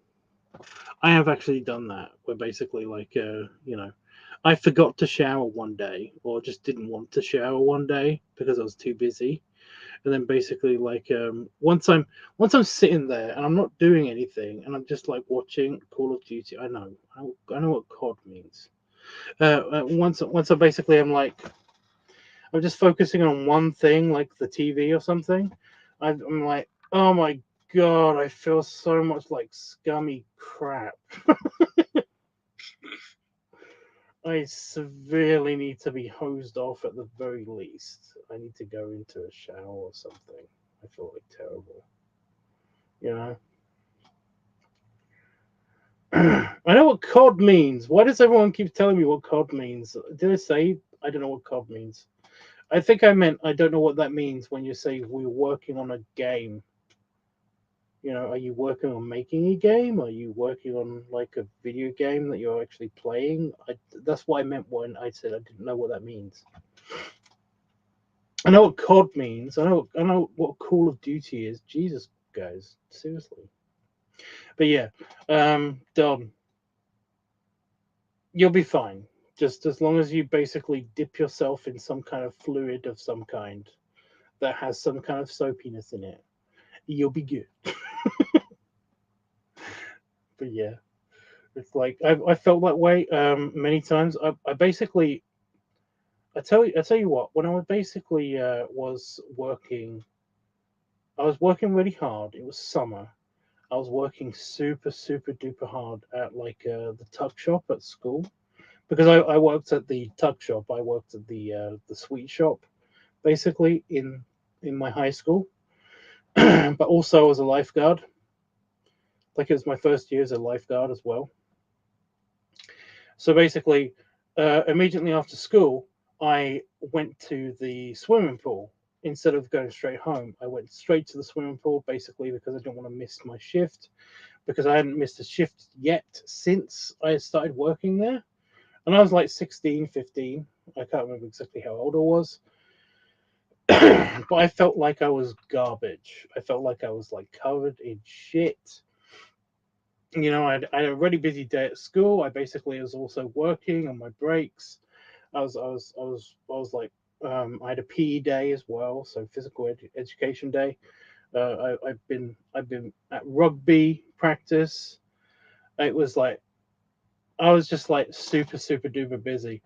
I have actually done that. Where basically, like, I forgot to shower one day, or just didn't want to shower one day because I was too busy. And then basically, like, once I'm sitting there and I'm not doing anything, and I'm just like watching Call of Duty. I know what COD means. Once I basically am like, I'm just focusing on one thing, like the TV or something. I'm like, oh my god, I feel so much like scummy crap. I severely need to be hosed off at the very least. I need to go into a shower or something. I feel like terrible. You know? I know what COD means. Why does everyone keep telling me what COD means? Did I say I don't know what COD means? I think I meant I don't know what that means when you say we're working on a game. Are you working on making a game? Are you working on like a video game that you're actually playing? That's what I meant when I said I didn't know what that means. I know what COD means. I know what Call of Duty is. Jesus, guys, seriously. But yeah, Don, you'll be fine. Just as long as you basically dip yourself in some kind of fluid of some kind that has some kind of soapiness in it, you'll be good. But yeah, it's like I felt that way many times. I basically I tell you what, when I basically was working, I was working really hard. It was summer. I was working super duper hard at like the tuck shop at school because I worked at the tuck shop. I worked at the sweet shop basically in my high school, but also as a lifeguard. Like it was my first year as a lifeguard as well. So basically, immediately after school, I went to the swimming pool. Instead of going straight home, I went straight to the swimming pool basically because I didn't want to miss my shift, because I hadn't missed a shift yet since I had started working there. And I was like 16, 15. I can't remember exactly how old I was. But I felt like I was garbage. I felt like I was like covered in shit. you know, I had a really busy day at school. I basically was also working on my breaks. I was like, I had a PE day as well, so physical education day. I've been at rugby practice. It was like I was just like super duper busy.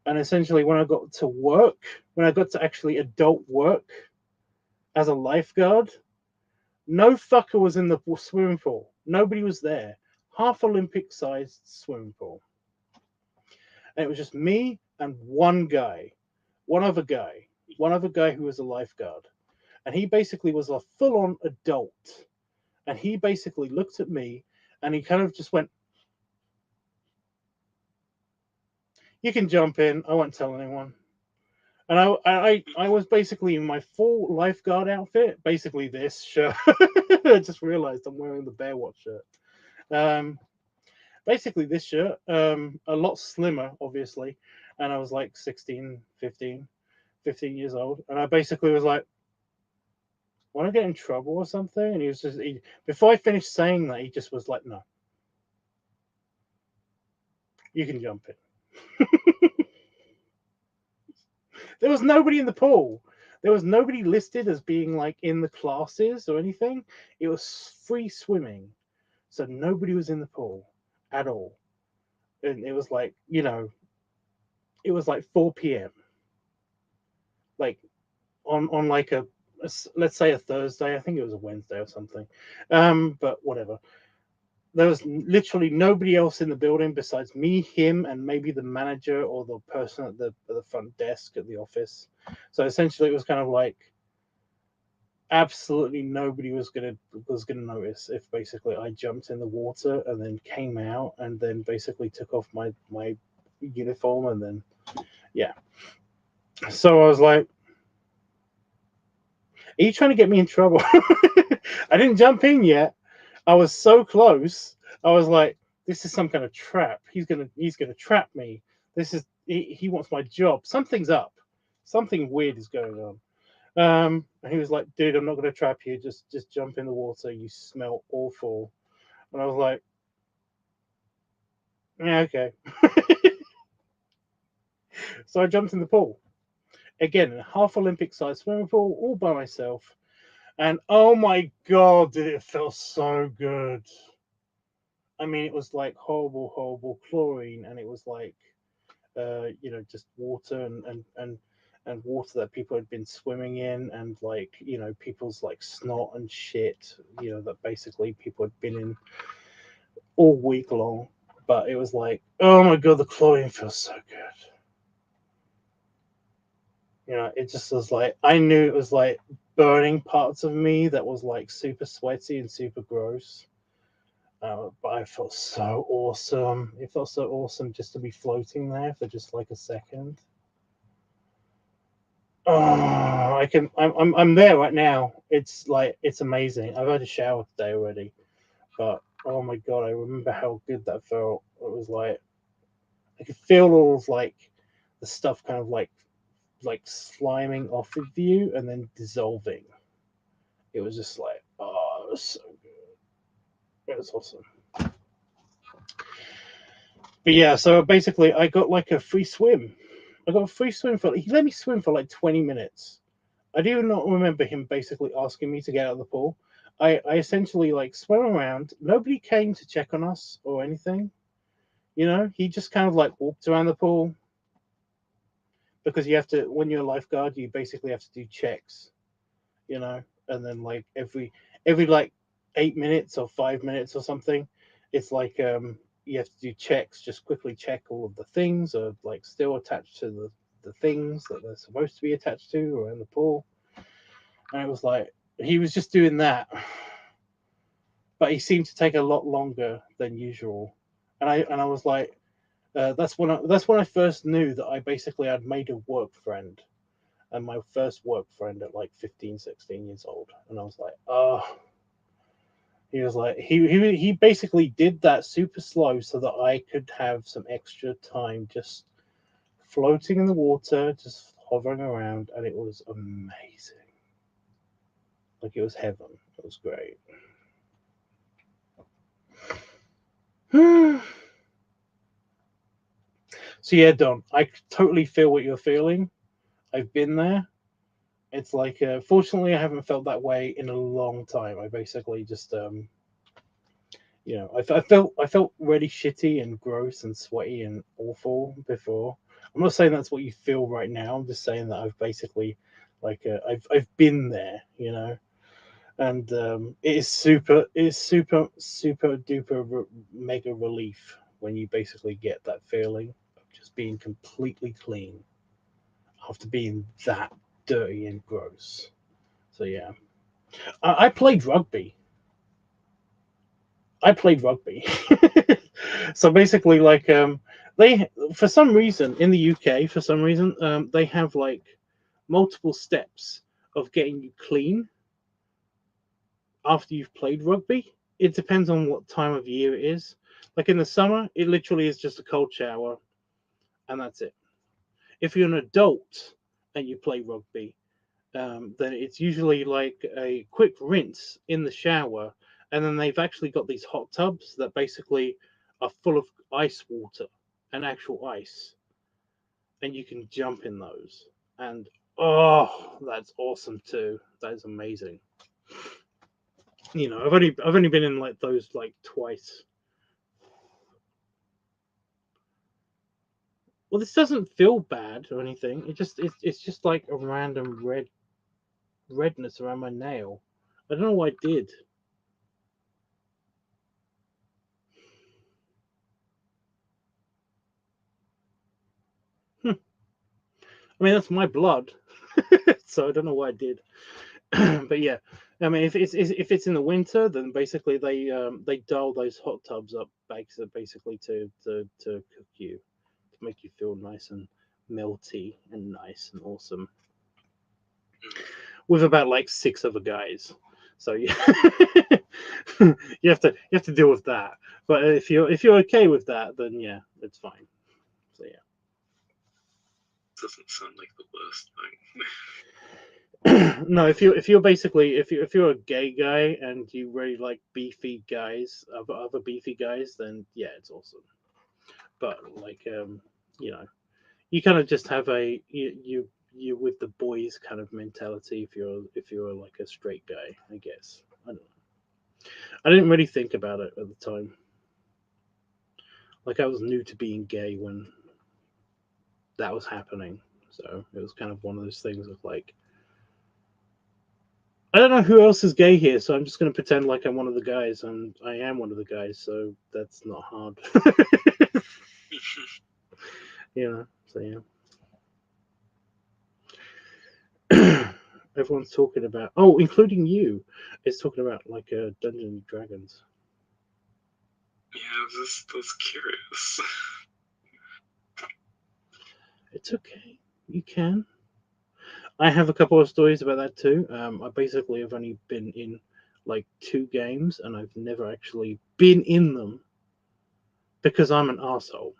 And essentially, when I got to work, when I got to actually adult work as a lifeguard, no fucker was in the swimming pool. Nobody was there. Half Olympic sized swimming pool. And it was just me and one other guy who was a lifeguard. And he basically was a full on adult. And he basically looked at me and he kind of just went, "You can jump in. I won't tell anyone." And I was basically in my full lifeguard outfit, basically this shirt. I just realized I'm wearing the Bearwatch shirt. Um, Basically this shirt, a lot slimmer, obviously. And I was like 16, 15 years old. And I basically was like, "Want to get in trouble or something?" And he was just, before I finished saying that, he just was like, "No, you can jump in." There was nobody in the pool. There was nobody listed as being like in the classes or anything. It was free swimming. So nobody was in the pool at all. And it was like, you know, it was like 4 p.m. Like on like let's say a Thursday. I think it was a Wednesday or something. But whatever. There was literally nobody else in the building besides me, him, and maybe the manager or the person at the front desk at the office. So essentially, it was kind of like absolutely nobody was gonna notice if basically I jumped in the water and then came out and then basically took off my uniform and then yeah. So I was like, "Are you trying to get me in trouble?" I didn't jump in yet. I was so close. I was like, "This is some kind of trap. He's gonna trap me. This is he wants my job. Something's up. Something weird is going on." And he was like, "Dude, I'm not gonna trap you. Just jump in the water. You smell awful." And I was like, "Yeah, okay." So I jumped in the pool again, a half Olympic sized swimming pool, all by myself. And oh my god, did it feel so good. I mean, it was like horrible chlorine, and it was like, you know, just water and water that people had been swimming in, and like, you know, people's like snot and shit, you know, that basically people had been in all week long. But it was like, oh my god, the chlorine feels so good. You know, it just was like I knew it was like burning parts of me that was like super sweaty and super gross. But I felt so awesome. It felt so awesome just to be floating there for just like a second. Oh, I'm there right now. It's like it's amazing. I've had a shower today already, but oh my god, I remember how good that felt. It was like I could feel all of like the stuff kind of like sliming off of you and then dissolving. It was just like, oh, it was so good. It was awesome. But yeah, so basically, I got like a free swim. I got a free swim for. He let me swim for like 20 minutes. I do not remember him basically asking me to get out of the pool. I essentially like swam around. Nobody came to check on us or anything. You know, he just kind of like walked around the pool because you have to when you're a lifeguard, you basically have to do checks. You know, and then like every like 8 minutes or 5 minutes or something, it's like you have to do checks, just quickly check all of the things are like still attached to the things that they're supposed to be attached to around the pool. And it was like he was just doing that, but he seemed to take a lot longer than usual. And I was like, that's when I first knew that I basically had made a work friend, and my first work friend at like 15, 16 years old. And I was like, oh, he was like, he basically did that super slow so that I could have some extra time just floating in the water, just hovering around. And it was amazing. Like it was heaven. It was great. So yeah, Don, I totally feel what you're feeling. I've been there. It's like, fortunately, I haven't felt that way in a long time. I basically just, I felt really shitty and gross and sweaty and awful before. I'm not saying that's what you feel right now. I'm just saying that I've basically, like, I've been there, and it is super duper mega relief when you basically get that feeling of just being completely clean after being that dirty and gross. So yeah, I played rugby. I played rugby. So basically, like, they, for some reason in the UK, for some reason, they have like multiple steps of getting you clean after you've played rugby. It depends on what time of year it is. Like in the summer, it literally is just a cold shower, and that's it. If you're an adult and you play rugby, then it's usually like a quick rinse in the shower, and then they've actually got these hot tubs that basically are full of ice water and actual ice, and you can jump in those. And oh, that's awesome too. That is amazing. I've only been in like those like twice. Well, this doesn't feel bad or anything. It's just like a random redness around my nail. I don't know what I did. I mean, that's my blood, so I don't know what I did. But yeah, I mean, if it's in the winter, then basically they dial those hot tubs up basically to cook you, to make you feel nice and melty and nice and awesome, with about like 6 other guys. So yeah, you have to deal with that. But if you're okay with that, then yeah, it's fine. So yeah. Doesn't sound like the worst thing. No, if you're a gay guy and you really like beefy guys, other beefy guys, then yeah, it's awesome. But like, you kind of just have you with the boys kind of mentality if you're like a straight guy, I guess. I don't know. I didn't really think about it at the time. Like, I was new to being gay when that was happening, so it was kind of one of those things of like, I don't know who else is gay here, so I'm just going to pretend like I'm one of the guys, and I am one of the guys, so that's not hard. So yeah. Everyone's talking about, including you, is talking about like Dungeons and Dragons. Yeah, I was curious. It's okay. You can. I have a couple of stories about that too. I basically have only been in like 2 games, and I've never actually been in them because I'm an asshole.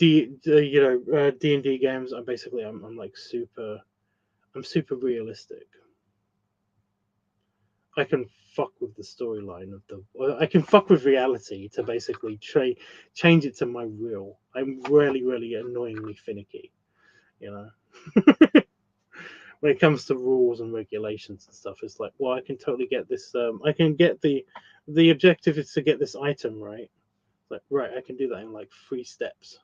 D&D games. I'm like I'm super realistic. I can fuck with the storyline I can fuck with reality to basically change it to my will. I'm really, really annoyingly finicky, you know. When it comes to rules and regulations and stuff, it's like, well, I can totally get this. I can get the objective is to get this item right. Like, right, I can do that in like 3 steps.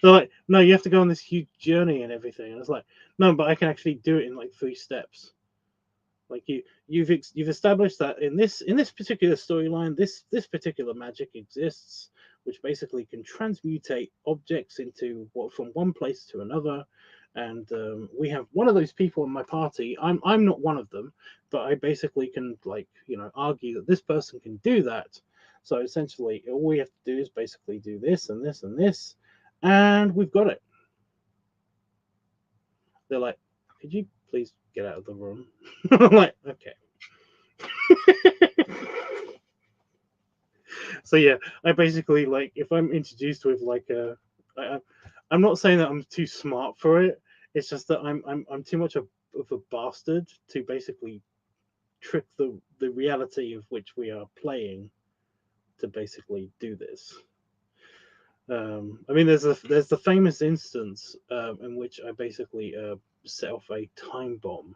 They're like, no, you have to go on this huge journey and everything. And it's like, no, but I can actually do it in like 3 steps. Like you've established that in this particular storyline, this particular magic exists, which basically can transmutate objects into from one place to another. And we have one of those people in my party. I'm not one of them, but I basically can argue that this person can do that. So essentially, all we have to do is basically do this and this and this, and we've got it. They're like, could you please get out of the room? I'm like, okay. So yeah, I basically, like, if I'm introduced with like I'm not saying that I'm too smart for it. It's just that I'm too much a a bastard to basically trick the reality of which we are playing to basically do this. I mean, there's the famous instance in which I basically set off a time bomb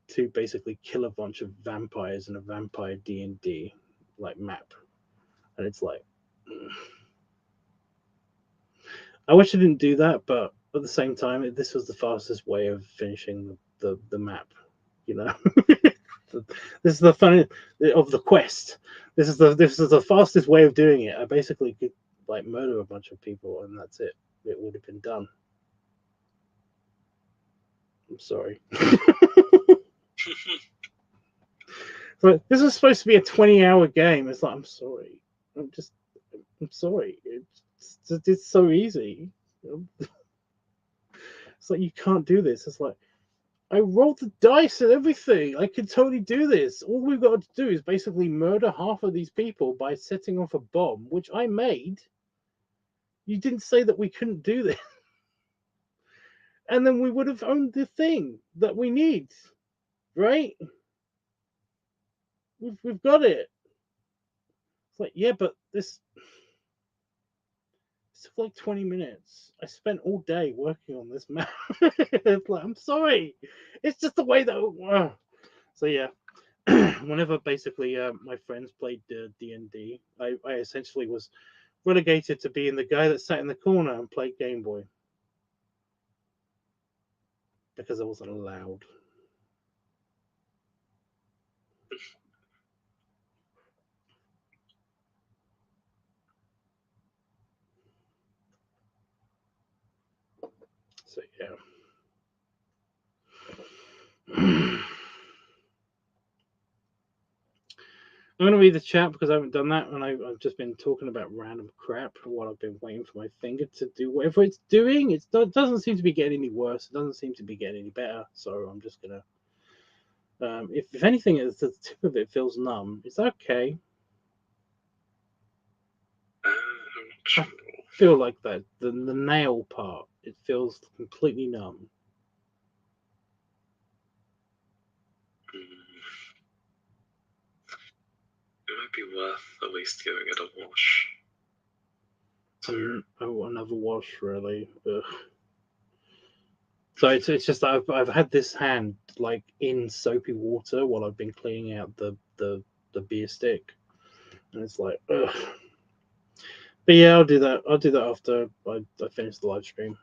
to basically kill a bunch of vampires in a vampire D&D like map, and it's like, I wish I didn't do that, but at the same time, this was the fastest way of finishing the map, you know. This is the fun of the quest. This is the fastest way of doing it. I basically could like murder a bunch of people, and that's it. It would have been done. I'm sorry. But this is supposed to be a 20-hour game. It's like, I'm sorry. I'm sorry. It's so easy. It's like, you can't do this. It's like, I rolled the dice and everything. I can totally do this. All we've got to do is basically murder half of these people by setting off a bomb, which I made. You didn't say that we couldn't do this. And then we would have owned the thing that we need. Right? We've got it. It's like, yeah, but this took like 20 minutes. I spent all day working on this map. It's like, I'm sorry. It's just the way that. So yeah, whenever basically my friends played D&D, I essentially was relegated to being the guy that sat in the corner and played Game Boy because I wasn't allowed. So yeah. I'm going to read the chat because I haven't done that, and I've just been talking about random crap while I've been waiting for my finger to do whatever it's doing. It doesn't seem to be getting any worse. It doesn't seem to be getting any better. So I'm just going to, if anything, it's the tip of it feels numb. Is that okay? I feel like that. The nail part, it feels completely numb. It might be worth at least giving it a wash. Another wash, really. Ugh. So it's just that I've had this hand like in soapy water while I've been cleaning out the beer stick, and it's like, ugh. But yeah, I'll do that. I'll do that after I finish the live stream.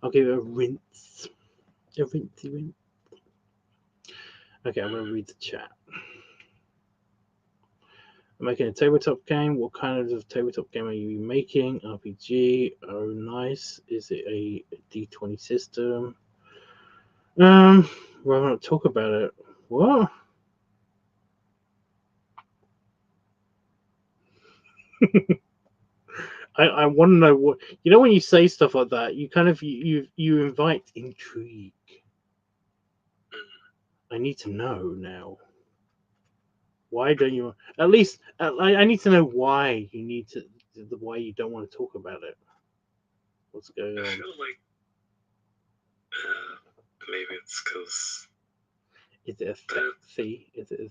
I'll give it a rinse. A rinsey rinse. Okay, I'm gonna read the chat. I'm making a tabletop game. What kind of tabletop game are you making? RPG. Oh, nice. Is it a D20 system? Well, I'm not talk about it. What? I want to know what, you know, when you say stuff like that, you kind of you invite intrigue. I need to know now. Why don't you? At least I need to know why you need to. Why you don't want to talk about it. What's going on? I feel like maybe it's because. Is it a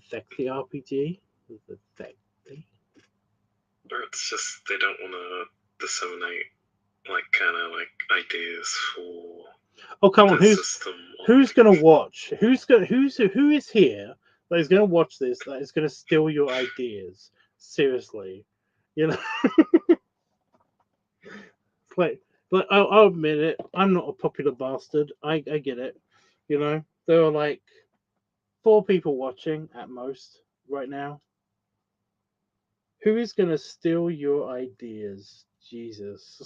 sexy RPG? Is it sexy? Or it's just they don't want to disseminate like kind of like ideas for. Oh, come on! Who's gonna watch? Who is here that is gonna watch this? That is gonna steal your ideas? Seriously, you know. like I'll admit it. I'm not a popular bastard. I get it. You know, there are like 4 people watching at most right now. Who is gonna steal your ideas? Jesus.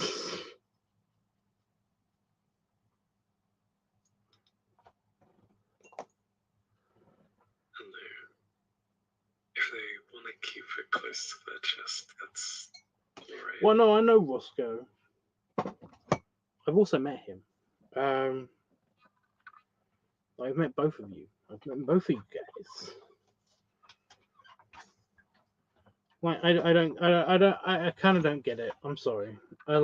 If they want to keep it close to their chest, that's alright. Well, no, I know Roscoe. I've also met him. I've met both of you. I've met both of you guys. Like, I kind of don't get it. I'm sorry. I'm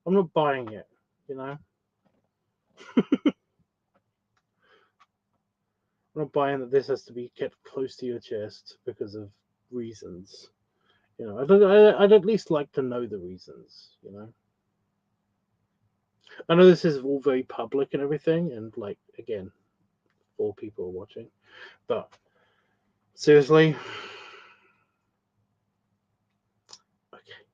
not buying it. You know. I'm not buying that this has to be kept close to your chest because of reasons. You know, I'd at least like to know the reasons. You know, I know this is all very public and everything, and like again, 4 people are watching, but seriously, okay.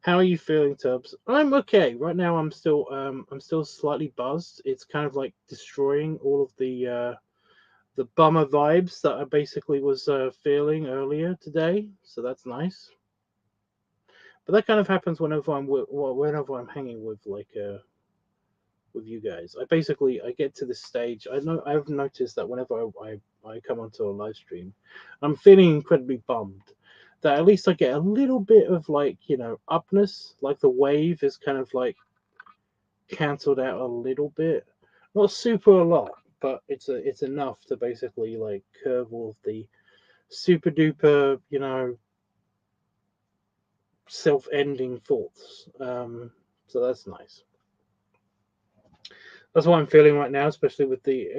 How are you feeling, Tubbs? I'm okay. Right now I'm still slightly buzzed. It's kind of like destroying all of the bummer vibes that I basically was feeling earlier today. So that's nice. But that kind of happens whenever whenever I'm hanging with with you guys. I get to this stage. I've noticed that whenever I come onto a live stream, I'm feeling incredibly bummed. That at least I get a little bit of like, you know, upness, like the wave is kind of like cancelled out a little bit. Not super a lot, but it's enough to basically like curve all of the super duper, you know, self-ending thoughts. So that's nice. That's what I'm feeling right now, especially with the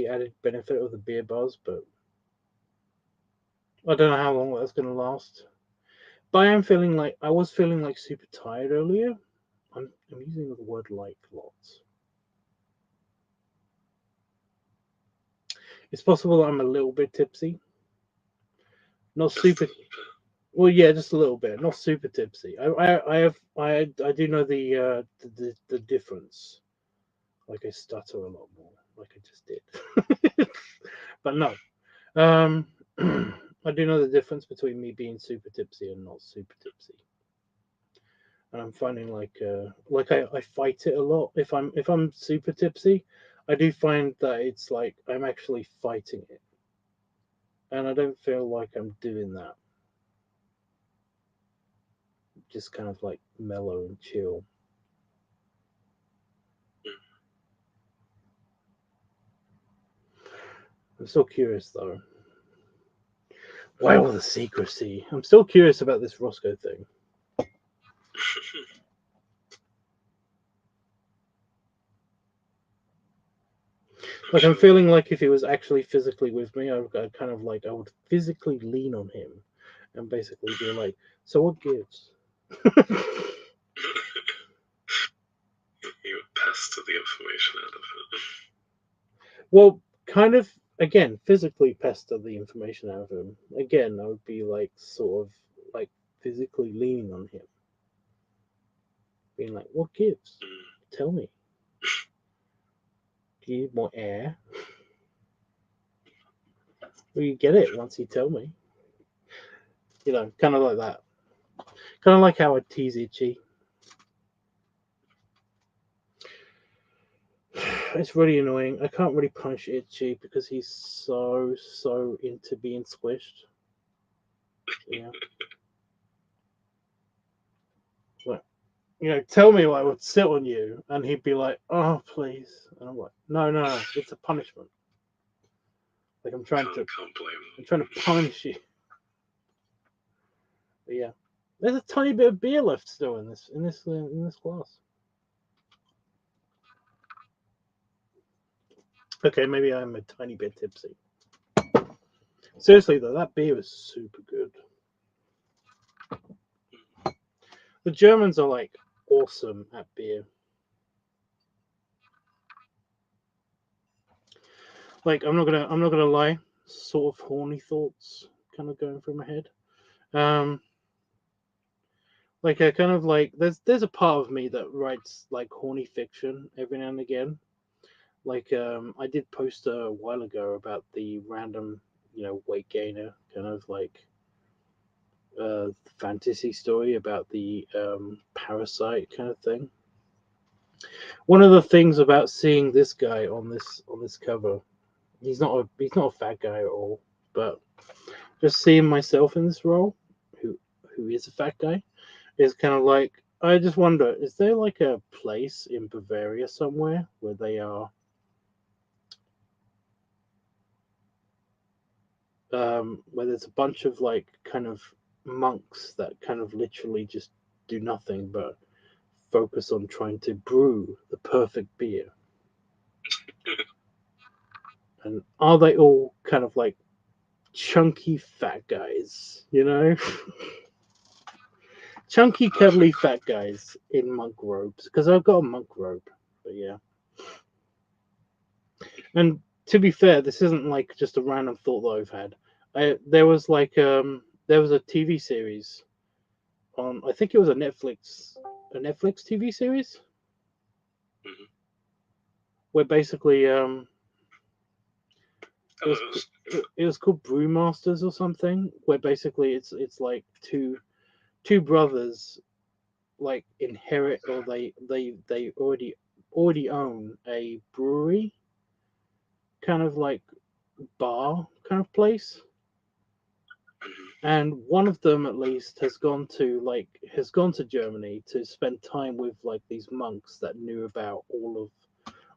added benefit of the beer buzz, but I don't know how long that's going to last. But I was feeling like super tired earlier. I'm using the word like lots. It's possible that I'm a little bit tipsy. Not super. Well, yeah, just a little bit. Not super tipsy. I do know the difference. Like I stutter a lot more, like I just did. But no. I do know the difference between me being super tipsy and not super tipsy. And I'm finding like I fight it a lot. If I'm super tipsy, I do find that it's like I'm actually fighting it. And I don't feel like I'm doing that. Just kind of like mellow and chill. I'm still curious though. Why all the secrecy? I'm still curious about this Roscoe thing. Like I'm feeling like if he was actually physically with me, I'd kind of like I would physically lean on him and basically be like, "So what gives?" You would pester the information out of it. Well, kind of again, physically pester the information out of him. Again, I would be like sort of like physically leaning on him, being like, "What gives? Tell me. Do you need more air?" Well, you get it once you tell me. You know, kind of like that. Kind of like how I tease Itchy. It's really annoying. I can't really punish Itchy because he's so into being squished. Yeah. Like, you know, tell me I would sit on you, and he'd be like, "Oh, please," and I'm like, "No, it's a punishment. Like I'm trying to punish you." But yeah, there's a tiny bit of beer left still in this glass. Okay, maybe I'm a tiny bit tipsy. Seriously though, that beer is super good. The Germans are like awesome at beer. Like I'm not gonna lie, sort of horny thoughts kind of going through my head. Like I kind of like there's a part of me that writes like horny fiction every now and again. Like I did post a while ago about the random, you know, weight gainer kind of like fantasy story about the parasite kind of thing. One of the things about seeing this guy on this cover, he's not a fat guy at all, but just seeing myself in this role, who is a fat guy, is kind of like I just wonder: is there like a place in Bavaria somewhere where they are, where there's a bunch of like kind of monks that kind of literally just do nothing but focus on trying to brew the perfect beer. And are they all kind of like chunky fat guys, you know? Chunky, cuddly fat guys in monk robes. Because I've got a monk robe, but yeah. And to be fair, this isn't like just a random thought that I've had. There was a TV series on, I think it was a Netflix TV series Mhm. where basically Hello. it was called Brewmasters or something, where basically it's like two brothers like inherit, or they already own a brewery, kind of like bar kind of place. Mhm. And one of them at least has gone to Germany to spend time with like these monks that knew about all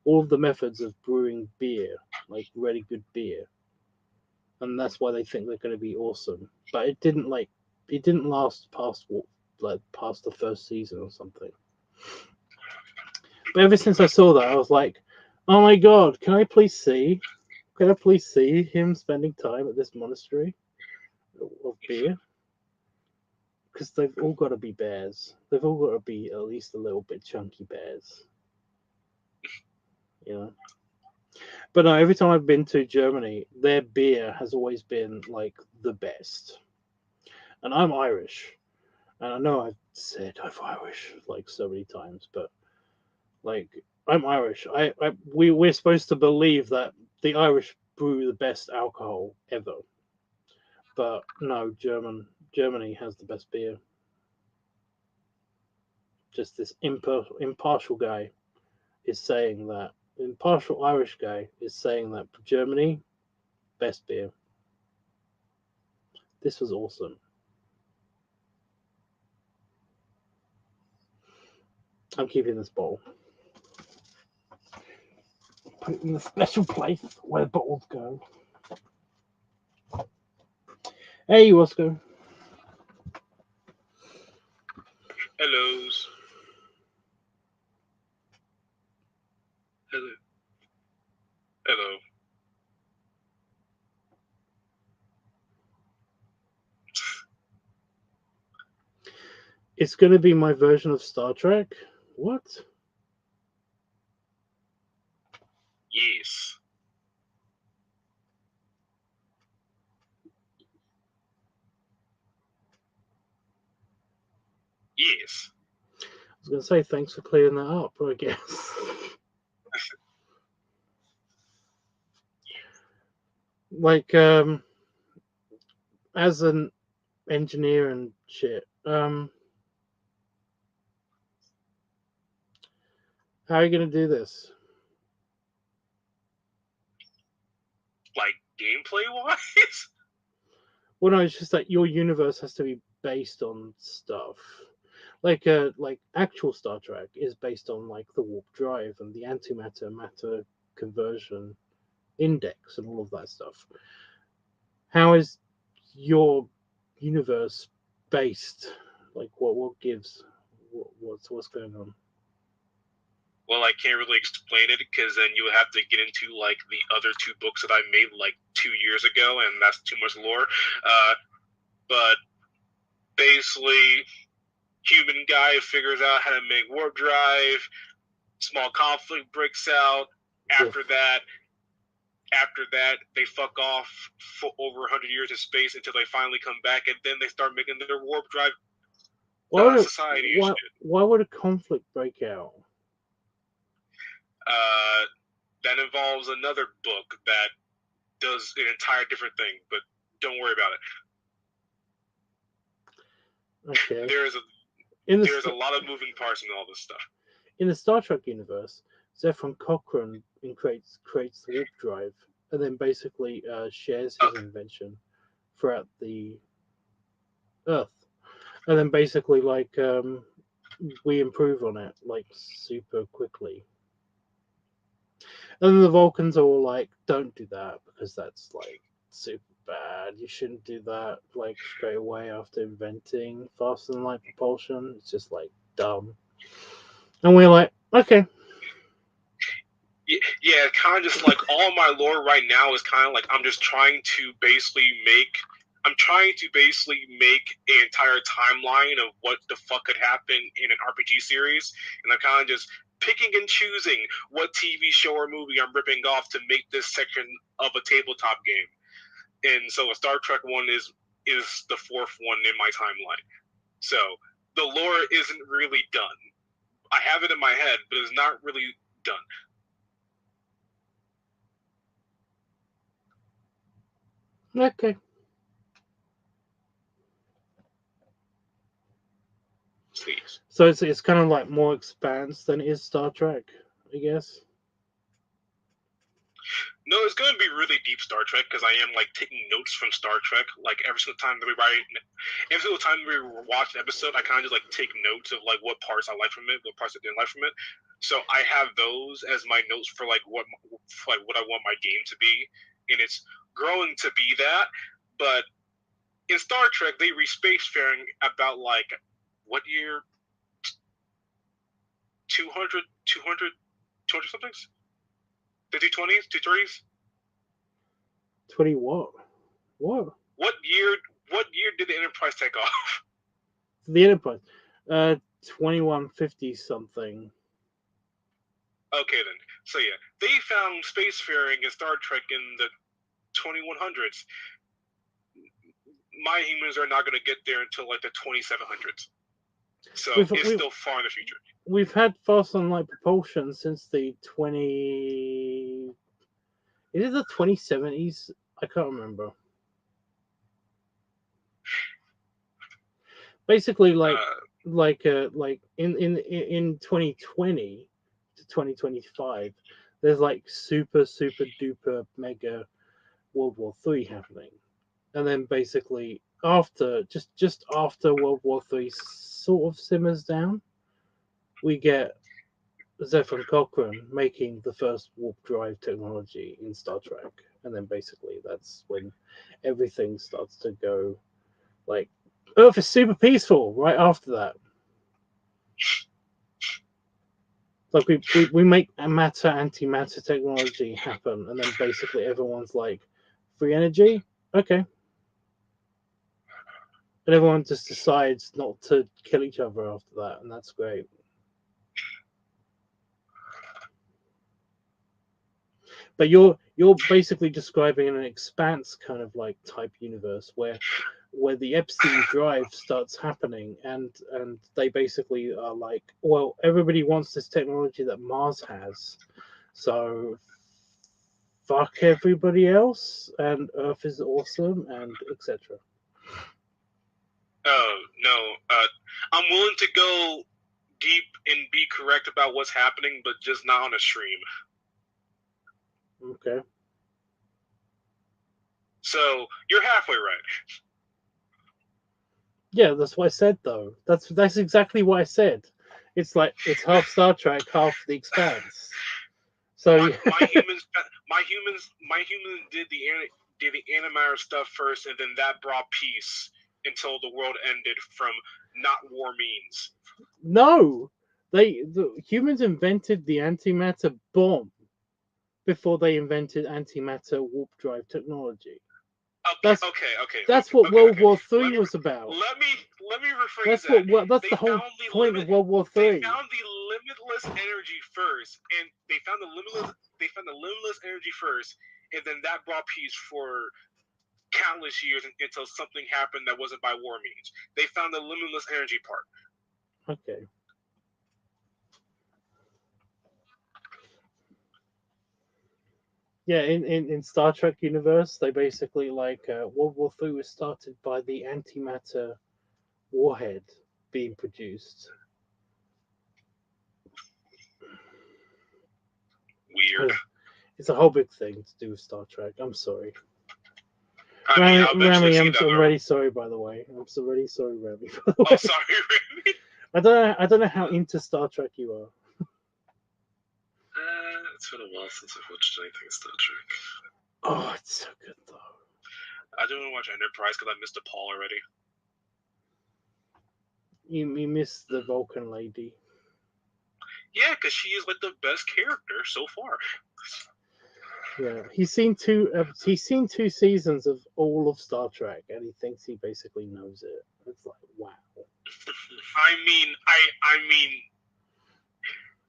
of the methods of brewing beer, like really good beer. And that's why they think they're going to be awesome. But it didn't last past the first season or something. But ever since I saw that, I was like, oh my god, can I please see him spending time at this monastery of beer? Because they've all got to be bears. They've all got to be at least a little bit chunky bears. You know? But no, every time I've been to Germany, their beer has always been like the best. And I'm Irish. And I know I've said I'm Irish like so many times, but like I'm Irish. We're supposed to believe that the Irish brew the best alcohol ever. But no, Germany has the best beer. Just this impartial guy is saying that impartial Irish guy is saying that Germany best beer. This was awesome. I'm keeping this bottle. Put it in the special place where bottles go. Hey, Roscoe. Hellos. Hello. Hello. It's going to be my version of Star Trek. What? Yes. Yes. I was going to say thanks for clearing that up, I guess. Like, as an engineer and shit, how are you going to do this? Like gameplay wise? Well, no, it's just that your universe has to be based on stuff. Like actual Star Trek is based on like the warp drive and the antimatter matter conversion index and all of that stuff. How is your universe based? Like what gives? What's going on? Well, I can't really explain it because then you would have to get into like the other two books that I made like 2 years ago, and that's too much lore. But basically, human guy figures out how to make warp drive. Small conflict breaks out. After that, they fuck off for over 100 years in space until they finally come back, and then they start making their warp drive society and shit. Why would a conflict break out? That involves another book that does an entire different thing, but don't worry about it. Okay. There's a lot of moving parts in all this stuff. In the Star Trek universe, Zefram Cochrane creates the warp drive, and then basically shares his invention throughout the Earth, and then basically like we improve on it like super quickly. And then the Vulcans are all like, "Don't do that because that's like super bad. You shouldn't do that like straight away after inventing faster than light propulsion. It's just like dumb." And we're like, okay. Yeah, kind of just like all my lore right now is kind of like I'm trying to basically make an entire timeline of what the fuck could happen in an RPG series, and I'm kind of just picking and choosing what TV show or movie I'm ripping off to make this section of a tabletop game. And so a Star Trek one is the fourth one in my timeline. So the lore isn't really done. I have it in my head, but it's not really done. Okay. Please. So it's kind of like more expanse than it is Star Trek, I guess. No, it's going to be really deep Star Trek because I am like taking notes from Star Trek. Like every single time we watch an episode, I kind of just like take notes of like what parts I like from it, what parts I didn't like from it. So I have those as my notes for like what I want my game to be, and it's growing to be that. But in Star Trek, they reach spacefaring about like what year? 200 somethings? The 220s, 230s? 20 what? What? What year did the Enterprise take off? The Enterprise. 2150 something. Okay then. So yeah, they found spacefaring in Star Trek in the 2100s. My humans are not going to get there until like the 2700s. So it's still far in the future. We've had fast and light propulsion since the 20. Is it the 2070s? I can't remember. Basically, like in 2020 to 2025, there's like super duper mega World War III happening, and then basically after just after World War III sort of simmers down, we get Zephyr Cochrane making the first warp drive technology in Star Trek, and then basically that's when everything starts to go like Earth is super peaceful right after that. Like we make matter antimatter technology happen, and then basically everyone's like, free energy, okay, and everyone just decides not to kill each other after that, and that's great. But you're basically describing an expanse kind of like type universe where the Epstein drive starts happening, and they basically are like, well, everybody wants this technology that Mars has, so fuck everybody else, and Earth is awesome, and etc. Oh no, I'm willing to go deep and be correct about what's happening, but just not on a stream. Okay. So you're halfway right. Yeah, that's what I said though. That's exactly what I said. It's like it's half Star Trek, half The Expanse. So my humans did the animator stuff first, and then that brought peace until the world ended from not war means. No, the humans invented the antimatter bomb before they invented antimatter warp drive technology. Okay. That's what World War III was about. Let me rephrase That's the whole point of World War III. They found the limitless energy first, and they found the limitless energy first, and then that brought peace for countless years until something happened that wasn't by war means. They found the limitless energy part. Okay. Yeah, in Star Trek universe, they basically like World War III was started by the antimatter warhead being produced. Weird. It's a whole big thing to do with Star Trek. I'm sorry. Rami, I'm already sorry, by the way. I'm already sorry, Rami. Oh, sorry, Rami. I don't know how into Star Trek you are. It's been a while since I've watched anything Star Trek. Oh, it's so good though. I don't want to watch Enterprise because I missed a Paul already. You missed the Vulcan lady. Yeah, because she is like the best character so far. Yeah, he's seen two seasons of all of Star Trek, and he thinks he basically knows it. It's like, wow. I mean,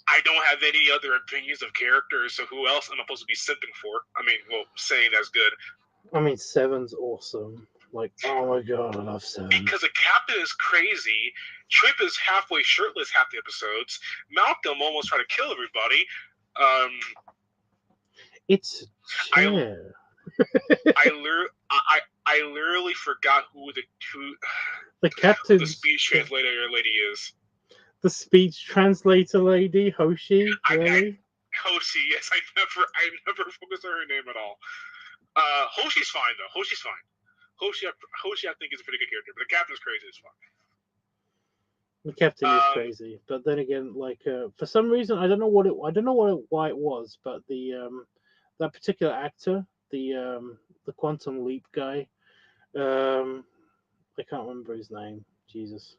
I don't have any other opinions of characters, so who else am I supposed to be simping for? I mean, well, saying that's good. I mean, Seven's awesome. Like, oh my god, I love Seven. Because the captain is crazy. Trip is halfway shirtless half the episodes. Malcolm almost tried to kill everybody. It's Chair. I literally forgot who the captain, the speech translator lady is. The speech translator lady, Hoshi. Really? Hoshi, yes. I never focused on her name at all. Hoshi's fine though. Hoshi's fine. Hoshi, I think is a pretty good character, but the captain's crazy as fuck. The captain is crazy, but then again, like for some reason, I don't know why it was, but the that particular actor, the Quantum Leap guy, I can't remember his name. Jesus.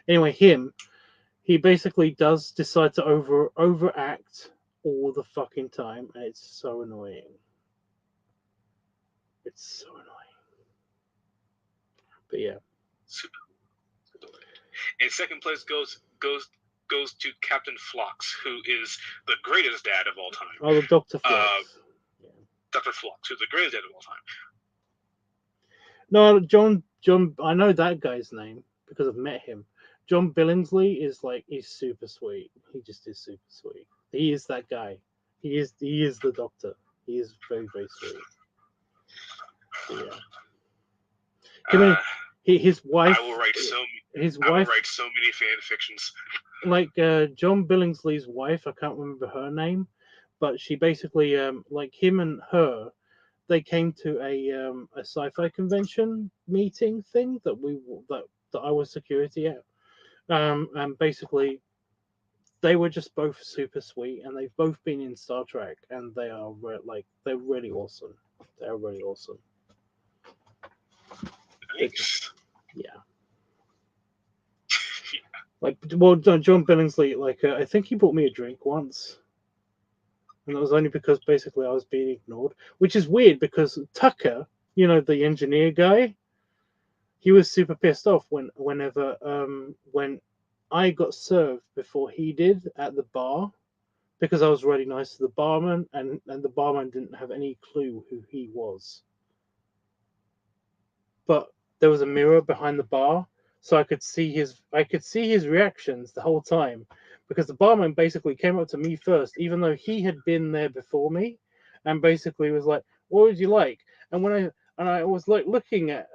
Anyway, he basically does decide to overact all the fucking time, and it's so annoying. It's so annoying. But yeah. In second place goes to Captain Phlox, who is the greatest dad of all time. Oh, the Dr. Phlox. Yeah. Dr. Phlox, who's the greatest dad of all time. No, John, I know that guy's name because I've met him. John Billingsley he's super sweet. He just is super sweet. He is that guy. He is the Doctor. He is very, very sweet. Yeah. His wife. I will write so many fan fictions. Like John Billingsley's wife, I can't remember her name, but she basically like him and her, they came to a sci-fi convention meeting thing that I was security at, and basically they were just both super sweet, and they've both been in Star Trek, and they are they're really awesome. They're really awesome. Thanks. Yeah. Like, well, John Billingsley, I think he bought me a drink once. And that was only because basically I was being ignored, which is weird because Tucker, the engineer guy, he was super pissed off when I got served before he did at the bar, because I was really nice to the barman, and the barman didn't have any clue who he was. But there was a mirror behind the bar, so I could see his reactions the whole time, because the barman basically came up to me first, even though he had been there before me, and basically was like, "What would you like?" And when I was like looking at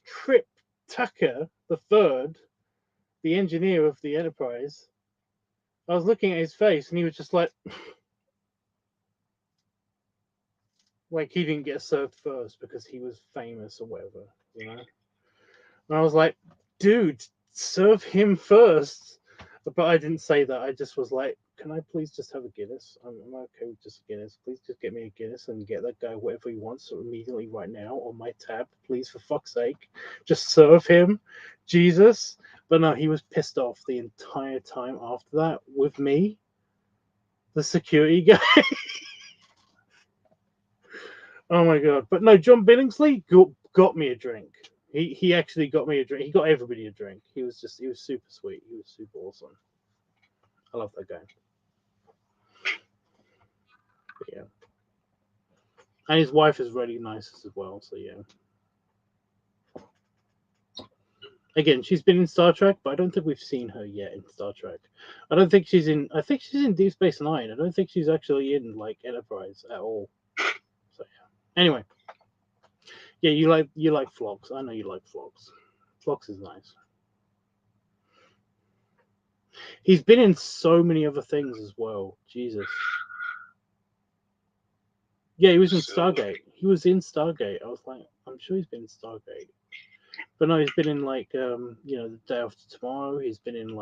Trip Tucker the third, the engineer of the Enterprise, I was looking at his face, and he was just like he didn't get served first because he was famous or whatever, And I was like, dude, serve him first. But I didn't say that. I just was like, can I please just have a Guinness? I'm okay with just a Guinness. Please just get me a Guinness and get that guy whatever he wants immediately right now on my tab. Please, for fuck's sake. Just serve him. Jesus. But no, he was pissed off the entire time after that with me, the security guy. Oh my god. But no, John Billingsley got me a drink. He actually got me a drink. He got everybody a drink. He was super sweet. He was super awesome. I love that guy. But yeah. And his wife is really nice as well, so yeah. Again, she's been in Star Trek, but I don't think we've seen her yet in Star Trek. I think she's in Deep Space Nine. I don't think she's actually in Enterprise at all. So yeah. Anyway. Yeah, you like Phlox. I know you like Phlox. Phlox is nice. He's been in so many other things as well. Jesus. Yeah, he was in Stargate. He was in Stargate. I was like, I'm sure he's been in Stargate. But no, he's been in The Day After Tomorrow. He's been in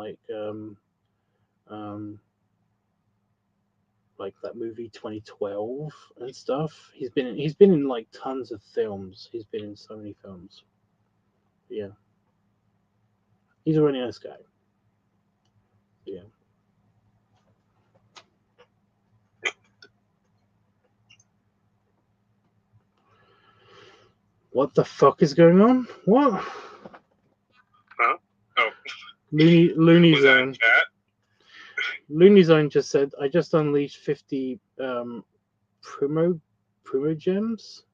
that movie 2012 and stuff. He's been in tons of films. He's been in so many films. Yeah. He's a really nice guy. Yeah. What the fuck is going on? What? Huh? Oh. Looney Was that in Zone. chat? Looney Zone just said, I just unleashed 50 primo gems.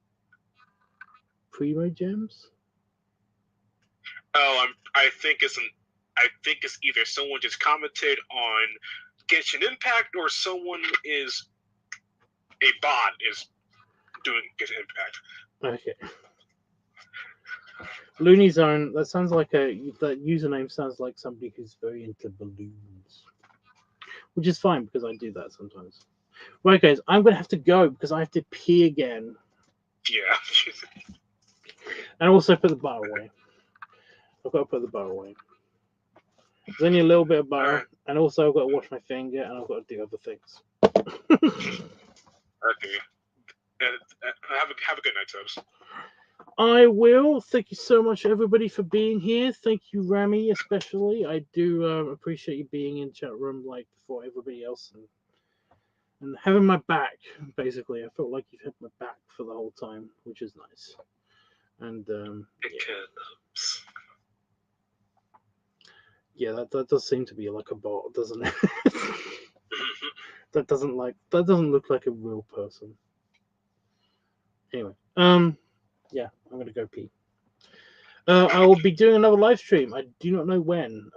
Primo gems? Oh, I think it's either someone just commented on Genshin Impact or someone is a bot is doing Genshin Impact. Okay. Looney Zone, that sounds like that username sounds like somebody who's very into balloons. Which is fine because I do that sometimes. Right, guys, I'm going to have to go because I have to pee again. Yeah. And also put the bar away. I've got to put the bar away. There's only a little bit of bar, Alright. and also I've got to wash my finger and I've got to do other things. Okay. Have a good night, Tubbs. I will. Thank you so much, everybody, for being here. Thank you, Rami, especially. I do appreciate you being in chat room like before everybody else and having my back. Basically, I felt like you've had my back for the whole time, which is nice. And yeah, that does seem to be like a bot, doesn't it? That doesn't look like a real person. Anyway, yeah, I'm gonna go pee. I will be doing another live stream. I do not know when.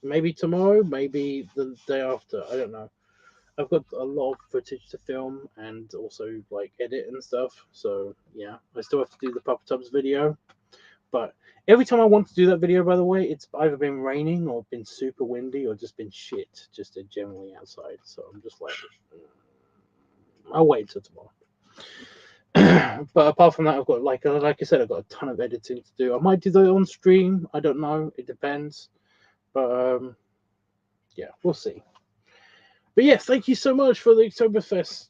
Maybe tomorrow, maybe the day after. I don't know. I've got a lot of footage to film and also like edit and stuff. So yeah, I still have to do the Papa Tubs video. But every time I want to do that video, by the way, it's either been raining or been super windy or just been shit, just generally outside. So I'm just like, I'll wait till tomorrow. But apart from that, I've got like I said, I've got a ton of editing to do. I might do that on stream. I don't know. It depends. But yeah, we'll see. But yeah, thank you so much for the Oktoberfest.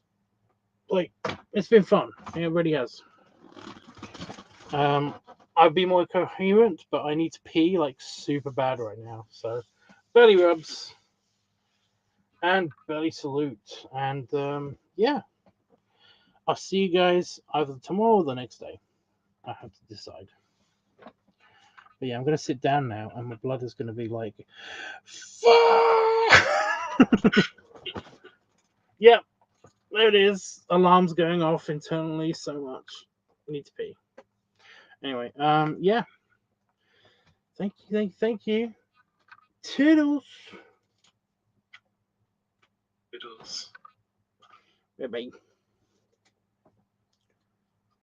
Like, it's been fun. It really has. I'd be more coherent, but I need to pee like super bad right now. So, belly rubs and belly salute. And yeah, I'll see you guys either tomorrow or the next day. I have to decide. But yeah, I'm going to sit down now, and my blood is going to be like, yeah, there it is. Alarms going off internally so much. I need to pee. Anyway, yeah. Thank you. Toodles. Toodles. Bye-bye.